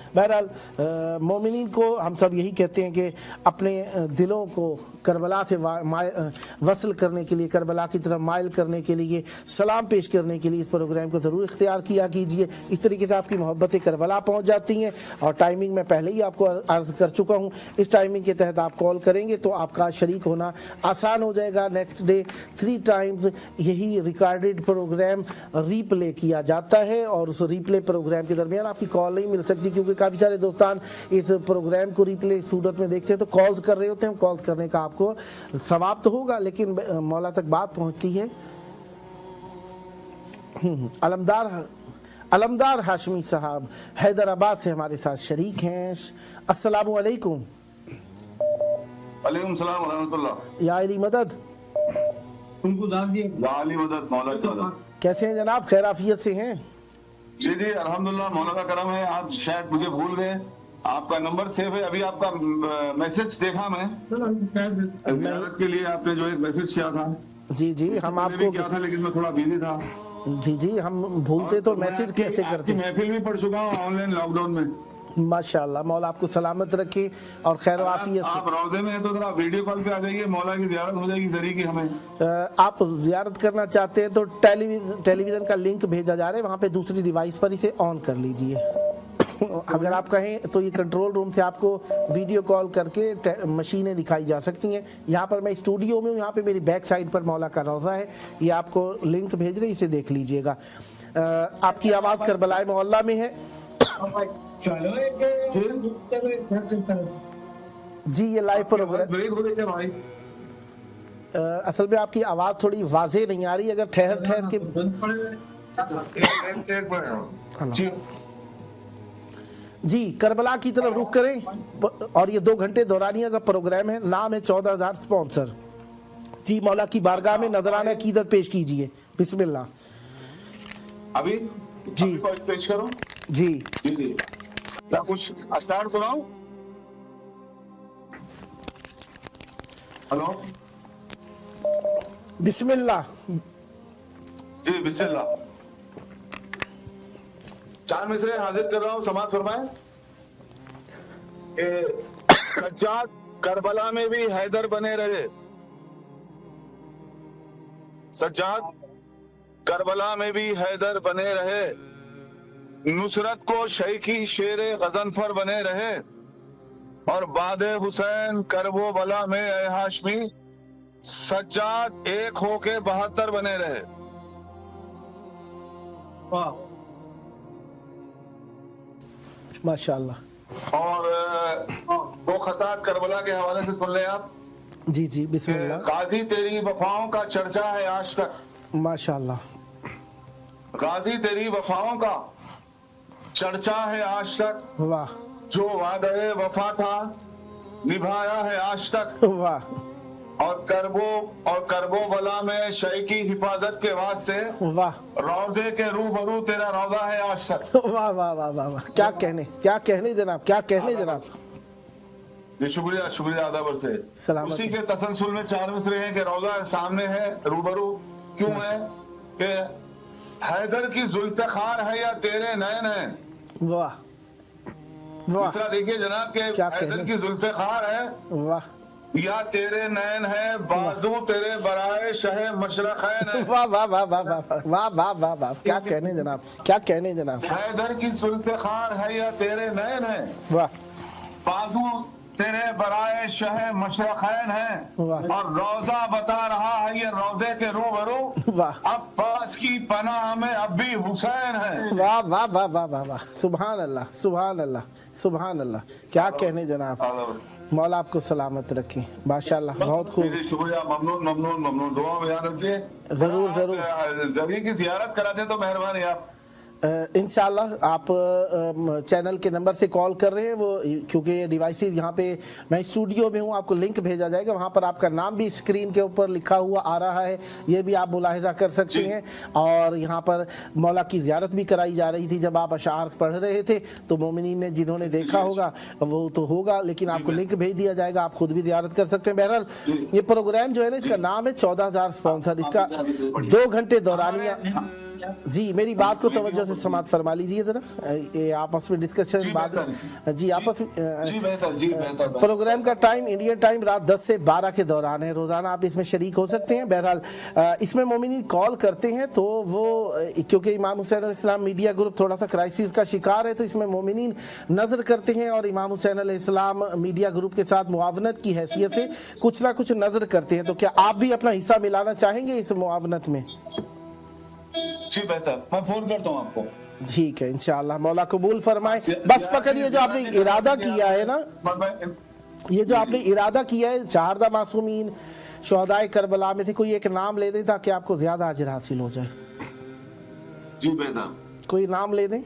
बहरहाल मोमिनीन को हम सब यही कहते हैं कि अपने दिलों को करबला से वसल करने के लिए, करबला की तरफ माइल करने के लिए, सलाम पेश करने के लिए इस प्रोग्राम को ज़रूर इख्तियार किया कीजिए। इस तरीके से आपकी मोहब्बतें करबला पहुंच जाती हैं। और टाइमिंग मैं पहले ही आपको अर्ज़ कर चुका हूं, इस टाइमिंग के तहत आप कॉल करेंगे तो आपका शरीक होना आसान हो जाएगा। नेक्स्ट डे 3 टाइम्स यही रिकॉर्डेड प्रोग्राम रीप्ले किया जाता है, और उस रीप्ले प्रोग्राम के दरमियान आपकी कॉल नहीं मिल सकती, क्योंकि काफ़ी सारे दोस्तान इस प्रोग्राम को रीप्ले सूरत में देखते हैं तो कॉल्स कर रहे होते हैं। कॉल्स करने का आपको सवाब तो होगा, लेकिन मौला तक बात पहुंचती है। अलमदार हाशमी साहब हैदराबाद से हमारे साथ शरीक हैं। अस्सलामु अलैकुम। अलैकुम सलाम व रहमतुल्लाह। या अली मदद। मदद मौला। कैसे हैं जनाब, खैर आफियत से हैं? जी जी अल्हम्दुलिल्लाह, मौला का करम है। आप शायद मुझे भूल गए, आपका नंबर सेव है। अभी आपका मैसेज देखा मैं, ज़ियारत के लिए आपने जो एक मैसेज किया था। जी जी, हम आपको किया था, लेकिन मैं थोड़ा बिजी था। जी जी, हम भूलते तो मैसेज कैसे करते हैं। महफिल भी पढ़ चुका हूँ ऑनलाइन लॉकडाउन में। माशाअल्लाह, मौला आपको सलामत रखे और खैर आफियत से। आप रोजे में हैं तो जरा वीडियो कॉल पे आ जाइए, मौला की ज़ियारत हो जाएगी जरिए की हमें। आप ज़ियारत करना चाहते हैं तो टेलीविज़न का लिंक भेजा जा रहा है, वहाँ पे दूसरी डिवाइस पर इसे ऑन कर लीजिए। अगर आप कहें तो ये कंट्रोल रूम से आपको वीडियो कॉल करके मशीनें दिखाई जा सकती हैं। यहाँ पर मैं स्टूडियो में हूँ, यहाँ पे मेरी बैक साइड पर मौला का रोज़ा है, ये आपको लिंक भेज रहे, इसे देख लीजिएगा। आपकी आवाज़ करबला मोहल्ला में है। जी ये लाइव प्रोग्राम। असल में आपकी आवाज़ थोड़ी वाज़े नहीं आ रही, अगर ठहर के। जी करबला की तरफ रुख करें। और ये 2 घंटे दौरानिया का प्रोग्राम है, नाम है 14,000 स्पॉन्सर। जी मौला की बारगाह में नजराना अकीदत पेश कीजिए। बिस्मिल्लाह। अभी जी पेश करो। जी जी क्या कुछ अस्टार सुनाऊं? हेलो, बिस्मिल्लाह। जी बिस्मिल्लाह। 4 मिसरे हाजिर कर रहा हूँ, समाज फरमाए। सज्जाद करबला में भी हैदर बने रहे। सज्जाद करबला में भी हैदर बने रहे। नुसरत को शैखी शेरे गजनफर बने रहे। और बादे हुसैन करबो बला में ए हाशमी, सज्जाद एक होके 72 बने रहे। वाह माशाअल्लाह। और 2 खतात करबला के हवाले से सुन लें आप। जी जी बिस्मिल्लाह। गाजी तेरी वफाओं का चर्चा है आज तक। माशाअल्लाह। गाजी तेरी वफाओं का चर्चा है आज तक। वाह। जो वादे वफा था निभाया है आज तक। वाह। और करबो बला में शय की हिफाजत के वास्ते वाह रोजे के रूबरू तेरा रौजा है आज तक। वाह वाह वाह वाह वाह, क्या कहने जनाब, क्या कहने जनाब। जी शुक्रिया शुक्रिया आदाबर से। सलामत। उसी के तसलसल में 4 मिसरे हैं कि रौजा सामने है, रूबरू क्यों है कि हैदर की जुल्फ़े खार है या तेरे नैन है। वाह। दूसरा देखिए जनाब के हैदर की जुल्फे खार है, वाह या तेरे नैन है, बाजू तेरे बराए शह मशरक़ैन है। वाह वाह वाह वाह वाह वाह वाह वाह वाह, क्या कहने जनाब, क्या कहने जनाब। हैदर की जुल्फे खार है या तेरे नैन है, वाह बाजू तेरे बराए शह मशरक़ैन है, और रोजा बता रहा है ये रोजे के रूबरू, वाह अब्बास की पनाह में अब भी हुसैन है। वाह वाह वाह वाह वाह वाह, सुभान अल्लाह सुभान अल्लाह सुभान अल्लाह, क्या कहने जनाब। मौला आपको सलामत रखे, माशाल्लाह बहुत खूब, शुक्रिया, ममनून ममनून ममनून, दुआ में याद रखिए। जरूर जरूर, जमीन की जियारत करा दे तो मेहरबानी आप। इंशाल्लाह आप चैनल के नंबर से कॉल कर रहे हैं वो, क्योंकि ये डिवाइसेस यहाँ पे मैं स्टूडियो में हूँ, आपको लिंक भेजा जाएगा, वहाँ पर आपका नाम भी स्क्रीन के ऊपर लिखा हुआ आ रहा है, ये भी आप मुलाहिजा कर सकते हैं। और यहाँ पर मौला की ज़ियारत भी कराई जा रही थी, जब आप अशार पढ़ रहे थे तो मोमिनीन ने जिन्होंने देखा होगा वो तो होगा, लेकिन आपको लिंक भेज दिया जाएगा, आप खुद भी ज़ियारत कर सकते हैं। बहरहाल ये प्रोग्राम जो है ना, इसका नाम है 14,000 स्पॉन्सर, इसका 2 घंटे दौरानिया। जी मेरी बात को तवज्जो से समाप्त फरमा लीजिए जरा, ये आपस में डिस्कशन बाद जी आपस में। प्रोग्राम का टाइम इंडियन टाइम रात 10 से 12 के दौरान है, रोजाना आप इसमें शरीक हो सकते हैं। बहरहाल इसमें मोमिनीन कॉल करते हैं तो वो, क्योंकि इमाम हुसैन अलैहिस्सलाम मीडिया ग्रुप थोड़ा सा क्राइसिस का शिकार है, तो इसमें मोमिनीन नजर करते हैं और इमाम हुसैन अलैहिस्सलाम मीडिया ग्रुप के साथ मुआवनत की हैसियत से कुछ ना कुछ नजर करते हैं। तो क्या आप भी अपना हिस्सा मिलाना चाहेंगे इस मुआवनत में? जी बेहतर, मैं फोन करता हूँ आपको। ठीक है इंशाअल्लाह, मौला कबूल फरमाए। बस फकत ये जो आपने इरादा किया है ना, ये जो आपने इरादा किया है, चारदा मासूमीन शुहदाए करबला में थे, कोई एक नाम ले दें ताकि आपको ज्यादा अजर हासिल हो जाए। जी बेहतर, कोई नाम ले दें,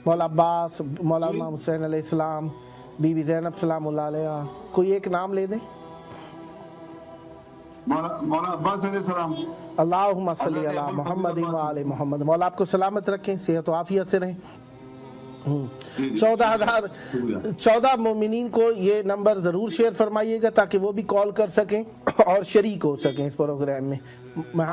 मौला अब्बास, मौला इमाम हुसैन अलैहिस्सलाम, बीबी ज़ैनब सलामुल्लाह अलैहा, कोई एक नाम ले दें। मौला अब्बास अलैहिस्सलाम, अल्लाहुम्मा सल्ली अला मुहम्मद व आले मोहम्मद। मौला आपको सलामत रखें, सेहत व आफियत से रहें। 14 मोमिनीन को ये नंबर ज़रूर शेयर फरमाइएगा ताकि वो भी कॉल कर सकें और शरीक हो सकें इस प्रोग्राम में। मैं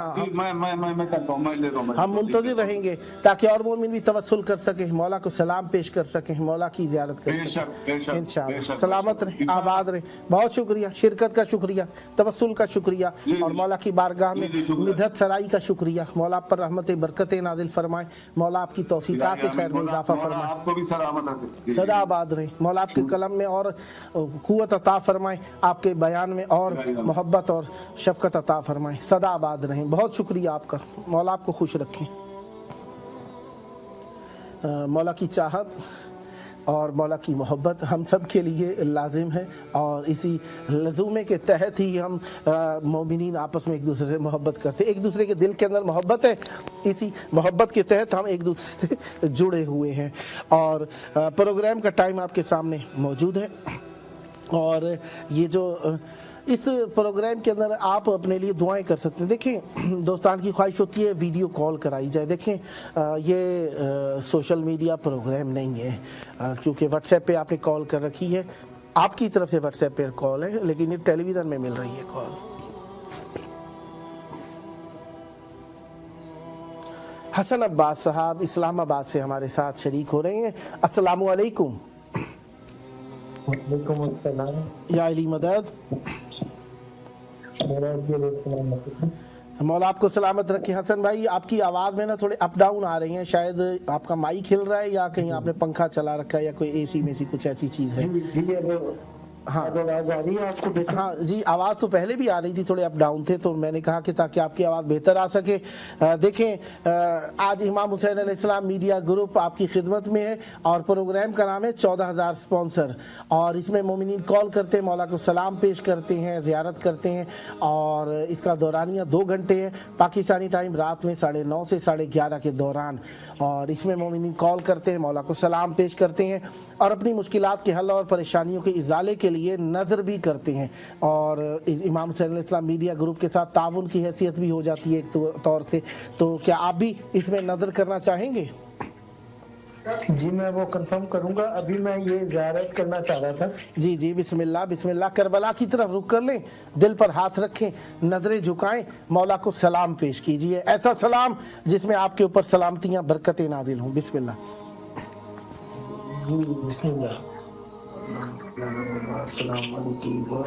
करता हूं, मैं लेता हूं, हम मुंतज़िर रहेंगे ताकि और मोमिन भी तवस्सुल कर सकें, मौला को सलाम पेश कर सकें, मौला की ज़ियारत कर सकें इंशाअल्लाह। सलामत रहें, आबाद रहें। बहुत शुक्रिया, शिरकत का शुक्रिया, तवस्सुल का शुक्रिया और मौला की बारगाह में मिदहत सराई का शुक्रिया। मौला पर रहमत बरकत नाजिल फरमाए, मौला आपकी तौफीकात के खैर में इजाफा फरमाए, आपको भी सलामत रखे, सदा आबाद रहे। मौला आपके कलम में और कुव्वत अता फरमाए, आपके बयान में और मोहब्बत और शफकत अता फरमाए, सदा आबाद रहें। बहुत शुक्रिया आपका, मौला आपको खुश रखें। मौला की चाहत और मौला की मोहब्बत हम सब के लिए लाजिम है और इसी लज़ूमे के तहत ही हम मोमिनीन आपस में एक दूसरे से मोहब्बत करते हैं, एक दूसरे के दिल के अंदर मोहब्बत है, इसी मोहब्बत के तहत हम एक दूसरे से जुड़े हुए हैं। और प्रोग्राम का टाइम आपके सामने मौजूद है और ये जो इस प्रोग्राम के अंदर आप अपने लिए दुआएं कर सकते हैं। देखें दोस्तान की ख्वाहिश होती है वीडियो कॉल कराई जाए। देखें ये सोशल मीडिया प्रोग्राम नहीं है, क्योंकि व्हाट्सएप पे आपने कॉल कर रखी है, आपकी तरफ से व्हाट्सएप पे कॉल है, लेकिन ये टेलीविज़न में मिल रही है कॉल। हसन अब्बास साहब इस्लामाबाद से हमारे साथ शरीक हो रहे हैं। अस्सलामु अलैकुम। या अली मदद। मौला आपको सलामत रखे। हसन भाई आपकी आवाज़ में ना थोड़े अप डाउन आ रही हैं, शायद आपका माइक हिल रहा है या कहीं आपने पंखा चला रखा है या कोई एसी में सी कुछ ऐसी चीज़ है। हाँ आवाज़ आ रही है आपको? हाँ जी, आवाज़ तो पहले भी आ रही थी, थोड़े अप डाउन थे, तो मैंने कहा कि ताकि आपकी आवाज़ बेहतर आ सके। देखें आज इमाम हुसैन अलैहिस्सलाम मीडिया ग्रुप आपकी खिदमत में है और प्रोग्राम का नाम है 14,000 स्पॉन्सर, और इसमें मोमिनीन कॉल करते हैं, मौला को सलाम पेश करते हैं, ज़ियारत करते हैं और इसका दौरानिया 2 घंटे है पाकिस्तानी टाइम रात में 9:30 से 11:30 के दौरान। और इसमें मोमिनीन कॉल करते हैं, मौला को सलाम पेश करते हैं और अपनी मुश्किलात के हल और परेशानियों के इजाले के लिए नज़र भी करते हैं। और इमाम हुसैन अलैहिस्सलाम मीडिया ग्रुप के साथ ताउन की हैसियत भी हो जाती है एक तौर से। तो क्या आप भी इसमें नज़र करना चाहेंगे? जी मैं वो कंफर्म करूंगा, अभी मैं ये ज़ियारत करना चाह रहा था। जी जी बिस्मिल्लाह बिस्मिल्लाह। करबला की तरफ रुख कर लें, दिल पर हाथ रखें, नजरें झुकाएं, मौला को सलाम पेश कीजिए, ऐसा सलाम जिसमें आपके ऊपर सलामतियां बरकतें नाजिल हों। बिस्मिल्लाह। जी बिस्मिल्लाह। अस्सलाम वालेकुम।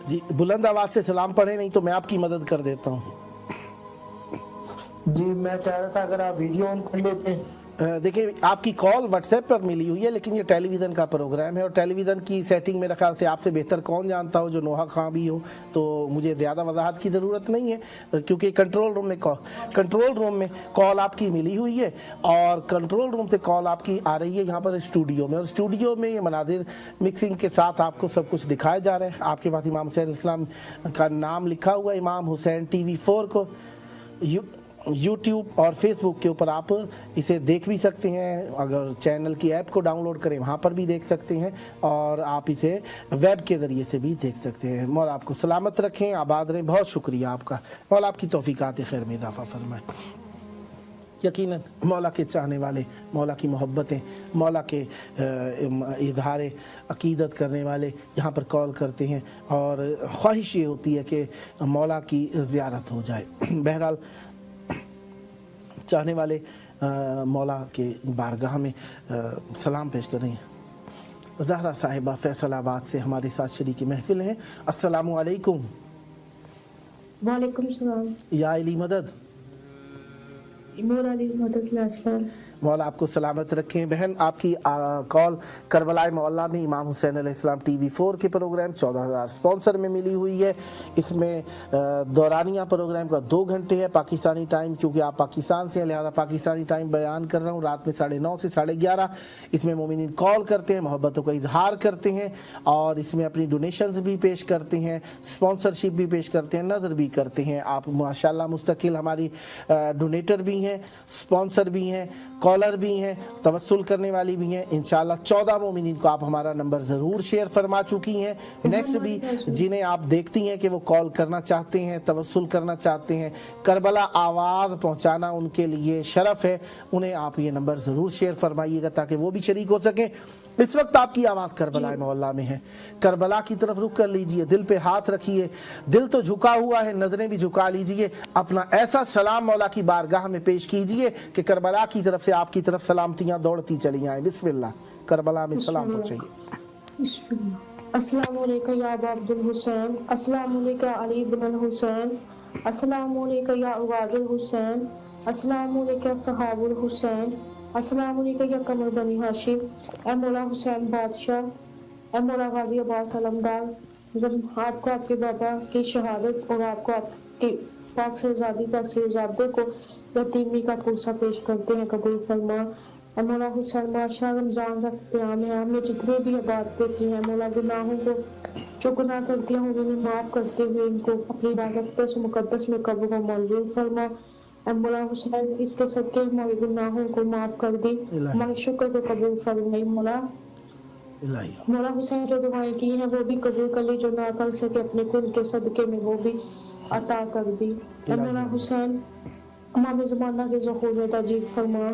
जी बुलंद आवाज से सलाम पढ़े, नहीं तो मैं आपकी मदद कर देता हूँ। जी मैं चाह रहा था अगर आप वीडियो ऑन कर लेते। देखिए आपकी कॉल व्हाट्सएप पर मिली हुई है, लेकिन ये टेलीविज़न का प्रोग्राम है और टेलीविज़न की सेटिंग मेरे ख्याल से आपसे बेहतर कौन जानता हो, जो नोहा खां भी हो, तो मुझे ज़्यादा वजाहत की ज़रूरत नहीं है, क्योंकि कंट्रोल रूम में कॉल आपकी मिली हुई है और कंट्रोल रूम से कॉल आपकी आ रही है यहाँ पर स्टूडियो में, और स्टूडियो में ये मनाजिर मिक्सिंग के साथ आपको सब कुछ दिखाया जा रहा है। आपके पास इमाम हुसैन इस्लाम का नाम लिखा हुआ है, इमाम हुसैन TV4 को YouTube और Facebook के ऊपर आप इसे देख भी सकते हैं। अगर चैनल की ऐप को डाउनलोड करें वहाँ पर भी देख सकते हैं, और आप इसे वेब के ज़रिए से भी देख सकते हैं। मौला आपको सलामत रखें, आबाद रहें। बहुत शुक्रिया आपका, मौला आपकी तौफीकात खैर में इजाफा फरमाए। यकीनन मौला के चाहने वाले, मौला की मोहब्बतें, मौला के इजहार अकीदत करने वाले यहाँ पर कॉल करते हैं और ख्वाहिश ये होती है कि मौला की ज़ियारत हो जाए। बहरहाल चाहने वाले मौला के बारगाह में सलाम पेश कर रही हैं। ज़हरा साहिबा फैसलाबाद से हमारे साथ शरीक महफिल हैं। अस्सलामु अलैकुम। वालेकुम सलाम। या अली मदद। मौला आपको सलामत रखें। बहन आपकी कॉल करबला मोहल्ला में इमाम हुसैन अलैहिस्सलाम TV4 के प्रोग्राम 14,000 स्पॉन्सर में मिली हुई है। इसमें दौरानिया प्रोग्राम का 2 घंटे है पाकिस्तानी टाइम, क्योंकि आप पाकिस्तान से हैं लिहाजा पाकिस्तानी टाइम बयान कर रहा हूँ। रात में 9:30 से 11:30 इसमें मोमिनीन कॉल करते हैं, मोहब्बतों का इजहार करते हैं और इसमें अपनी डोनेशंस भी पेश करते हैं, स्पॉन्सरशिप भी पेश करते हैं, नज़र भी करते हैं। आप माशाल्लाह मुस्तकिल हमारी डोनेटर भी हैं, स्पॉन्सर भी हैं, कॉलर भी हैं, तवस्सुल करने वाली भी हैं। इंशाल्लाह 14 मोमिनीन को आप हमारा नंबर ज़रूर शेयर फरमा चुकी हैं। नेक्स्ट भी जिन्हें आप देखती हैं कि वो कॉल करना चाहते हैं, तवस्सुल करना चाहते हैं, करबला आवाज़ पहुंचाना उनके लिए शरफ है, उन्हें आप ये नंबर ज़रूर शेयर फरमाइएगा ताकि वो भी शरीक हो सकें। इस वक्त आपकी आवाज़ करबला मोहल्ला में है, करबला की तरफ रुख कर लीजिए, दिल पे हाथ रखिए, दिल तो झुका हुआ है, नज़रें भी झुका लीजिए, अपना ऐसा सलाम मौला की बारगाह में पेश कीजिए कि करबला की तरफ से आपकी तरफ सलामतियाँ दौड़ती चली आएँ। बिस्मिल्लाह, करबला में सलाम पहुँचाइए। अस्सलाम वालेकुम या अबा अब्दुल हुसैन, अस्सलाम वालेकुम अली इब्न हुसैन, अस्सलाम वालेकुम या उवादुल हुसैन, अस्सलाम वालेकुम सहाबुल हुसैन, अस्सलाम वालेकुम या कमर बनी हाशिम, ए मौला हुसैन बादशाह, ए मौला गाजी अब्बास अलमदार, जब आपको आपके बाबा की शहादत और आपको आपके पाक से आज़ादी पाक से आज़ादों को यतीमी का पुरसा पेश करते हैं, कबूल फरमा। ए मौला हुसैन बादशाह, रमज़ान का क़याम है, हमने जितने भी इबादतें की हैं मौला, गुनाहों को जो गुनाह करती हैं उन्हें माफ़ करते हुए इनको अपनी इबादत से मुक़द्दस में कब्र को मंजूर फरमा। मौला हुसैन इसके सदके हमारे गुनाहों को माफ कर दी, हमारे शुक्र को कबूल फरमाई। मौला हुसैन जो दुआएं की हैं वो भी कबूल कर ली, जो ना कर सके अपने कुल के सदके में वो भी अता कर दी। मौला हुसैन हमारे ज़माना के ज़ुहूर में ताजील फरमा,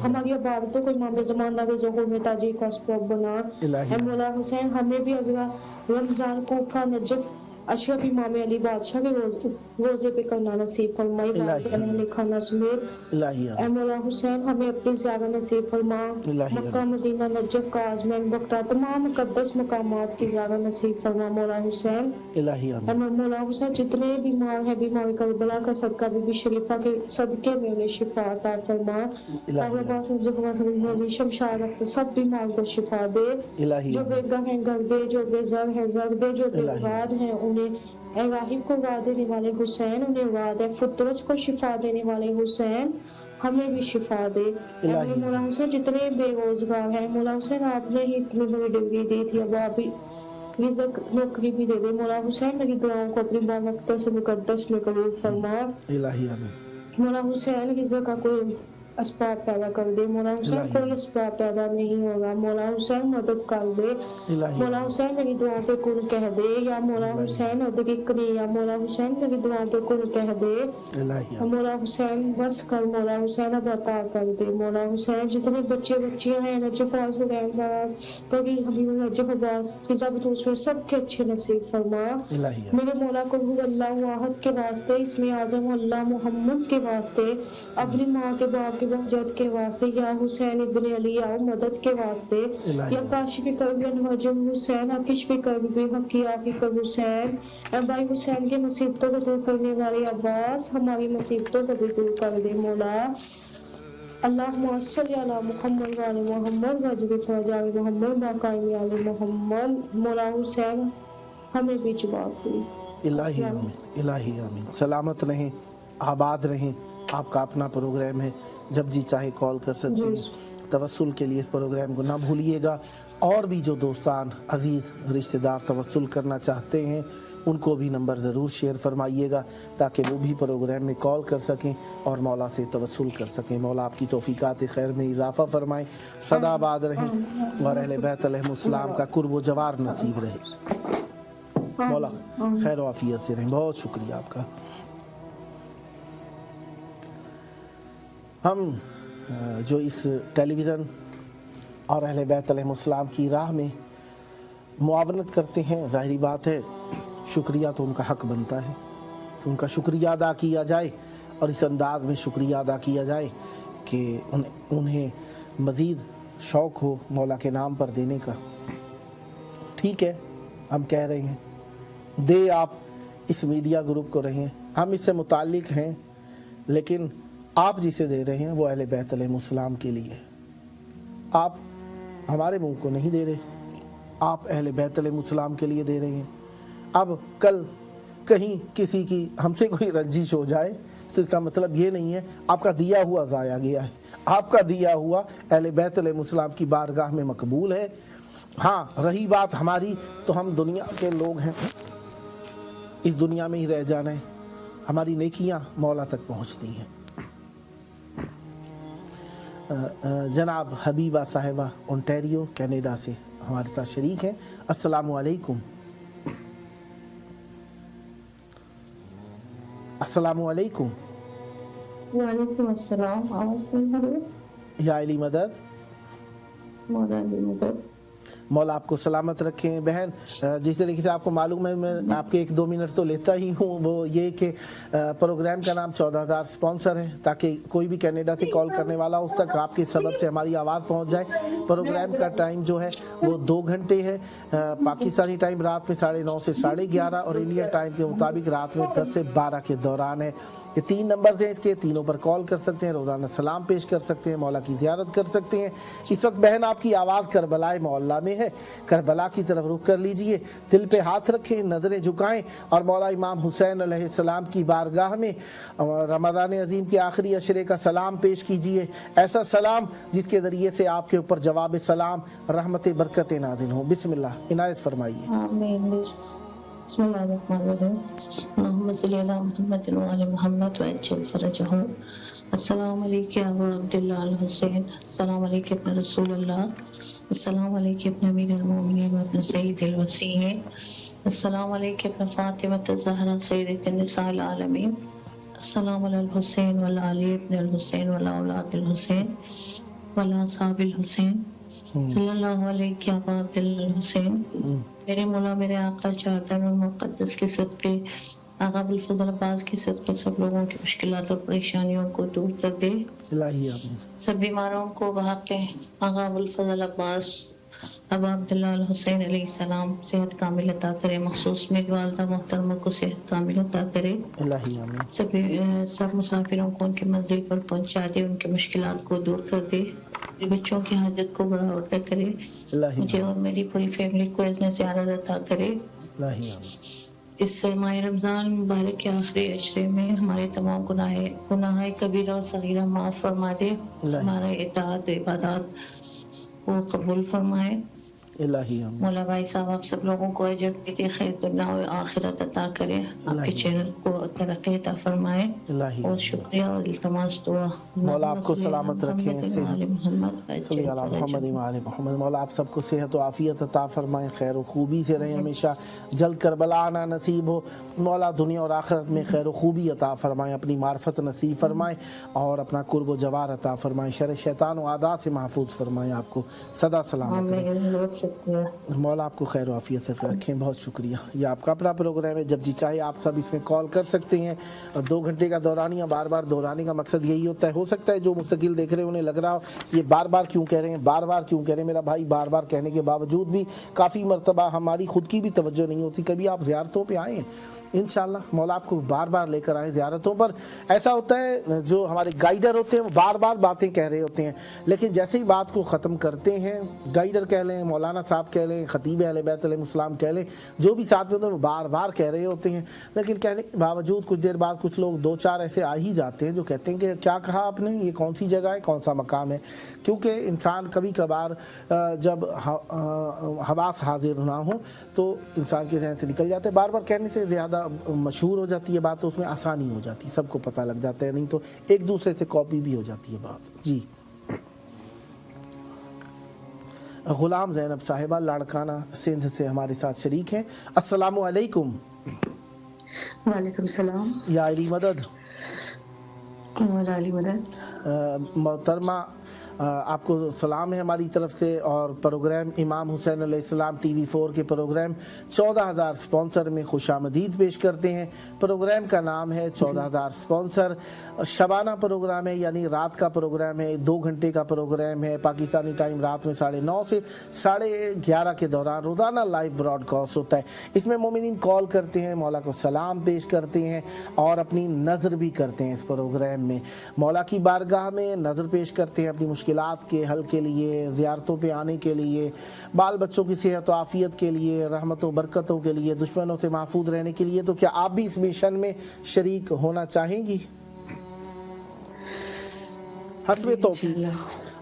हमारी इबादतों को इमाम ज़माना के ज़ुहूर में ताजील का सबब बना। मौला हुसैन हमें भी अगला रमज़ान कूफा नजफ अशरफ इमाम अली बादशाह के रोजे पे करना नसीब फरमाई। खाना सुमेर मौला हुसैन हमें अपनी ज़ियारत नसीब फरमा, मक्का मदीना नजफ का आज़मैन बख्ता तमाम मुक़द्दस मकामात की ज़ियारत नसीब फरमा। मौला हुसैन मौला हुसैन जितने बीमार हैं बीमार करबला का सदका बीबी शरीफा के सदके में उन्हें शिफा अता फरमा। शमशाद सब बीमार को शिफा दे, जो बेगम है घर दे, जो बेज़र है ज़र दे, जो बेवाद है उन्हें राहिब को उगा देने वाले हुसैन उन्हें उगा दे, फुतरस को शिफा देने वाले हुसैन हमें भी शिफा दे। मौला हुसैन जितने बेरोजगार हैं मौला हुसैन आपने ही इतनी बड़ी डिग्री दी थी, अब आप रिज़्क़ नौकरी भी दे दे। मौला हुसैन मेरी दुआओं को अपनी बारकतों से मुक़द्दस में कबूल फरमा। मौला हुसैन रिज़्क़ का कोई اسباب پیدا کر دے مولا حسین، کوئی اسباب پیدا نہیں ہوگا مولا حسین مدد کر دے مولا حسین میری دعا پہ کن کہہ دے یا مولا حسین ادرکنی یا مولا حسین میری دعا پہ کن کہہ دے مولا حسین بس کر مولا حسین اب عطا کر دے مولا حسین جتنے بچے بچیاں ہیں نجف حسین صاحب بغیر حبیب نجف عباس فضا بطوس میں سب کے اچھے نصیب فرما میرے مولا کو اللہ واحد کے واسطے اسم اعظم اللہ محمد کے واسطے اپنی ماں کے باپ کے بہجت کے واسطے یا حسین ابن علی یا مدد کے واسطے یا کاشف کرب حجم حسین کشف کرب حقی عافی حسین اے بھائی حسین کے مصیبتوں کو دور کرنے والے عباس ہماری مصیبتوں کو بھی دور کر دے مولا اللہم صلی علی محمد و علی محمد وجب فوجا محمد باقائی علی محمد مولا حسین ہمیں بھی جواب دی الہی آمین الہی آمین ہیں آباد رہیں آپ کا اپنا پروگرام ہے جب جی چاہے کال کر سکتے ہیں توسل کے لیے اس پروگرام کو نہ بھولیے گا اور بھی جو دوستان عزیز رشتہ دار توسل کرنا چاہتے ہیں ان کو بھی نمبر ضرور شیئر فرمائیے گا تاکہ وہ بھی پروگرام میں کال کر سکیں اور مولا سے توسل کر سکیں مولا آپ کی توفیقات خیر میں اضافہ فرمائیں سدا آباد رہیں اور اہل بیت علیہ السلام کا قرب و جوار نصیب رہے مولا خیر و عافیت سے رہیں بہت شکریہ آپ کا ہم جو اس ٹیلی ویژن اور اہل بیت علیہ السلام کی راہ میں معاونت کرتے ہیں ظاہری بات ہے شکریہ تو ان کا حق بنتا ہے کہ ان کا شکریہ ادا کیا جائے اور اس انداز میں شکریہ ادا کیا جائے کہ انہیں مزید شوق ہو مولا کے نام پر دینے کا ٹھیک ہے ہم کہہ رہے ہیں دے آپ اس میڈیا گروپ کو رہیں ہم اس سے متعلق ہیں لیکن آپ جسے دے رہے ہیں وہ اہل بیت علیہ السلام کے لیے آپ ہمارے منہ کو نہیں دے رہے آپ اہل بیت علیہ السلام کے لیے دے رہے ہیں اب کل کہیں کسی کی ہم سے کوئی رنجش ہو جائے تو اس کا مطلب یہ نہیں ہے آپ کا دیا ہوا ضائع گیا ہے آپ کا دیا ہوا اہل بیت علیہ السلام کی بارگاہ میں مقبول ہے ہاں رہی بات ہماری تو ہم دنیا کے لوگ ہیں اس دنیا میں ہی رہ جانا ہے ہماری نیکیاں مولا تک پہنچتی ہیں جناب حبیبہ صاحبہ اونٹیریو کینیڈا سے ہمارے ساتھ شریک ہیں السلام علیکم السلام علیکم وعلیکم السلام آواز یا علی مدد مولا آپ کو سلامت رکھیں بہن جس طریقے سے آپ کو معلوم ہے میں آپ کے 1-2 منٹ تو لیتا ہی ہوں وہ یہ کہ پروگرام کا نام 14,000 سپانسر ہے تاکہ کوئی بھی کینیڈا سے کال کرنے والا اس تک آپ کے سبب سے ہماری آواز پہنچ جائے پروگرام کا ٹائم جو ہے وہ 2 گھنٹے ہے پاکستانی ٹائم رات میں 9:30 سے 11:30 اور انڈین ٹائم کے مطابق رات میں 10 سے 12 کے دوران ہے یہ 3 نمبرز ہیں اس کے تینوں پر کال کر سکتے ہیں روزانہ سلام پیش کر سکتے ہیں مولا کی زیارت کر سکتے ہیں اس وقت بہن آپ کی آواز کربلا معلیٰ میں ہے کربلا کی طرف رخ کر لیجئے دل پہ ہاتھ رکھیں نظریں جھکائیں اور مولا امام حسین علیہ السلام کی بارگاہ میں رمضان عظیم کے آخری عشرے کا سلام پیش کیجئے ایسا سلام جس کے ذریعے سے آپ کے اوپر جواب سلام رحمت برکت نازل ہوں بسم اللہ عنایت فرمائیے آمین بسم اللہ الرحمن الرحیم اللہم صلی علی محمد و علی محمد وعجل فرجہم السلام علیکم ابو عبداللہ الحسین السلام علیکم ابن رسول اللہ السلام علیکم ابن امیر المومنین و ابن سید الوسیین السلام علیکم ابن فاطمہ الزہرا سیدۃ النساء العالمین السلام علی الحسین و علی علی ابن الحسین و علی اولاد الحسین و علی اصحاب الحسین صلی اللہ علیہ ابا عبداللہ الحسین میرے مولا میرے آقا چاردن المقدس کے صدقے آقا ابوالفضل عباس کے صدقے سب لوگوں کی مشکلات اور پریشانیوں کو دور کر دے الہی آمین سب بیماروں کو بحق آقا ابوالفضل عباس ابا عبداللہ الحسین علیہ السلام صحت کامل عطا کرے مخصوص میں والدہ محترمہ کو صحت کامل عطا کرے الہی آمین سب مسافروں کو ان کی منزل پر پہنچا دے ان کی مشکلات کو دور کر دے بچوں کی حاجت کو بڑا عطا کرے مجھے اور میری پوری فیملی کو اذن زیارت عطا کرے الہی آمین اس ماہ رمضان مبارک کے آخری عشرے میں ہمارے تمام گناہ کبیرہ اور صغیرہ معاف فرما دے ہمارا اطاعت و عبادات کو قبول فرمائے इलाही आमीन। मौला भाई साहब आप सब लोगों को अजर देते खैर दुनिया और आखिरत अता करे, आपके चैनल को तरक्की अता फरमाए। इलाही और शुक्रिया और इल्तमास दुआ। मौला आपको सलामत रखें, मोहम्मद मौला आप सबको सेहत व आफियत अता फरमाएं, खैर व खूबी से रहें हमेशा, जल्द करबला आना नसीब हो। मौला दुनिया और आखिरत में खैर व खूबी अता फरमाएं, अपनी मार्फत नसीब फरमाएं और अपना कुर्ब व जवार अता फरमाएं, शर शैतान व आदा से महफूज फरमाएं, आपको सदा सलामत रखें। मौला आपको खैर व आफियत से रखें। बहुत शुक्रिया। ये आपका अपना प्रोग्राम है, जब जी चाहे आप सब इसमें कॉल कर सकते हैं। 2 घंटे का दौरानिया बार बार दोहराने का मकसद यही होता है। हो सकता है जो मुस्तकिल देख रहे हैं उन्हें लग रहा हो ये बार बार क्यों कह रहे हैं, बार बार क्यों कह रहे हैं। मेरा भाई बार बार कहने के बावजूद भी काफ़ी मरतबा हमारी खुद की भी तवज्जो नहीं होती। कभी आप ज़ियारतों पे आएँ, इंशाअल्लाह मौला आपको बार बार लेकर आए ज़ियारतों पर। ऐसा होता है जो हमारे गाइडर होते हैं वो बार बार बातें कह रहे होते हैं, लेकिन जैसे ही बात को ख़त्म करते हैं, गाइडर कह लें, मौलाना साहब कह लें, खतीब अहले बैत अलैहिस्सलाम कह लें, जो भी साथ में होते हैं वो बार बार कह रहे होते हैं, लेकिन कहने के बावजूद कुछ देर बाद कुछ लोग 2-4 ऐसे आ ही जाते हैं जो कहते हैं कि क्या कहा आपने, ये कौन सी जगह है, कौन सा मकाम है। क्योंकि इंसान कभी कभार जब हवास हाजिर ना हो तो इंसान के जहन से निकल जाते हैं। बार बार कहने से ज़्यादा मशहूर हो जाती है बात, तो उसमें आसानी हो जाती है, सबको पता लग जाता है, नहीं तो एक दूसरे से कॉपी भी हो जाती है बात। जी गुलाम ज़ैनब साहिबा लाड़काना सिंध से हमारे साथ शरीक हैं। अस्सलामु अलैकुम। वालेकुम सलाम। या अली मदद। मौला अली मदद। मोहतरमा आपको सलाम है हमारी तरफ से। और प्रोग्राम इमाम हुसैन अलैहिस्सलाम TV4 के प्रोग्राम 14,000 स्पॉन्सर में खुशामदीद पेश करते हैं। प्रोग्राम का नाम है 14,000 स्पॉन्सर। शबाना प्रोग्राम है, यानी रात का प्रोग्राम है, 2 घंटे का प्रोग्राम है। पाकिस्तानी टाइम रात में 9:30 से 11:30 के दौरान रोज़ाना लाइव ब्रॉडकास्ट होता है। इसमें मोमिनीन कॉल करते हैं, मौला को सलाम पेश करते हैं और अपनी नज़र भी करते हैं। इस प्रोग्राम में मौला की बारगाह में नज़र पेश करते हैं अपनी मुश्किलात के हल के लिए, ज़ियारतों पे आने के लिए, बाल बच्चों की सेहत व आफियत के लिए, रहमतों बरकतों के लिए, दुश्मनों से महफूज रहने के लिए। तो क्या आप भी इस मिशन में शरीक होना चाहेंगी? हस्बे तौफीक।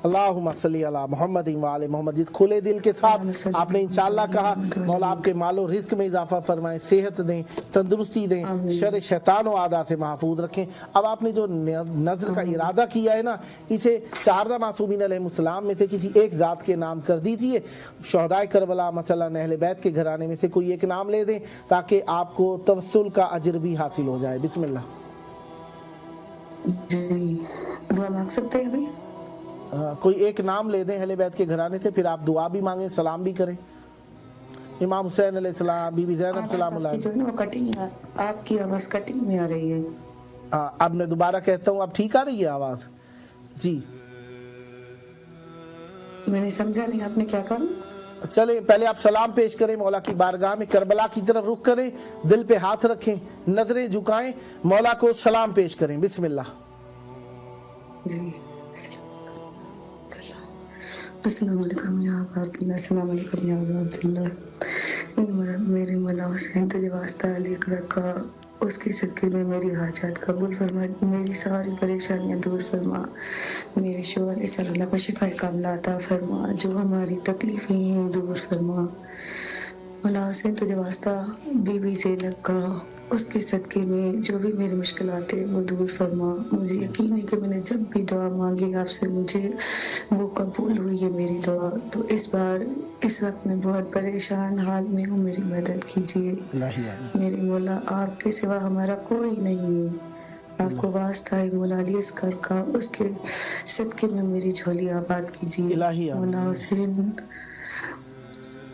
अल्लाहुम्मा सल्ली अला मोहम्मद व आले मोहम्मद। जिस खुले दिल के साथ आपने इंशाअल्लाह कहा, मौला आपके मालो रिस्क में इजाफा फरमाएं, सेहत दें, तंदुरुस्ती दें, शर शैतान व आदा से महफूज रखें। अब आपने जो नज़र का इरादा किया है ना, इसे 14 मासूमीन अलैहिस्सलाम में से किसी एक ज़ात के नाम कर दीजिए। शहदाए करबला मसलन अहले बैत के घराने में से कोई एक नाम ले दें ताकि आपको तवस्सुल का अजर भी हासिल हो जाए। बिस्मिल्लाह। दुआ मांग सकते हैं अभी? कोई एक नाम ले दें अहले बैत के घराने से, फिर आप दुआ भी मांगें, सलाम भी करें। इमाम हुसैन अलैहिस्सलाम, बीबी ज़ैनब सलाम अलैहा। कटिंग, आपकी आवाज़ कटिंग में आ रही है। अब मैं दोबारा कहता हूँ, अब ठीक आ रही है आवाज़? जी मैंने समझा नहीं, आपने क्या कहा? चले पहले आप सलाम पेश करें मौला की बारगाह में, करबला की तरफ रुख करें, दिल पे हाथ रखें, नजरें झुकाएं, मौला को सलाम पेश करें। बिस्मिल्लाह। अस्सलाम वालेकुम या अब्दुल्लाह, अस्सलाम वालेकुम या अब्दुल्लाह। मेरे मौला हुसैन तुझे वास्ता अली अकबर का, उसके सदके में मेरी हाजत कबूल फरमा, मेरी सारी परेशानियां दूर फरमा, मेरे शोहर सल्लल्लाहु को शिफा कामिला अता फरमा, जो हमारी तकलीफें हैं दूर फरमा। मौला हुसैन तुझे वास्ता बीबी ज़ैनब का, उसके सदके में जो भी मेरी मुश्किलात है वो दूर फरमा। मुझे यकीन है कि मैंने जब भी दुआ मांगी आपसे, मुझे वो कबूल हुई है मेरी दुआ। तो इस बार इस वक्त मैं बहुत परेशान हाल में हूँ, मेरी मदद कीजिए मेरे मौला। आपके सिवा हमारा कोई नहीं है। आपको वास्ता है मौला अली अस्कर का, उसके सदके में मेरी झोली आबाद कीजिए। मौला हुसैन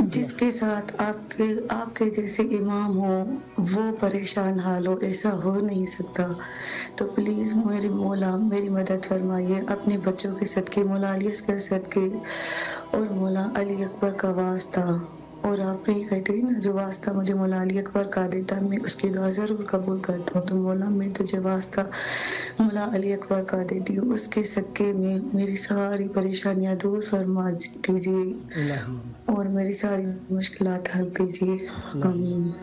जिसके साथ आपके जैसे इमाम हो वो परेशान हाल हो, ऐसा हो नहीं सकता। तो प्लीज़ मेरे मौला मेरी मदद फरमाइए अपने बच्चों के सदके, मौला अली अस्कर सदके और मौला अली अकबर का वास्ता। और आप भी कहते हैं ना, जो वास्ता मुझे मौला अली अकबर का देता मैं उसकी दुआ ज़रूर कबूल करता हूँ। तो मौला मैं तुझे वास्ता मौला अली अकबर का देती हूँ, उसके सदके में मेरी सारी परेशानियाँ दूर फरमा दीजिए और मेरी सारी मुश्किलात हल कीजिए। आमीन।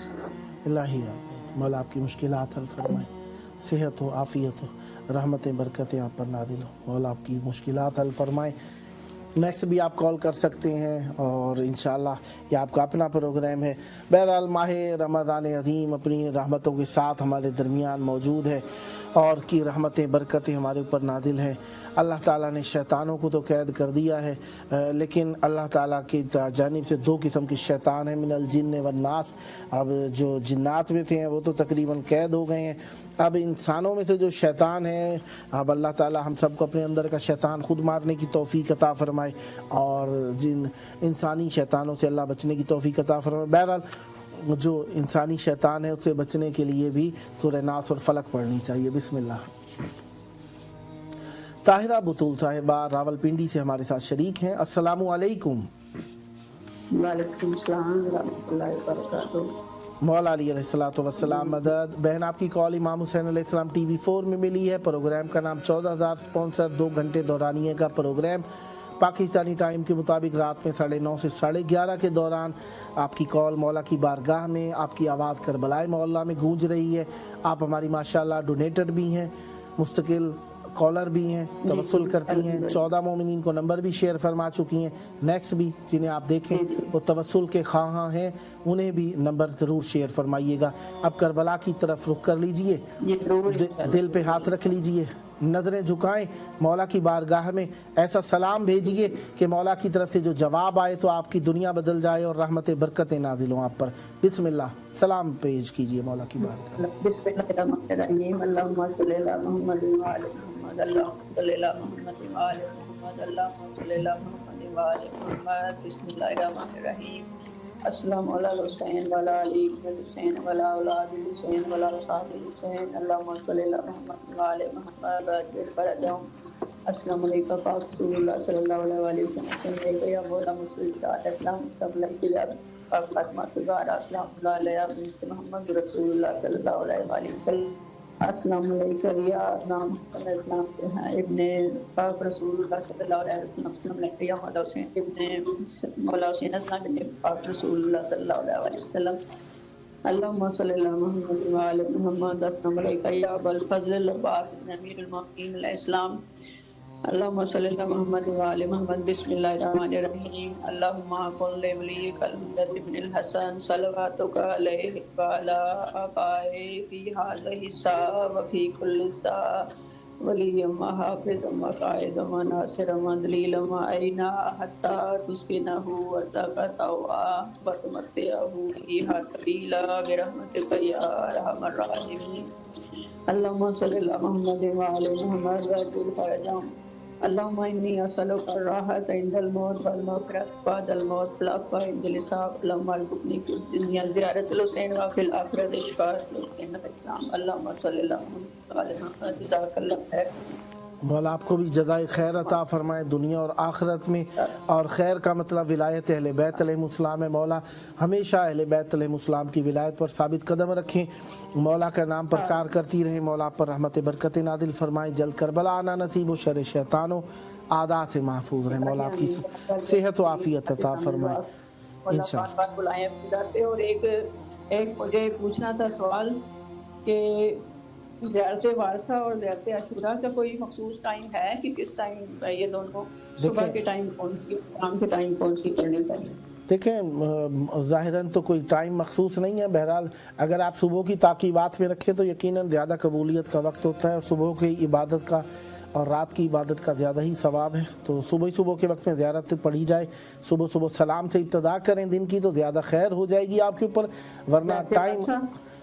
मौला आपकी मुश्किलात हल फरमाए, सेहत हो, आफियत हो, रहमतें बरकतें आप पर नादिल हो। मौला आपकी मुश्किलात हल फरमाए। नेक्स्ट भी आप कॉल कर सकते हैं और इंशाअल्लाह ये आपका अपना प्रोग्राम है। बहरहाल माह रमज़ान अज़ीम अपनी रहमतों के साथ हमारे दरमियान मौजूद है और की रहमतें बरकतें हमारे ऊपर नाजिल हैं। अल्लाह ताला ने शैतानों को तो कैद कर दिया है, लेकिन अल्लाह ताला की जानिब से दो किस्म के शैतान हैं, मिनल जिन्न व नास। अब जो जिन्नात में थे वो तो तकरीबन कैद हो गए हैं, अब इंसानों में से जो शैतान हैं, अब अल्लाह ताला हम सबको अपने अंदर का शैतान खुद मारने की तौफीक अता फरमाए और जिन इंसानी शैतानों से अल्लाह बचने की तौफीक अता फरमाए। बहरहाल जो इंसानी शैतान है उससे बचने के लिए भी सूरह नास और फलक पढ़नी चाहिए। बिस्मिल्लाह। ताहिरा बुतूल साहिबा रावलपिंडी से हमारे साथ शरीक हैं। अस्सलामु अलैकुम। वालेकुम सलाम व रहमतुल्लाहि व बरकातहू। मौला अली अलैहिस्सलातु वस्सलाम मदद। बहन आपकी कॉल इमाम हुसैन अलैहिस्सलाम TV4 में मिली है। प्रोग्राम का नाम 14,000 स्पॉन्सर 2 घंटे दौरानिए का प्रोग्राम पाकिस्तानी टाइम के मुताबिक रात में 9:30 से 11:30 के दौरान आपकी कॉल मौला की बारगाह में आपकी आवाज़ करबलाए मोहल्ला में गूंज रही है। आप हमारी माशाल्लाह डोनेटर भी हैं, मुस्तकिल कॉलर भी हैं, तवस्सुल करती हैं, 14 मोमिनीन को नंबर भी शेयर फरमा चुकी हैं। नेक्स्ट भी जिन्हें आप देखें वो तवस्सुल के ख्वाहां हैं, उन्हें भी नंबर ज़रूर शेयर फरमाइएगा। अब करबला की तरफ रुख कर लीजिए, दिल पे हाथ रख लीजिए, नज़रें झुकाएं, मौला की बारगाह में ऐसा सलाम भेजिए कि मौला की तरफ से जो जवाब आए तो आपकी दुनिया बदल जाए और रहमतें बरकतें नाजिल हों आप पर। बिस्मिल्लाह, सलाम पेश कीजिए मौला की बारगाह। बिस्मिल्लाहिर्रहमानिर्रहीम। अल्लाहुम्मा सल्ली अला मुहम्मद व आले मुहम्मद। अल्लाहुम्मा सल्ली अला मुहम्मद व आले मुहम्मद। अल्लाहुम्मा सल्ली अला मुहम्मद व आले मुहम्मद। बिस्मिल्लाहिर्रहमानिर्रहीम। अस्सलामु अला हुसैन व अला अली हुसैन व अला औलाद हुसैन व अला असहाब हुसैन। अल्लाहुम्मा सल्ली अला मुहम्मद व आले मुहम्मद वअज्जिल फरजहुम। अस्सलामु अलैका रसूलुल्लाह सल्लल्लाहु अलैहि वसल्लम या मौला मुस्लिम इस्लाम सब लड़की पाक फातिमा ज़हरा सलाम अलैहा बिन्त मोहम्मद रसूलुल्लाह सल्लल्लाहु अलैहि वसल्लम। अस्सलामु अलैका या नाम इस्लाम के हैं इब्ने पाक रसूलुल्लाह सल्लल्लाहु अलैहि वसल्लम लड़की या मौला हुसैन इब्ने मौला हुसैन अस्लाम इब्ने पाक रसूलुल्लाह सल्लल्लाहु अलैहि वसल्लम। अल्लाहुम्मा सल्ली अला मुहम्मद व आले मुहम्मद। अस्सलामु अलैका या अबल फज़ल अब्बास इब्न अमीरुल मोमिनीन अलैहिस्सलाम। अल्लाहुम्मा सल्ली अला मुहम्मद व आले मुहम्मद। बिस्मिल्लाहिर्रहमानिर्रहीम। अल्लाहुम्मा कुल्लि वलिय्यिकल हुज्जत इब्नुल हसन सलवातुका अलैहि व अला आबाए फी हाज़िहि सा व फी कुल्लि सा वलिय्यम व हाफ़िज़म व क़ाइदम व नासिरम व दलीलम व ऐना हत्ता तुस्किनहु व ज़कतवा व तुमत्तिअहु फ़ीहा तवीला बिरहमतिका या अरहमर राहिमीन। अल्लाहुम्मा सल्ली अला मुहम्मद व आले मुहम्मद वअज्जिल फरजहुम। अल्लाहुम्मा इन्नी असअलुका अर्राहत इंदल मौत वल मग़फ़िरत बअदल मौत वल अफ़्व इंदल हिसाब। अल्लाहुम्मा अर्ज़ुक़नी फ़िद दुनिया ज़ियारतल हुसैन व फ़िल आख़िरति शिफ़ाअतुल इस्लाम। अल्लाहुम्मा सल्ली अला मुहम्मद व आले मुहम्मद। जज़ाकल्लाहु खैर। मौला आपको भी जज़ाए खैर अता फरमाए दुनिया और आखिरत में। और खैर का मतलब विलायत अहले बैत अलैहिमुस्सलाम है। मौला हमेशा अहले बैत अलैहिमुस्सलाम की विलायत पर साबित कदम रखें, मौला का नाम प्रचार करती रहें। मौला पर रहमत बरकत नादिल फरमाए, जल्द करबला आना नसीब हो, शर शैतानों आदा से महफूज रहे। मौला आपकी सेहत व आफियत अता फरमाए इंशाअल्लाह। और एक मुझे पूछना था सवाल कि ज़ियारत वारसा और ज़ियारत अशूरा का कोई मखसूस टाइम है कि किस टाइम ये दोनों, सुबह के टाइम कौन सी, शाम के टाइम कौन सी करनी चाहिए? देखें ज़ाहिरन तो कोई टाइम मखसूस नहीं है। बहरहाल अगर आप सुबह की ताक़ीबात में रखें तो यकीनन ज़्यादा कबूलियत का वक्त होता है और सुबह की इबादत का और रात की इबादत का ज़्यादा ही सवाब है। तो सुबह के वक्त में ज़ियारत पढ़ी जाए, सुबह सलाम से इब्तिदा करें दिन की तो ज़्यादा खैर हो जाएगी आपके ऊपर। वरना टाइम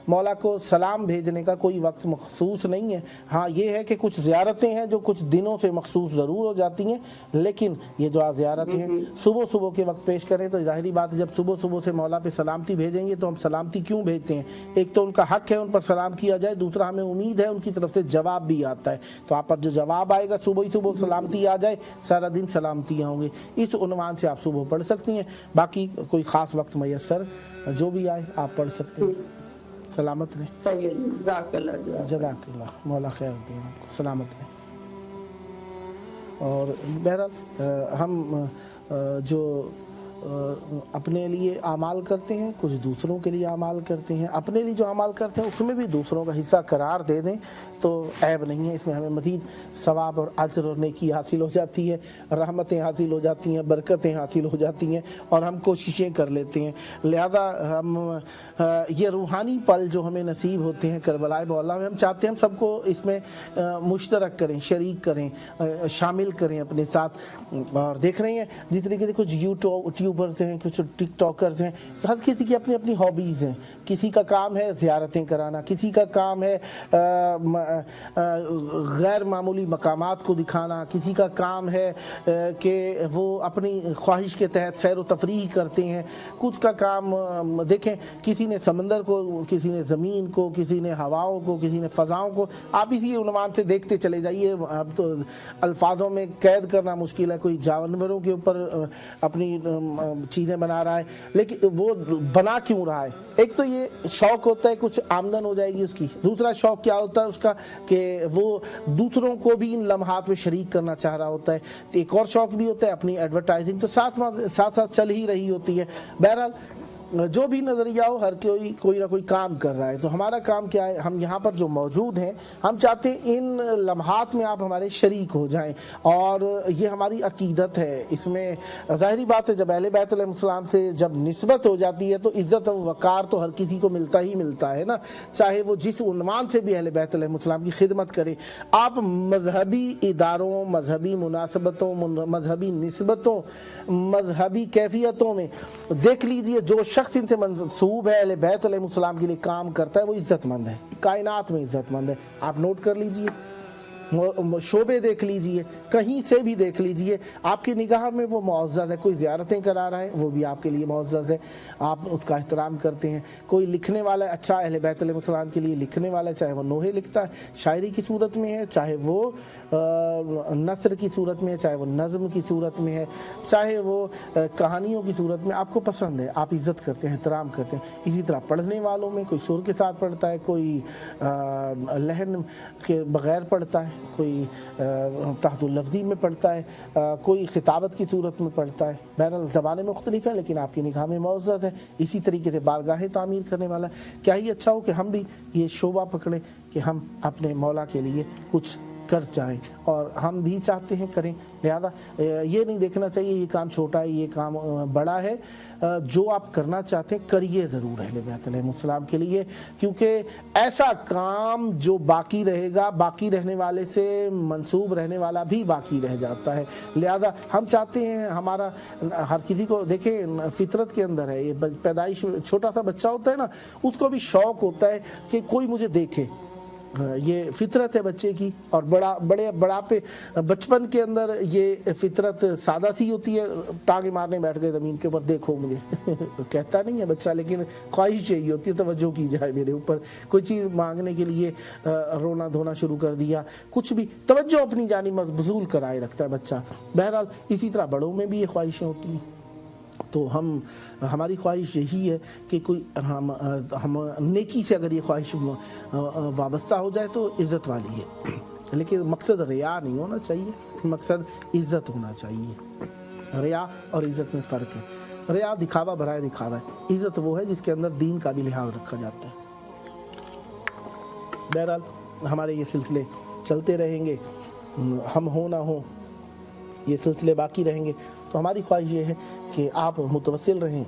मौला को सलाम भेजने का कोई वक्त मखसूस नहीं है। हाँ ये है कि कुछ ज़ियारतें हैं जो कुछ दिनों से मखसूस ज़रूर हो जाती हैं, लेकिन ये जो आप ज़ियारतें हैं सुबह के वक्त पेश करें तो ज़ाहिरी बात है जब सुबह से मौला पे सलामती भेजेंगे तो हम सलामती क्यों भेजते हैं? एक तो उनका हक है उन पर सलाम किया जाए, दूसरा हमें उम्मीद है उनकी तरफ से जवाब भी आता है। तो आप पर जो जवाब आएगा सुबह सलामती आ जाए, सारा दिन सलामतियाँ होंगी। इस उन्वान से आप सुबह पढ़ सकती हैं। बाकी कोई ख़ास वक्त मैसर जो भी आए आप पढ़ सकते हैं। सलामत रहे। जज़ाकल्लाह, मौला खैर दे आपको, सलामत रहे। और बहरहाल हम जो अपने लिए आमाल करते हैं, कुछ दूसरों के लिए आमाल करते हैं। अपने लिए जो आमाल करते हैं उसमें भी दूसरों का हिस्सा करार दे दें तो ऐब नहीं है, इसमें हमें मज़ीद सवाब और अजर और नेकी हासिल हो जाती है, रहमतें हासिल हो जाती हैं, बरकतें हासिल हो जाती हैं और हम कोशिशें कर लेते हैं। लिहाजा हम ये रूहानी पल जो हमें नसीब होते हैं करबला मौला में, हम चाहते हैं हम सबको इसमें मुश्तरक करें, शरीक करें, शामिल करें अपने साथ। और देख रहे हैं जिस तरीके से कुछ यूट्यूबर्स हैं, कुछ टिकटॉकर्स हैं, हर किसी की अपनी अपनी हॉबीज़ हैं। किसी का काम है ज़ियारतें कराना, किसी का काम है गैर मामूली मकामात को दिखाना, किसी का काम है कि वो अपनी ख्वाहिश के तहत सैर व तफरीह करते हैं। कुछ का काम देखें, किसी ने समंदर को, किसी ने ज़मीन को, किसी ने हवाओं को, किसी ने फ़ज़ाओं को। आप इसी उन्वान से देखते चले जाइए। अब तो अल्फाजों में कैद करना मुश्किल है। कोई जानवरों के ऊपर अपनी चीज़ें बना रहा है, लेकिन वो बना क्यों रहा है? एक तो ये शौक़ होता है, कुछ आमदन हो जाएगी उसकी। दूसरा शौक़ क्या होता है उसका कि वो दूसरों को भी इन लम्हात में शरीक करना चाह रहा होता है। एक और शौक़ भी होता है अपनी एडवर्टाइजिंग, तो साथ साथ चल ही रही होती है। बहरहाल जो भी नज़रिया हो, हर कोई ना कोई काम कर रहा है। तो हमारा काम क्या है? हम यहाँ पर जो मौजूद हैं, हम चाहते हैं इन लम्हात में आप हमारे शरीक हो जाएं, और ये हमारी अकीदत है। इसमें ज़ाहिरी बात है, जब अहले बैत अलैहिस्सलाम से जब निस्बत हो जाती है तो इज़्ज़त और वक़ार तो हर किसी को मिलता ही मिलता है ना, चाहे वो जिस उन्वान से भी अहले बैत अलैहिस्सलाम की खिदमत करे। आप मजहबी इदारों, मजहबी मुनासबतों, मजहबी निस्बतों, मजहबी कैफियतों में देख लीजिए, जो शख्स इनसे मंसूब है अहले बैत अलैहिस्सलाम के लिए काम करता है, वो इज्जतमंद है, कायनात में इज्जतमंद है। आप नोट कर लीजिए, शोबे देख लीजिए, कहीं से भी देख लीजिए, आपकी निगाह में वो मुअज़्ज़ज़ है। कोई ज़ियारतें करा रहा है, वो भी आपके लिए मुअज़्ज़ज़ है, आप उसका एहतराम करते हैं। कोई लिखने वाला है, अच्छा अहले बैत अलैहिस्सलाम के लिए लिखने वाला है, चाहे वो नोहे लिखता है, शायरी की सूरत में है, चाहे वो नस्र की सूरत में है, चाहे वो नज़्म की सूरत में है, चाहे वो कहानियों की सूरत में, आपको पसंद है, आप इज़्ज़त करते हैं, एहतराम करते हैं। इसी तरह पढ़ने वालों में कोई सुर के साथ पढ़ता है, कोई लहन के बग़ैर पढ़ता है, कोई तहतुल लफ्ज़ी में पढ़ता है, कोई खिताबत की सूरत में पढ़ता है। बहरहाल ज़बानें मुख्तलिफ हैं, लेकिन आपकी निगाह में मुअज़्ज़ज़ है। इसी तरीके से बारगाहें तामीर करने वाला, क्या ही अच्छा हो कि हम भी ये शोबा पकड़ें कि हम अपने मौला के लिए कुछ कर जाएं, और हम भी चाहते हैं करें। लिहाजा ये नहीं देखना चाहिए ये काम छोटा है, ये काम बड़ा है। जो आप करना चाहते हैं करिए ज़रूर अहले बैत अलैहिस्सलाम के लिए, क्योंकि ऐसा काम जो बाकी रहेगा, बाकी रहने वाले से मंसूब रहने वाला भी बाकी रह जाता है। लिहाजा हम चाहते हैं हमारा, हर किसी को देखें फितरत के अंदर है, ये पैदाइश छोटा सा बच्चा होता है ना, उसको भी शौक़ होता है कि कोई मुझे देखे, ये फितरत है बच्चे की। और बड़ापे बचपन के अंदर ये फितरत सादा सी होती है, टांगे मारने बैठ गए ज़मीन के ऊपर, देखो मुझे कहता नहीं है बच्चा, लेकिन ख्वाहिश यही होती है तवज्जो की जाए मेरे ऊपर। कोई चीज़ मांगने के लिए रोना धोना शुरू कर दिया, कुछ भी तवज्जो अपनी जानिब मबज़ूल कराए रखता है बच्चा। बहरहाल इसी तरह बड़ों में भी ये ख्वाहिशें होती हैं। तो हमारी ख्वाहिश यही है कि कोई हम नेकी से अगर ये ख्वाहिश वाबस्ता हो जाए तो इज़्ज़त वाली है, लेकिन मकसद रिया नहीं होना चाहिए, मकसद इज़्ज़त होना चाहिए। रिया और इज़्ज़त में फ़र्क है। रिया दिखावा बराए दिखावा है, इज़्ज़त वो है जिसके अंदर दीन का भी लिहाज रखा जाता है। बहरहाल हमारे ये सिलसिले चलते रहेंगे, हम हो ना हो ये सिलसिले बाकी रहेंगे। तो हमारी ख्वाहिश ये है कि आप मुतवस्सिल रहें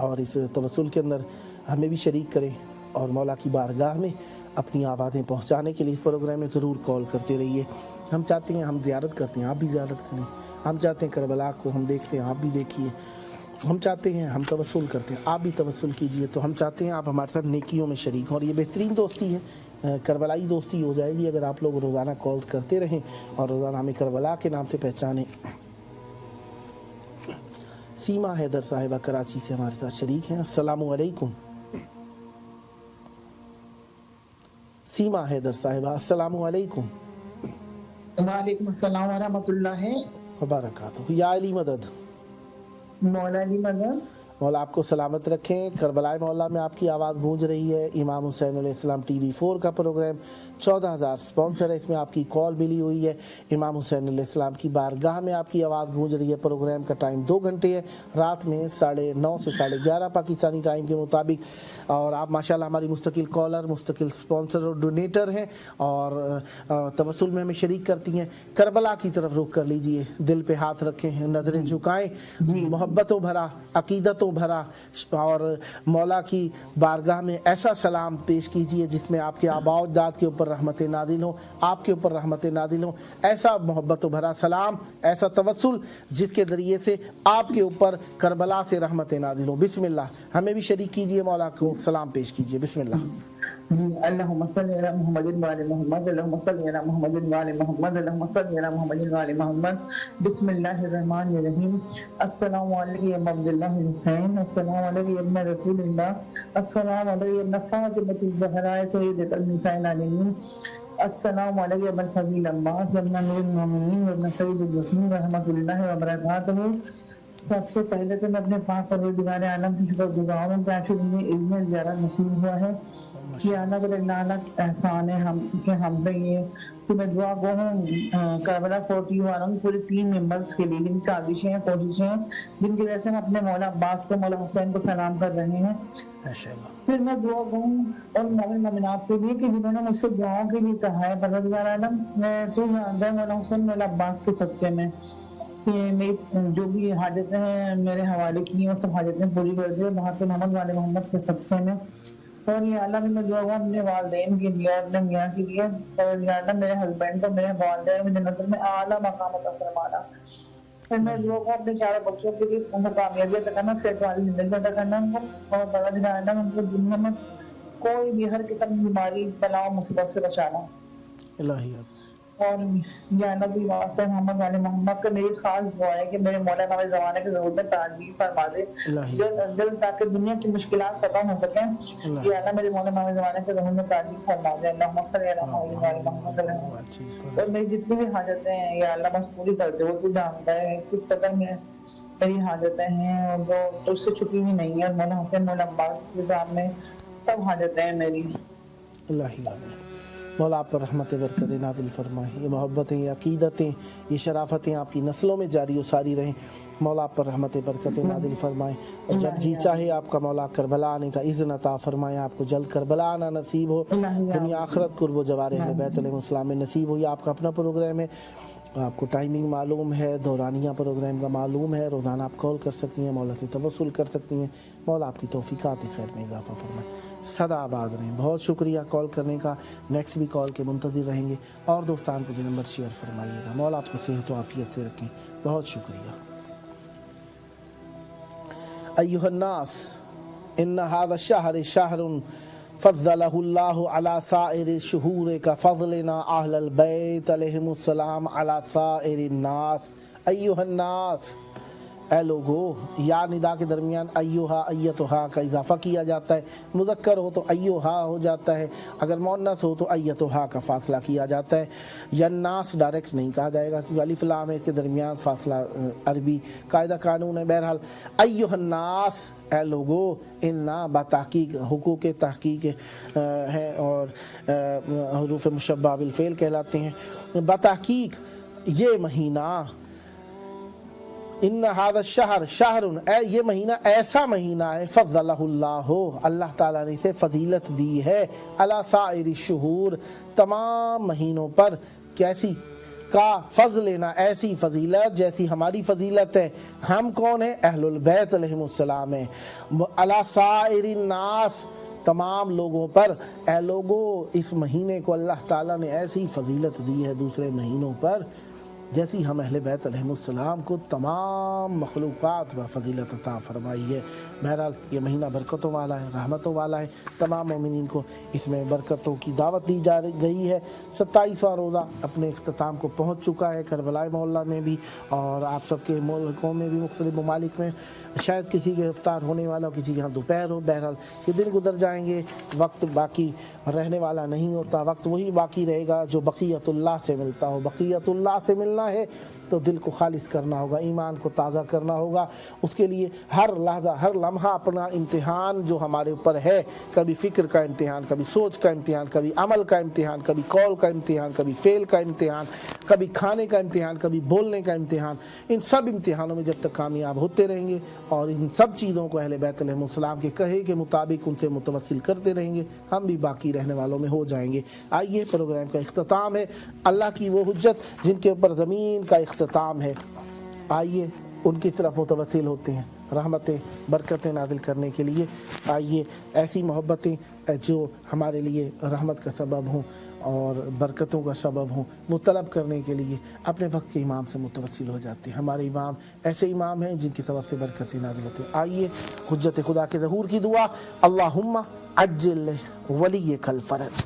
और इस तवस्सुल के अंदर हमें भी शरीक करें, और मौला की बारगाह में अपनी आवाज़ें पहुंचाने के लिए इस प्रोग्राम में ज़रूर कॉल करते रहिए। हम चाहते हैं, हम ज़ियारत करते हैं, आप भी ज़ियारत करें। हम चाहते हैं करबला को हम देखते हैं, आप भी देखिए। हम चाहते हैं, हम तवस्सुल करते हैं, आप भी तवस्सुल कीजिए। तो हम चाहते हैं आप हमारे साथ नेकियों में शरीक हों, और ये बेहतरीन दोस्ती है, करबलाई दोस्ती हो जाएगी अगर आप लोग रोज़ाना कॉल करते रहें और रोज़ाना हमें करबला के नाम से पहचानें। सीमा हैदर साहिबा कराची से हमारे साथ शरीक हैं। अस्सलामु अलैकुम। सीमा हैदर साहिबा, अस्सलामु अलैकुम। वालेकुम अस्सलाम व रहमतुल्लाहि व बरकातुहू। या अली मदद, मौला अली मदद। मौला आपको सलामत रखें। करबला मोहल्ला में आपकी आवाज़ गूंज रही है। इमाम हुसैन अलैहिस्सलाम TV 4 का प्रोग्राम 14,000 स्पॉन्सर है, इसमें आपकी कॉल मिली हुई है। इमाम हुसैन अलैहिस्सलाम की बारगाह में आपकी आवाज़ गूंज रही है। प्रोग्राम का टाइम 2 घंटे है, रात में 9:30 से 11:30 पाकिस्तानी टाइम के मुताबिक। और आप माशाल्लाह हमारी मुस्तकिल कॉलर, मुस्तकिल स्पॉन्सर और डोनेटर हैं और तवस्सुल में हमें शरीक करती हैं। करबला की तरफ रुख कर लीजिए, दिल पे हाथ रखें, नज़रें झुकाएं, मोहब्बतों भरा, अकीदतों भरा और मौला की बारगाह में ऐसा सलाम पेश कीजिए जिसमें आपके आबा अजदाद के ऊपर रहमत नादिल हो, आपके ऊपर रहमत नादिल हो। ऐसा मोहब्बतों भरा सलाम, ऐसा तवस्सुल जिसके ज़रिए से आपके ऊपर करबला से रहमत नादिल हो। बिस्मिल्लाह, हमें भी शरीक कीजिए, मौला को सलाम पेश कीजिए। बिस्मिल्लाह। जी अल्लाहुम्मा सल्ली अला मुहम्मदिन व आलि मुहम्मद, अल्लाहुम्मा सल्ली अला मुहम्मदिन व आलि मुहम्मद, अल्लाहुम्मा सल्ली अला मुहम्मदिन व आलि मुहम्मद। बिस्मिल्लाहिर रहमानिर रहीम। अस्सलामु अलैकुम या अब्दुल्लाह हुसैन, अस्सलामु अलैकुम या इब्न रसूलिल्लाह, अस्सलामु अलैकुम या इब्न फातिमतुज़ ज़हरा सय्यदतुन निसाइल आलमीन, अस्सलामु अलैकुम या इब्न फज़ील अब्बास या इब्न अमीरुल मोमिनीन या इब्न सय्यदुल रसूल रहमतुल्लाहि व बरकातहू। सबसे पहले तो मैं अपने पाक परवरदिगार आलम की शुक्रगुज़ार हूँ कि आज मुझे इल्म ज़ियारत नसीब हुआ है। ये अल्लाह का लानत एहसान है हम पे ये कि मैं दुआ गो हूँ करबला 40 वालों की पूरे टीम मेंबर्स के लिए जिनकी काविशें हैं, कोशिशें हैं, जिनकी वजह से हम अपने मौला अब्बास को, मौला हुसैन को सलाम कर रहे हैं। फिर मैं दुआ गो हूँ और मोमिन मोमिनात के लिए कि जिन्होंने मुझसे दुआओं के लिए कहा है, परवरदिगार आलम तो जानता है मौला हुसैन मौला अब्बास के सदक़े में कि मेरी जो भी हाजतें हैं मेरे हवाले की हैं, वो सब हाजतें पूरी कर दे वहाँ पे मोहम्मद वाले मोहम्मद के सदक़े में। और ये अल्लाह भी मैं दुआ हूँ अपने वालिदैन के लिए, अपने मियाँ के लिए, और ये अल्लाह मेरे हस्बैंड को, मेरे वालिदैन में जन्नत में आला मकाम अता फरमाना। फिर मैं दुआ हूँ अपने चारों बच्चों के लिए उनको कामयाबी अता करना, सेहत वाली जिंदगी अता करना उनको, और बड़ा दिन आना उनको दुनिया में कोई भी हर किस्म की बीमारी, बलाओं, मुसीबत से बचाना। और या अल्लाह की वास्ते मोहम्मद वाले मोहम्मद का मेरी खास दुआ है कि मेरे मौला हमारे ज़माने के ज़रूरत में ताज़ील फरमा दे जल्द ताकि दुनिया की मुश्किलात खत्म हो सकें। या अल्लाह मेरे मौला हमारे ज़माने के ज़रूरत में ताज़ील फरमा दे। अल्लाहुम्मा सल्ली अला मुहम्मद। और मेरी जितनी भी हाजतें हैं या अल्लाह बस पूरी कर दे, वो तू जानता है किस कदर में मेरी हाजतें हैं और वो तो उससे छुपी हुई नहीं है। मौला हुसैन मौला अब्बास के सामने सब हाजतें हैं मेरी। मौला आप पर रहमत बरकत नाज़िल फरमाए। ये मोहब्बतें, ये अकीदतें, ये शराफतें आपकी नस्लों में जारी और सारी रहें। मौला आप पर रहमत बरकत नाज़िल फरमाए। और जब जी चाहे आपका मौला करबला आने का इज़्न अता फरमाए, आपको जल्द करबला आना नसीब हो, दुनिया आखिरत कुर्ब जवार अहले बैत अलैहिस्सलाम में नसीब हो। ये आपका अपना प्रोग्राम है, आपको टाइमिंग मालूम है, दौरानिया प्रोग्राम का मालूम है, रोज़ाना आप कॉल कर सकती हैं, मौला से तवस्सुल कर सकती हैं। मौला आपकी तौफ़ीक़ात खैर में इजाफ़ा फरमाए, सदा आबाद रहें। बहुत शुक्रिया कॉल करने का, नेक्स्ट भी कॉल के मुंतज़िर रहेंगे और दोस्तान को भी नंबर शेयर फरमाइएगा। मौला आपको सेहत व आफ़ियत से रखें। बहुत शुक्रिया। अय्युहन्नास इन्ना हाज़ा शहर शहरुन फ़ज़्ज़लहुल्लाहु अला साइरि शुहूर का फ़ज़्लना अहलल बैत अलैहिमुस्सलाम अला साइरिन नास। अय्युहन्नास, ए लोगो, या निदा के दरमियान अय्युहा अय्यतुहा का इजाफा किया जाता है। मुज़क्कर हो तो अय्युहा हो जाता है, अगर मुअन्नस हो तो अय्यतुहा का फासला किया जाता है। यन्नास डायरेक्ट नहीं कहा जाएगा क्योंकि अलिफ लाम है, के दरमियान फासला अरबी कायदा कानून है। बहरहाल अय्युहन्नास, ए लोगो, इन्ना बातहकीक हुकूक तहकीक है और हरूफ मुशब्बह बिल फ़ेल कहलाते हैं। बातहकीक ये महीना, इन्ना हाज़ा शहर शहरुन, ये महीना ऐसा महीना है, फ़ज़्ज़लहुल्लाहु, अल्लाह ताला ने इसे फजीलत दी है, अला साइरि शुहूर, तमाम महीनों पर। कैसी का फ़ज़्ल लेना, ऐसी फजीलत जैसी हमारी फजीलत है। हम कौन है? अहलुल बैत अलैहिमुस्सलाम है। अला साइरिन नास, तमाम लोगों पर। ए लोगो, इस महीने को अल्लाह ताला ने ऐसी फजीलत दी है दूसरे महीनों पर जैसी हम अहले बैत अलैहिमुस्सलाम को तमाम मखलूक़ात व फजीलत अता फरमाई है। बहरहाल ये महीना बरकतों वाला है, रहमतों वाला है। तमाम मोमिनीन को इसमें बरकतों की दावत दी जा गई है। 27वां रोज़ा अपने इख्तिताम को पहुँच चुका है, करबला मोहल्ला में भी और आप सबके मुल्कों में भी, मुख्तलिफ ममालिक में। शायद किसी के इफ्तार होने वाला हो, किसी के यहाँ दोपहर हो। बहरहाल ये दिन गुजर जाएंगे, वक्त बाकी रहने वाला नहीं होता। वक्त वही बाकी रहेगा जो बक़ियतुल्लाह से मिलता हो। बक़ियतुल्लाह से मिलना निकालना है तो दिल को खालिस करना होगा, ईमान को ताज़ा करना होगा। उसके लिए हर लहजा हर लम्हा अपना इम्तिहान जो हमारे ऊपर है, कभी फ़िक्र का इम्तिहान, कभी सोच का इम्तिहान, कभी अमल का इम्तिहान, कभी कौल का इम्तिहान, कभी फ़ेल का इम्तिहान, कभी खाने का इम्तिहान, कभी बोलने का इम्तिहान, इन सब इम्तिहानों में जब तक कामयाब होते रहेंगे और इन सब चीज़ों को अहले बैत अलैहिमुस्सलाम के कहे के मुताबिक उनसे मुतवस्सिल करते रहेंगे, हम भी बाकी रहने वालों में हो जाएंगे। आइए प्रोग्राम का इख्तिताम है, अल्लाह की वो हुज्जत जिनके ऊपर ज़मीन का इख्तिताम है, आइए उनकी तरफ मुतवस्सिल होते हैं रहमतें बरकतें नाजिल करने के लिए। आइए ऐसी मोहब्बतें जो हमारे लिए रहमत का सबब हों और बरकतों का सबब हों, वो तलब करने के लिए अपने वक्त के इमाम से मुतवस्सिल हो जाते हैं। हमारे इमाम ऐसे इमाम हैं जिनकी सबब से बरकतें नाजिल होती हैं। आइए हुज्जत खुदा के ज़हूर की दुआ, अल्लाहुम्मा अज्जिल वलियकल फरज।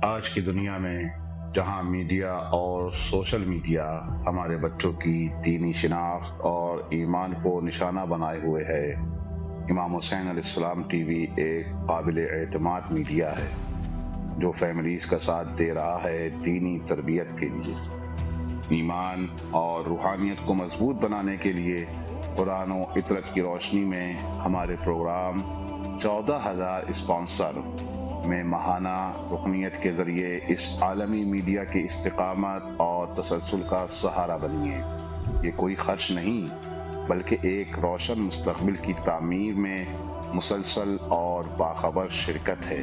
आज की दुनिया में जहां मीडिया और सोशल मीडिया हमारे बच्चों की दीनी शिनाख्त और ईमान को निशाना बनाए हुए है, इमाम हुसैन अलैहिस्सलाम टीवी एक काबिल एतमाद मीडिया है जो फैमिलीज़ का साथ दे रहा है दीनी तरबियत के लिए। ईमान और रूहानियत को मजबूत बनाने के लिए कुरान और इतरत की रोशनी में हमारे प्रोग्राम 14,000 स्पॉन्सर में माहाना रुकनियत के ज़रिए इस आलमी मीडिया की इस्तिकामत और तसलसल का सहारा बनिए। ये कोई खर्च नहीं बल्कि एक रोशन मुस्तक़बिल की तामीर में मुसलसल और बाखबर शिरकत है।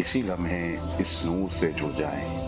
इसी लम्हे इस नूर से जुड़ जाएं।